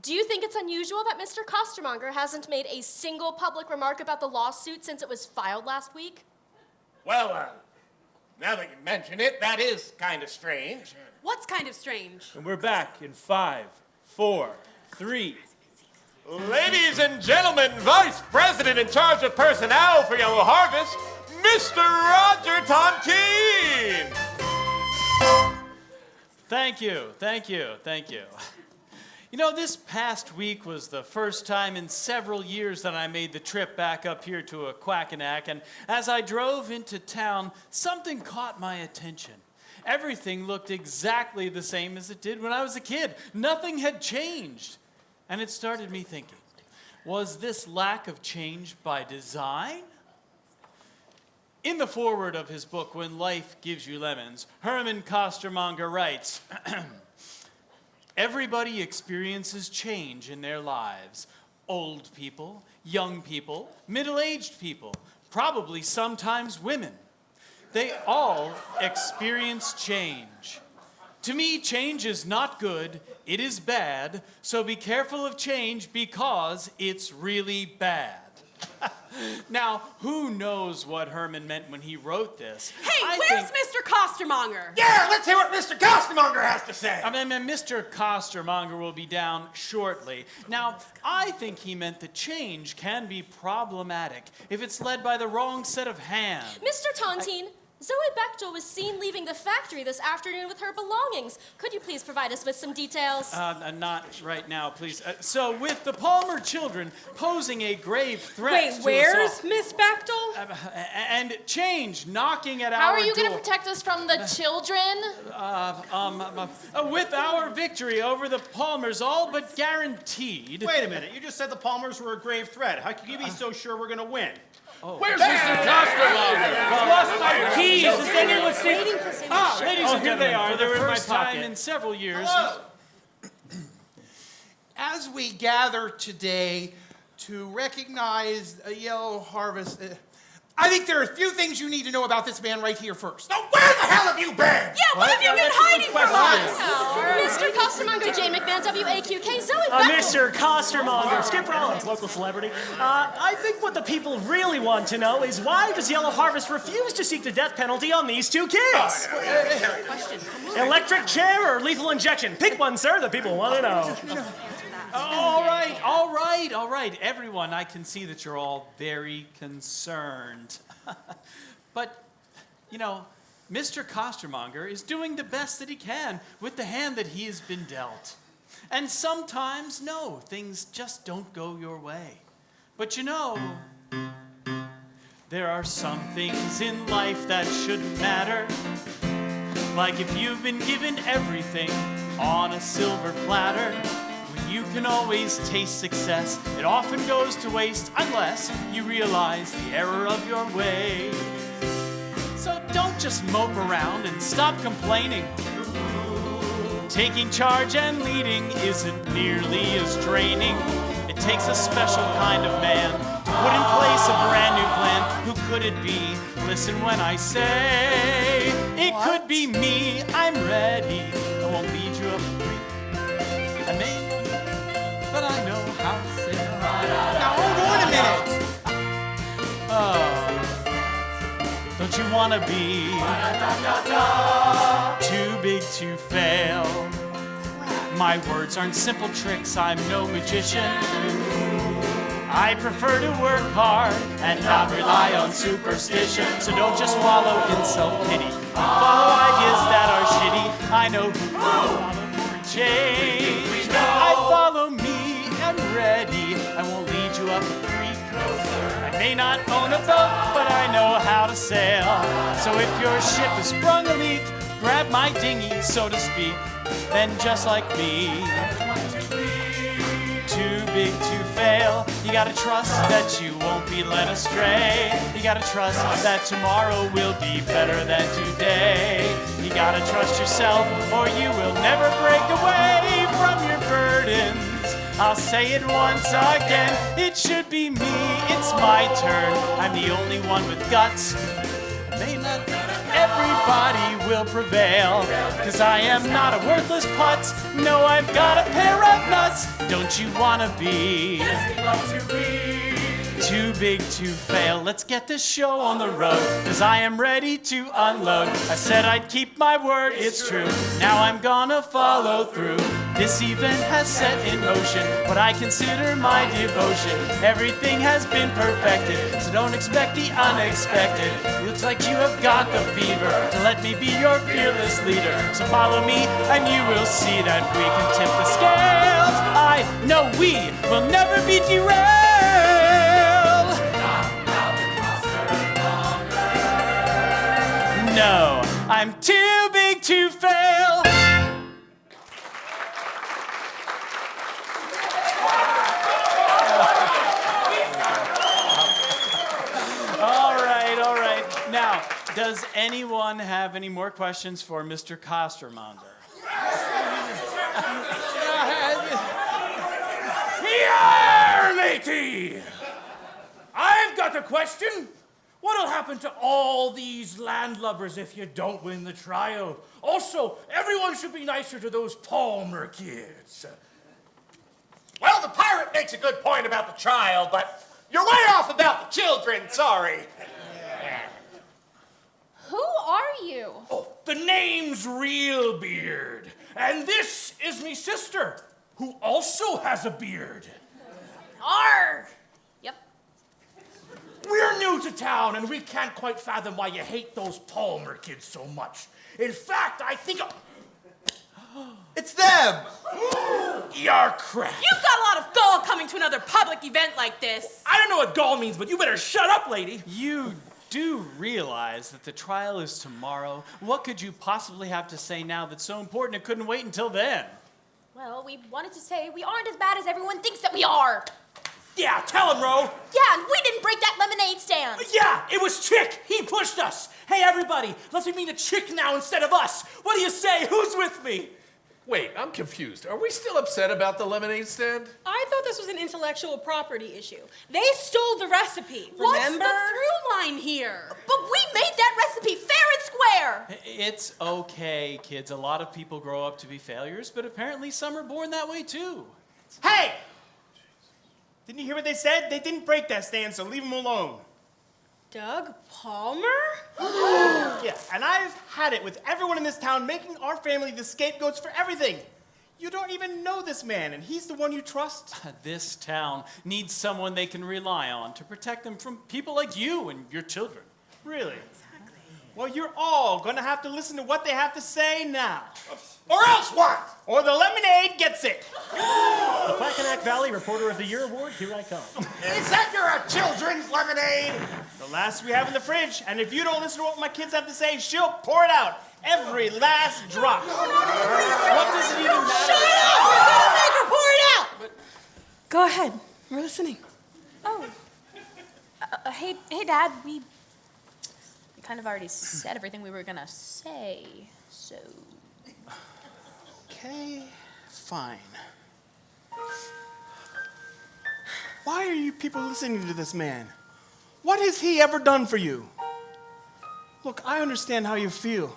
Do you think it's unusual that Mr. Costermonger hasn't made a single public remark about the lawsuit since it was filed last week? Well, now that you mention it, that is kind of strange. What's kind of strange? And we're back in 5, 4, 3. Ladies and gentlemen, Vice President in charge of personnel for Yellow Harvest, Mr. Roger Tontine. Thank you, thank you, thank you. You know, this past week was the first time in several years that I made the trip back up here to a Quackanack, and as I drove into town, something caught my attention. Everything looked exactly the same as it did when I was a kid. Nothing had changed. And it started me thinking, was this lack of change by design? In the foreword of his book, When Life Gives You Lemons, Herman Costermonger writes, everybody experiences change in their lives. Old people, young people, middle-aged people, probably sometimes women. They all experience change. To me, change is not good, it is bad, so be careful of change because it's really bad. Now, who knows what Herman meant when he wrote this? Hey, where's Mr. Costermonger? Yeah, let's hear what Mr. Costermonger has to say. I mean, Mr. Costermonger will be down shortly. Now, I think he meant that change can be problematic if it's led by the wrong set of hands. Mr. Tontine, Zoe Bechtel was seen leaving the factory this afternoon with her belongings. Could you please provide us with some details? Not right now, please. So, with the Palmer children posing a grave threat Wait, to where's us all, Miss Bechtel? and change knocking at How How our are you going to door. protect us from the children? With our victory over the Palmers, all but guaranteed. Wait a minute. You just said the Palmers were a grave threat. How can you be so sure we're going to win? Where's Mr. Costermonger? I've lost my keys. Does anyone see? Ladies and here they gentlemen, are. for They the were in my first time pocket. in several years, As we gather today to recognize a Yellow Harvest, I think there are a few things you need to know about this man right here first. Now, where the hell have you been? Yeah, what have you been hiding from us? Mr. Costermonger, Jay McMahon, WAQK, Zoe Bechtel. Mr. Costermonger, Skip Rollins, local celebrity. I think what the people really want to know is why does Yellow Harvest refuse to seek the death penalty on these two kids? Electric chair or lethal injection? Pick one, sir. The people want to know. all right, everyone. I can see that you're all very concerned. But, you know, Mr. Costermonger is doing the best that he can with the hand that he has been dealt. And sometimes, no, things just don't go your way. But you know, there are some things in life that shouldn't matter. Like if you've been given everything on a silver platter, when you can always taste success, it often goes to waste unless you realize the error of your way. So don't just mope around and stop complaining. Taking charge and leading isn't nearly as draining. It takes a special kind of man to put in place a brand new plan. Who could it be? Listen when I say it could be me. I'm ready. I won't lead you up the creek. I may, but I know how to say it. Now, hold on a minute. Oh, don't you want to be too big to fail? My words aren't simple tricks, I'm no magician. I prefer to work hard and not rely on superstition. So don't just wallow in self-pity. Follow ideas that are shitty. I know who will follow for change. I follow me, I'm ready. I won't lead you up a creek. I may not own a boat, but I know how to sail. So if your ship has sprung a leak, grab my dinghy, so to speak. Then just like me, too big to fail. You gotta trust that you won't be led astray. You gotta trust that tomorrow will be better than today. You gotta trust yourself or you will never break away from your burdens. I'll say it once again, it should be me, it's my turn. I'm the only one with guts. May not everybody will prevail, 'cause I am not a worthless putz. No, I've got a pair of nuts. Don't you wanna be too big to fail? Let's get this show on the road, 'cause I am ready to unload. I said I'd keep my word, it's true. Now I'm gonna follow through. This event has set in motion what I consider my devotion. Everything has been perfected, so don't expect the unexpected. Looks like you have got the fever to let me be your fearless leader. So follow me and you will see that we can tip the scales. I know we will never be derailed. No, I'm too big to fail. All right. Now, does anyone have any more questions for Mr. Costermonger? Here, matey! I've got a question. What'll happen to all these landlubbers if you don't win the trial? Also, everyone should be nicer to those Palmer kids. Well, the pirate makes a good point about the trial, but You're way off about the children, sorry. Who are you? The name's Real Beard. And this is me sister, who also has a beard. Arr! Yep. We're new to town, and we can't quite fathom why you hate those Palmer kids so much. In fact, I think... It's them! You're crap. You've got a lot of gall coming to another public event like this. I don't know what gall means, but you better shut up, lady. You do realize that the trial is tomorrow. What could you possibly have to say now that's so important it couldn't wait until then? Well, we wanted to say we aren't as bad as everyone thinks that we are. Yeah, tell him, Ro. Yeah, and we didn't break that lemonade stand. Yeah, it was Chick. He pushed us. Hey, everybody, let's meet a Chick now instead of us. What do you say? Who's with me? Wait, I'm confused. Are we still upset about the lemonade stand? I thought this was an intellectual property issue. They stole the recipe, What's remember? the through line here? But we made that recipe fair and square. It's okay, kids. A lot of people grow up to be failures, but apparently some are born that way too. Hey! Didn't you hear what they said? They didn't break that stand, so leave them alone. Doug Palmer? Yeah, and I've had it with everyone in this town making our family the scapegoats for everything. You don't even know this man, and he's the one you trust. This town needs someone they can rely on to protect them from people like you and your children. Really? Exactly. Well, you're all gonna have to listen to what they have to say now. Or else what? Or the lemonade gets it. The Quackenack Valley Reporter of the Year Award, here I come. Is that your children's lemonade? The last we have in the fridge, and if you don't listen to what my kids have to say, she'll pour it out. Every last drop. What does it even matter? Shut up! We're gonna make her pour it out! Go ahead. We're listening. Oh. Hey, Dad, we kind of already said everything we were gonna say, so... Okay, fine. Why are you people listening to this man? What has he ever done for you? Look, I understand how you feel.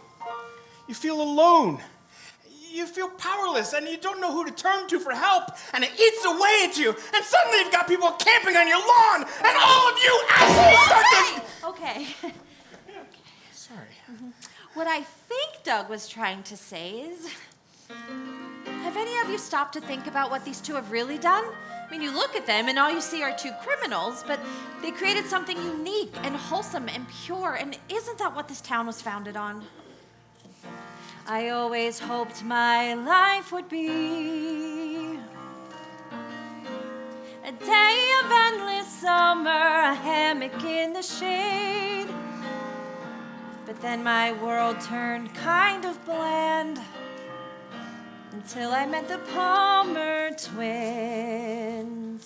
You feel alone. You feel powerless, and you don't know who to turn to for help, and it eats away at you, and suddenly you've got people camping on your lawn, and all of you assholes start to... Okay. Sorry. What I think Doug was trying to say is, have any of you stopped to think about what these two have really done? I mean, you look at them and all you see are two criminals, but they created something unique and wholesome and pure, and isn't that what this town was founded on? I always hoped my life would be a day of endless summer, a hammock in the shade. But then my world turned kind of bland until I met the Palmer twins.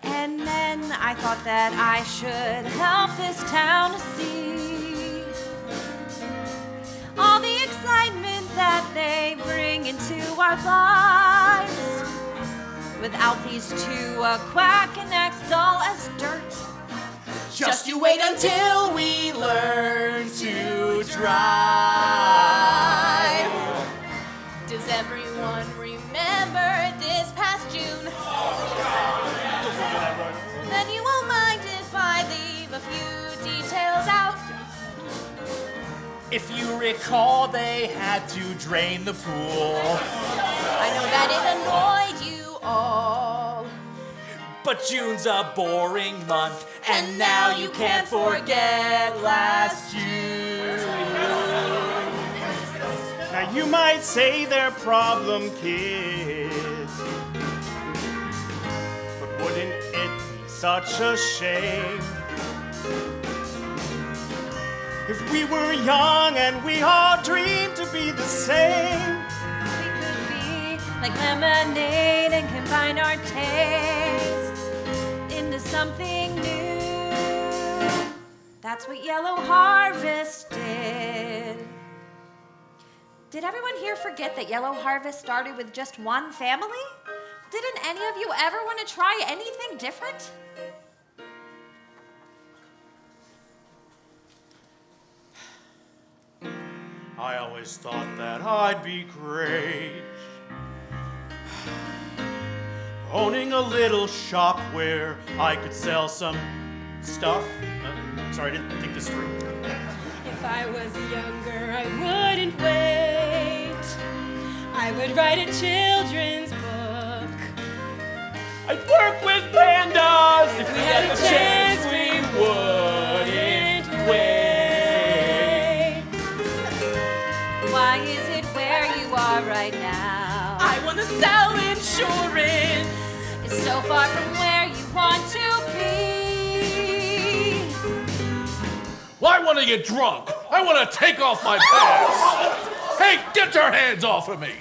And then I thought that I should help this town to see all the excitement that they bring into our lives. Without these two quackenacks dull as dirt. Just you wait until we learn to drive. Does everyone remember this past June? Then you won't mind if I leave a few details out. If you recall, they had to drain the pool. I know that it annoyed you all. But June's a boring month, and now you can't forget last June. Now you might say they're problem kids, but wouldn't it be such a shame if we were young and we all dreamed to be the same? We could be like lemonade and combine our tastes into something new. That's what Yellow Harvest did. Did everyone here forget that Yellow Harvest started with just one family? Didn't any of you ever want to try anything different? I always thought that I'd be great. owning a little shop where I could sell some stuff. Sorry, I didn't think this through. If I was younger, I wouldn't wait. I would write a children's book. I'd work with pandas. If we had a chance, we wouldn't wait. Why is it where you are right now? I want to sell insurance. It's so far from where you want to be. Well, I want to get drunk. I want to take off my pants. Hey, get your hands off of me.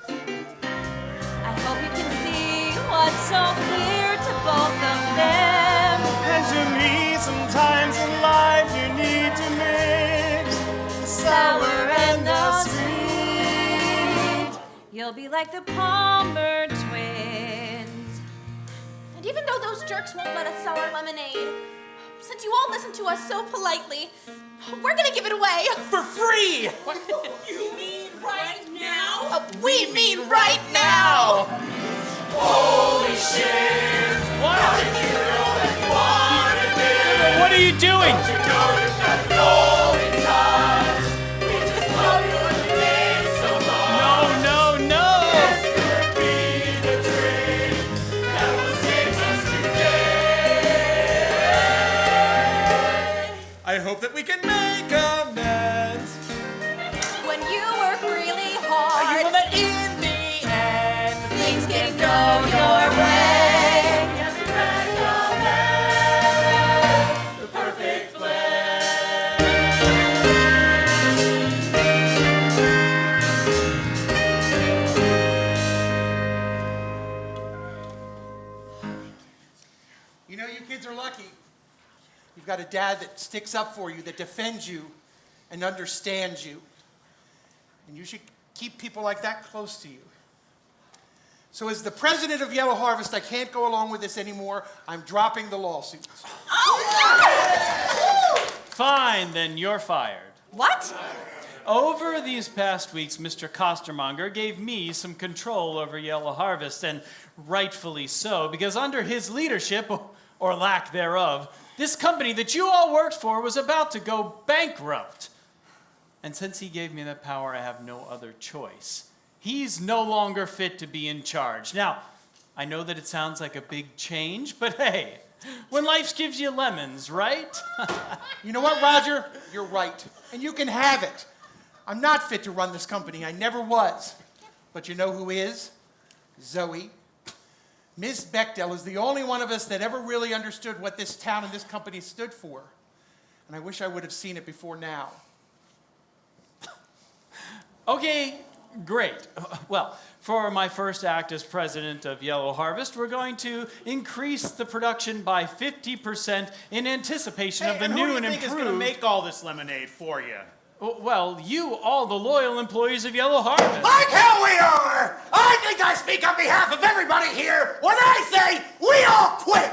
I hope you can see what's so clear to both of them. And to me, sometimes in life you need to mix the sour and the sweet. You'll be like the Palmer twins. And even though those jerks won't let us sell our lemonade, since you all listen to us so politely, we're gonna give it away. For free! You mean right now? We mean right now! Holy shit! What? How did you know that you wanted this? What are you doing? Don't you know you've got the golden touch? We just love you and the name so much. No. This could be the dream that will save us today. I hope that we can make amends. When you work really You hard, know that in the end, things can go your way. Yes, we recommend the perfect plan. you know, you kids are lucky. You've got a dad that sticks up for you, that defends you, and understands you. And you should keep people like that close to you. So as the president of Yellow Harvest, I can't go along with this anymore. I'm dropping the lawsuits. Fine, then you're fired. What? Over these past weeks, Mr. Costermonger gave me some control over Yellow Harvest, and rightfully so, because under his leadership, or lack thereof, this company that you all worked for was about to go bankrupt. And since he gave me that power, I have no other choice. He's no longer fit to be in charge. Now, I know that it sounds like a big change, but hey, when life gives you lemons, right? You know what, Roger? You're right. And you can have it. I'm not fit to run this company. I never was. But you know who is? Zoe. Ms. Bechdel is the only one of us that ever really understood what this town and this company stood for. And I wish I would have seen it before now. Okay, great. Well, for my first act as president of Yellow Harvest, we're going to increase the production by 50% in anticipation of the new who and do you think is going to improved. make all this lemonade for you? Well, you, all the loyal employees of Yellow Harvest. Like hell we are! I think I speak on behalf of everybody here when I say we all quit!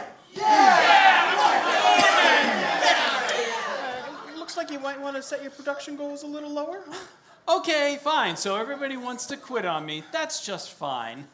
It looks like you might want to set your production goals a little lower, huh? Okay, fine. So everybody wants to quit on me. That's just fine.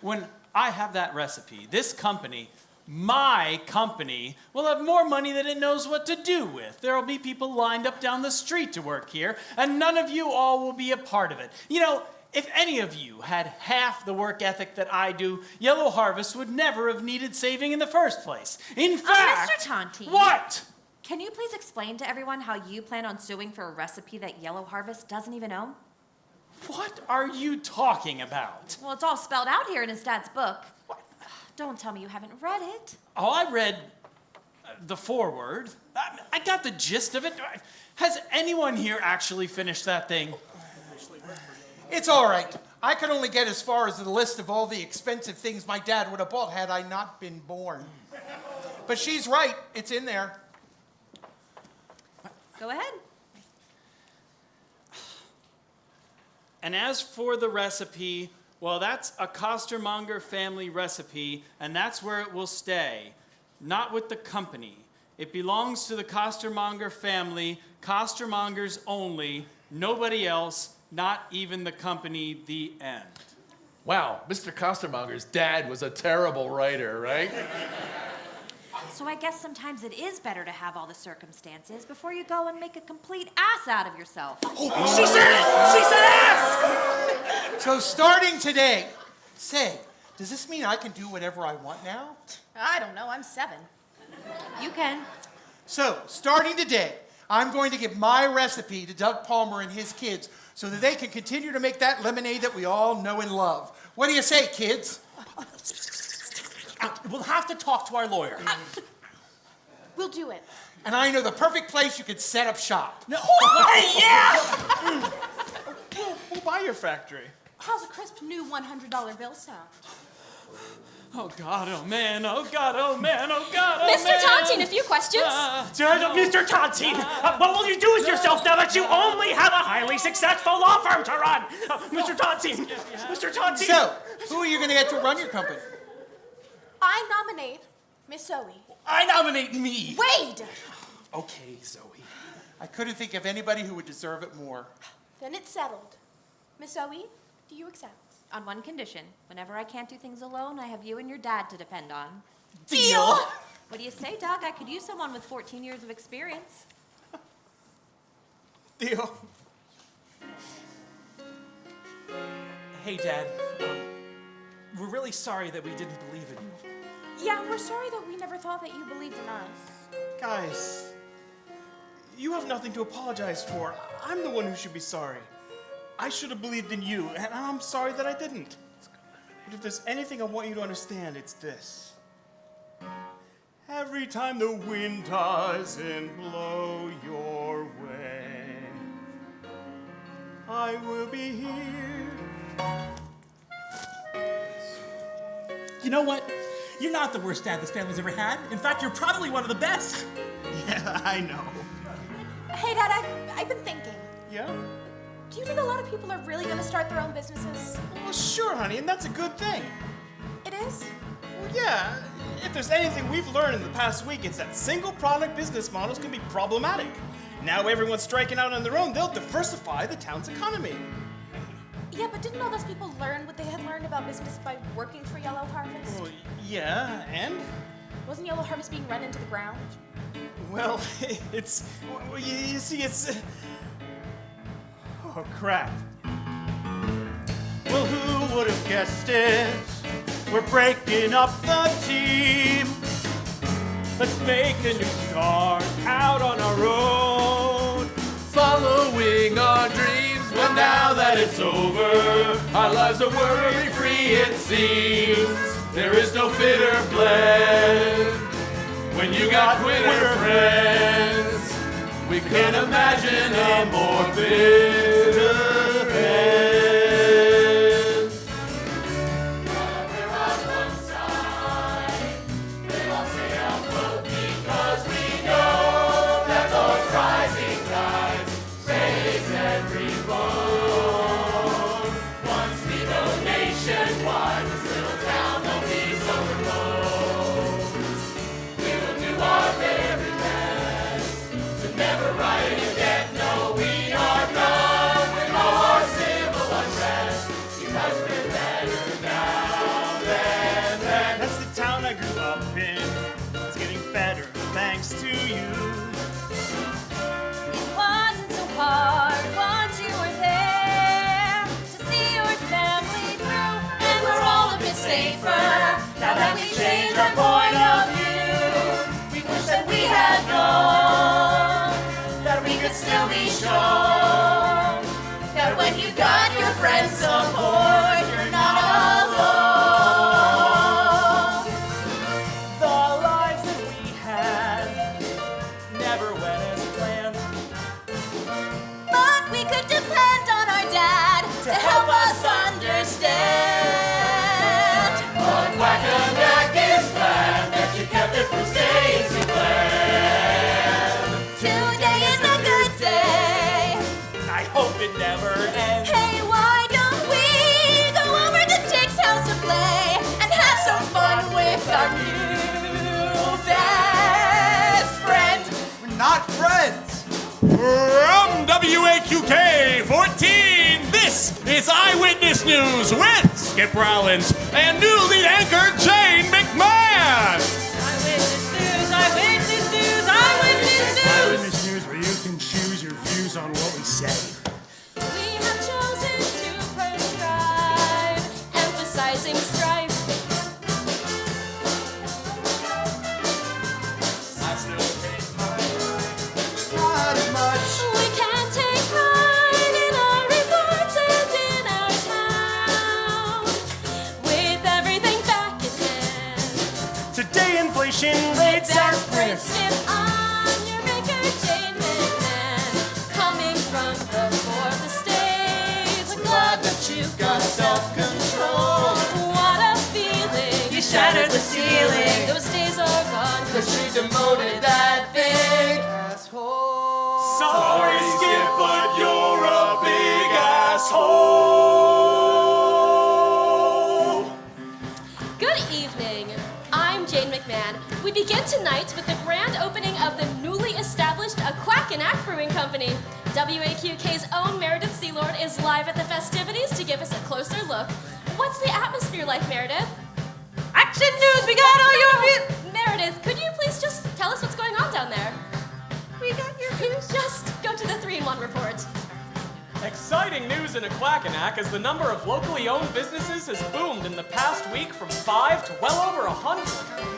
When I have that recipe, this company, my company, will have more money than it knows what to do with. There will be people lined up down the street to work here, and none of you all will be a part of it. You know, if any of you had half the work ethic that I do, Yellow Harvest would never have needed saving in the first place. In fact... Mr. Tonti. What? Can you please explain to everyone how you plan on suing for a recipe that Yellow Harvest doesn't even own? What are you talking about? Well, it's all spelled out here in his dad's book. What? Don't tell me you haven't read it. Oh, I read the foreword. I got the gist of it. Has anyone here actually finished that thing? It's all right. I could only get as far as the list of all the expensive things my dad would have bought had I not been born. But she's right. It's in there. Go ahead. And as for the recipe, well, that's a Costermonger family recipe, and that's where it will stay. Not with the company. It belongs to the costermonger family, costermongers only, nobody else, not even the company, the end. Wow, Mr. Costermonger's dad was a terrible writer, right? So I guess sometimes it is better to have all the circumstances before you go and make a complete ass out of yourself. She said it! She said ass! So starting today, say, does this mean I can do whatever I want now? I don't know, I'm 7. You can. So, starting today, I'm going to give my recipe to Doug Palmer and his kids so that they can continue to make that lemonade that we all know and love. What do you say, kids? We'll have to talk to our lawyer. We'll do it. And I know the perfect place you could set up shop. No. Hey, yeah! We'll buy your factory. How's a crisp new $100 bill sound? Oh God, oh man, oh God, oh man, oh God, oh Mr. man. Tontine, a few questions? Mr. Tontine, what will you do with yourself now that you only have a highly successful law firm to run? Mr. Tontine, Mr. Tontine. So, who are you going to get to run your company? I nominate Miss Zoe. I nominate me. Wade! Okay, Zoe. I couldn't think of anybody who would deserve it more. Then it's settled. Miss Zoe, do you accept? On one condition. Whenever I can't do things alone, I have you and your dad to depend on. Deal! What do you say, Doug? I could use someone with 14 years of experience. Deal. Hey, Dad. We're really sorry that we didn't believe in you. Yeah, we're sorry that we never thought that you believed in us. Guys, you have nothing to apologize for. I'm the one who should be sorry. I should have believed in you, and I'm sorry that I didn't. But if there's anything I want you to understand, it's this. Every time the wind doesn't blow your way, I will be here. You know what? You're not the worst dad this family's ever had. In fact, you're probably one of the best. Yeah, I know. Hey, Dad, I've been thinking. Yeah? Do you think a lot of people are really going to start their own businesses? Well, sure, honey, and that's a good thing. It is? Well, yeah. If there's anything we've learned in the past week, it's that single product business models can be problematic. Now everyone's striking out on their own, they'll diversify the town's economy. Yeah, but didn't all those people learn what they had learned about business by working for Yellow Harvest? Well, yeah, and? Wasn't Yellow Harvest being run into the ground? Well, it's... Well, you see, it's... Oh, crap. Well, who would have guessed it? We're breaking up the team. Let's make a new start out on our own. Following our dreams, but now that it's over, our lives are worry-free, it seems. There is no fitter blend when you got quitter friends. We can't imagine a more bitter end. We're on one side, they all stay afloat because we know that those rising tides raise every boat. Once we go nationwide, this little town won't be so remote. We will do our very best to never write again. No, we are done with our civil unrest because we're better now than then. That's the town I grew up in. It's getting better thanks to you. It wasn't so hard once you were there to see your family through, and we're all a bit safer now that we changed our point of view. We wish that we had known that we could still be strong, that when you got your friends' support, you're not alone. The lives that we had never went as planned. But we could depend on our dad to help us understand. On Whack-a-Knack is glad that you kept it from staying too bland. Today is a good day. I hope it never ends. Hey, why don't we go over to Dick's house to play and have some fun with our new best friend? friends. From WAQK 14, this is Eyewitness News with Skip Rollins and new lead anchor Jane McMahon. Eyewitness news, eyewitness news, eyewitness news. Eyewitness News, where you can choose your views on what we say. We have chosen to prescribe, emphasizing strife. Not as much. We can take pride in our reports and in our town, with everything back in hand. Today inflation rates are Breidenstine on your maker, Jane McMahon, coming from the fourth estate. We're glad that you've got self-control. What a feeling! You shattered the ceiling. Those days are gone, 'Cause she demoted that big asshole. Sorry, Skip, but you're a big asshole. Good evening. I'm Jane McMahon. We begin tonight with the grand opening of the newly established A Quack and Ack Brewing Company. WAQK's own Meredith Sealord is live at the festivities to give us a closer look. What's the atmosphere like, Meredith? Action news, we got all your views. Meredith, could you please just tell us what's going on down there? We got your views. Just go to the 3-in-1 report. Exciting news in Aquacanac as the number of locally owned businesses has boomed in the past week from 5 to well over 100.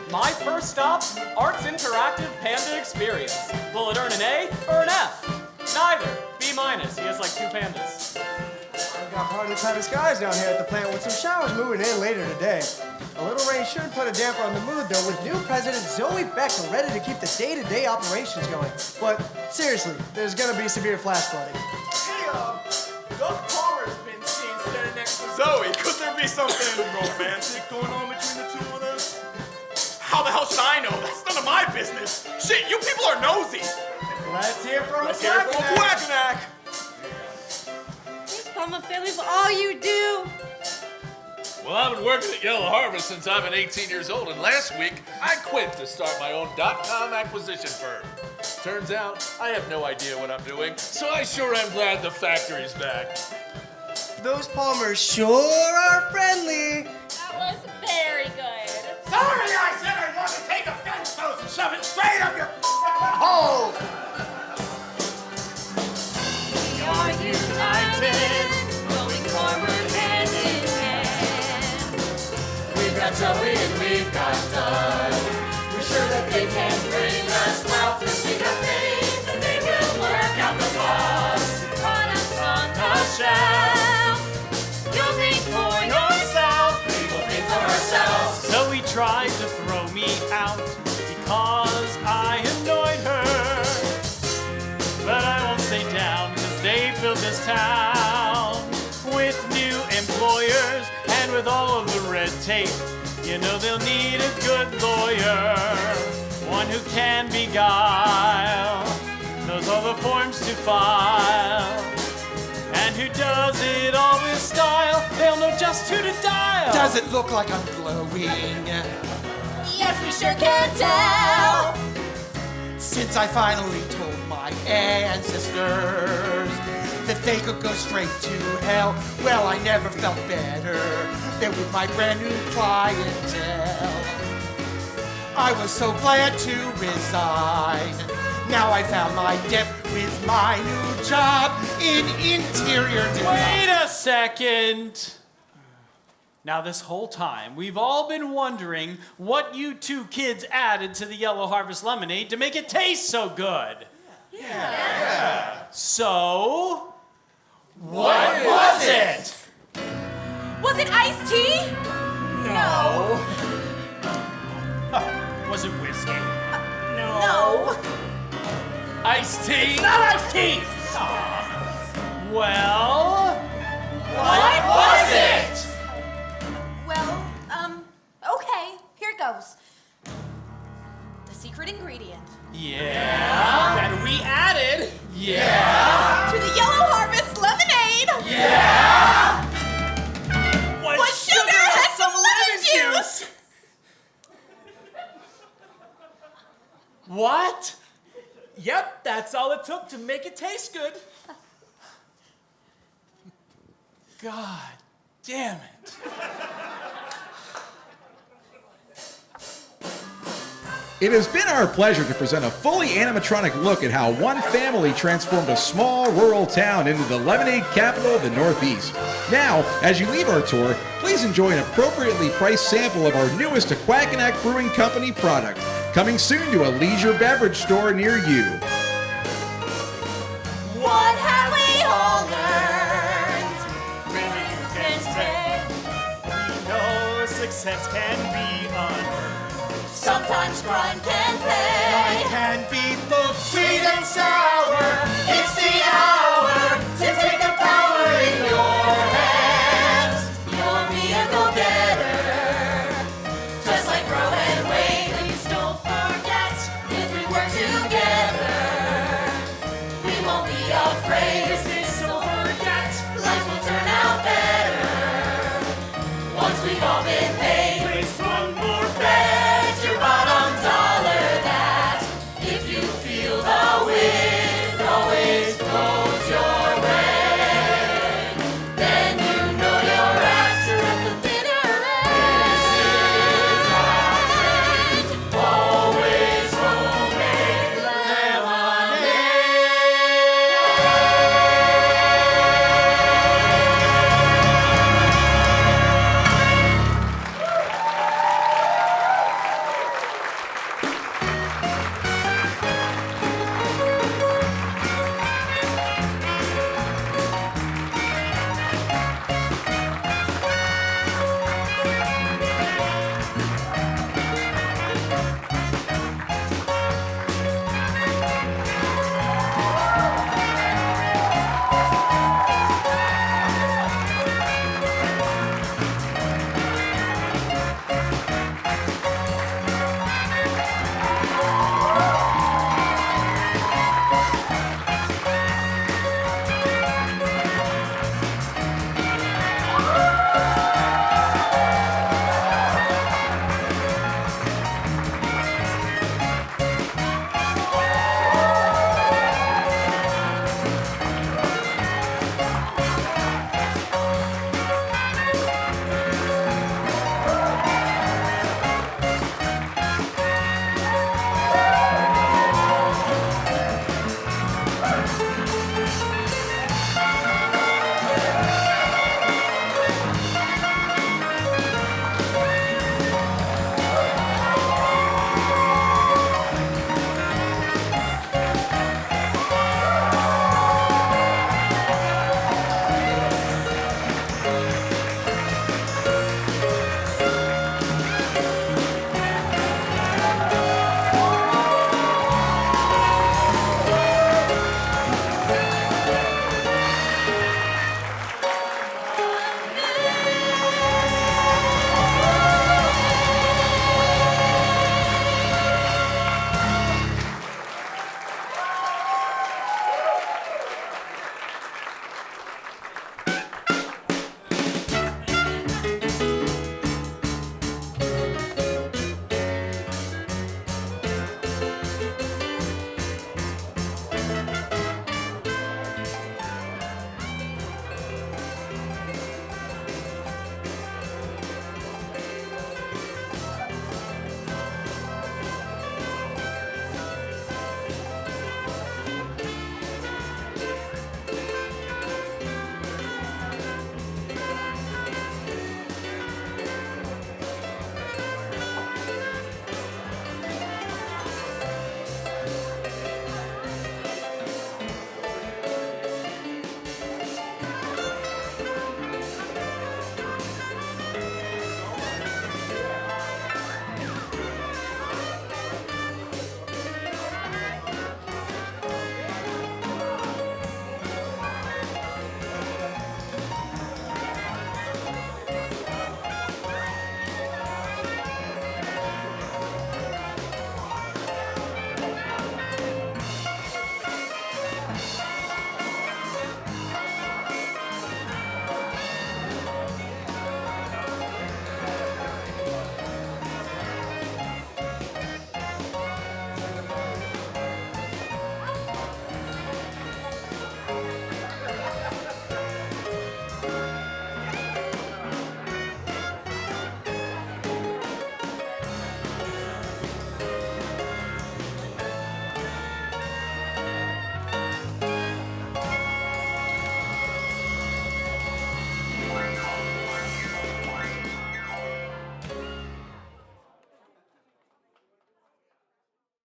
My first stop, Arts Interactive Panda Experience. Will it earn an A or an F? Neither. B-. He has like 2 pandas. I've got partly cloudy skies down here at the plant with some showers moving in later today. A little rain should put a damper on the mood, though, with new President Zoe Becker ready to keep the day-to-day operations going. But seriously, there's gonna be severe flash flooding. Hey, Doug Palmer's been seen standing next to Zoe. Could there be something romantic going on between the two of them? How the hell should I know? That's none of my business. Shit, you people are nosy. Let's hear from Let's hear from Quackanack. Thanks, Palmer family, for all you do. Well, I've been working at Yellow Harvest since I've been 18 years old, and last week I quit to start my own .com acquisition firm. Turns out I have no idea what I'm doing, so I sure am glad the factory's back. Those Palmers sure are friendly. That was very good. Sorry, I said I want to take a fence post and shove it straight up your hole. We are united, going forward hand in hand. We've got Zoe and we've got Doug. We're sure that they can bring us wealth as we got faith, and they will work out the costs. Products on the shelf. You'll think for yourself. We will think for ourselves. So he tried to throw me out because I annoyed her. But I won't stay down because they filled this town with new employers, and with all of the red tape, you know they'll need a good lawyer, one who can beguile, knows all the forms to file, and who does it all with style. They'll know just who to dial. Does it look like I'm glowing? Yes, we sure can tell. Since I finally told my ancestors that they could go straight to hell, well, I never felt better than with my brand new clientele. I was so glad to resign. Now I found my depth with my new job in interior design. Wait a second. Now, this whole time, we've all been wondering what you 2 kids added to the Yellow Harvest lemonade to make it taste so good. Yeah. So, what was it? Was it iced tea? No. Was it whiskey? No. Iced tea? It's not iced tea. Well, What was it? Well, okay, here it goes. The secret ingredient. Yeah. That we added. Yeah. To the Yellow Harvest lemonade. Yeah. Was sugar and some lemon juice. What? Yep, that's That's all it took to make it taste good. God damn it. It has been our pleasure to present a fully animatronic look at how one family transformed a small rural town into the lemonade capital of the Northeast. Now, as you leave our tour, please enjoy an appropriately priced sample of our newest Aquakinak Brewing Company product, coming soon to a leisure beverage store near you. What have we all learned? Really, you can say we know success can be unearned. Sometimes grind can pay. Grind can be both sweet and sour.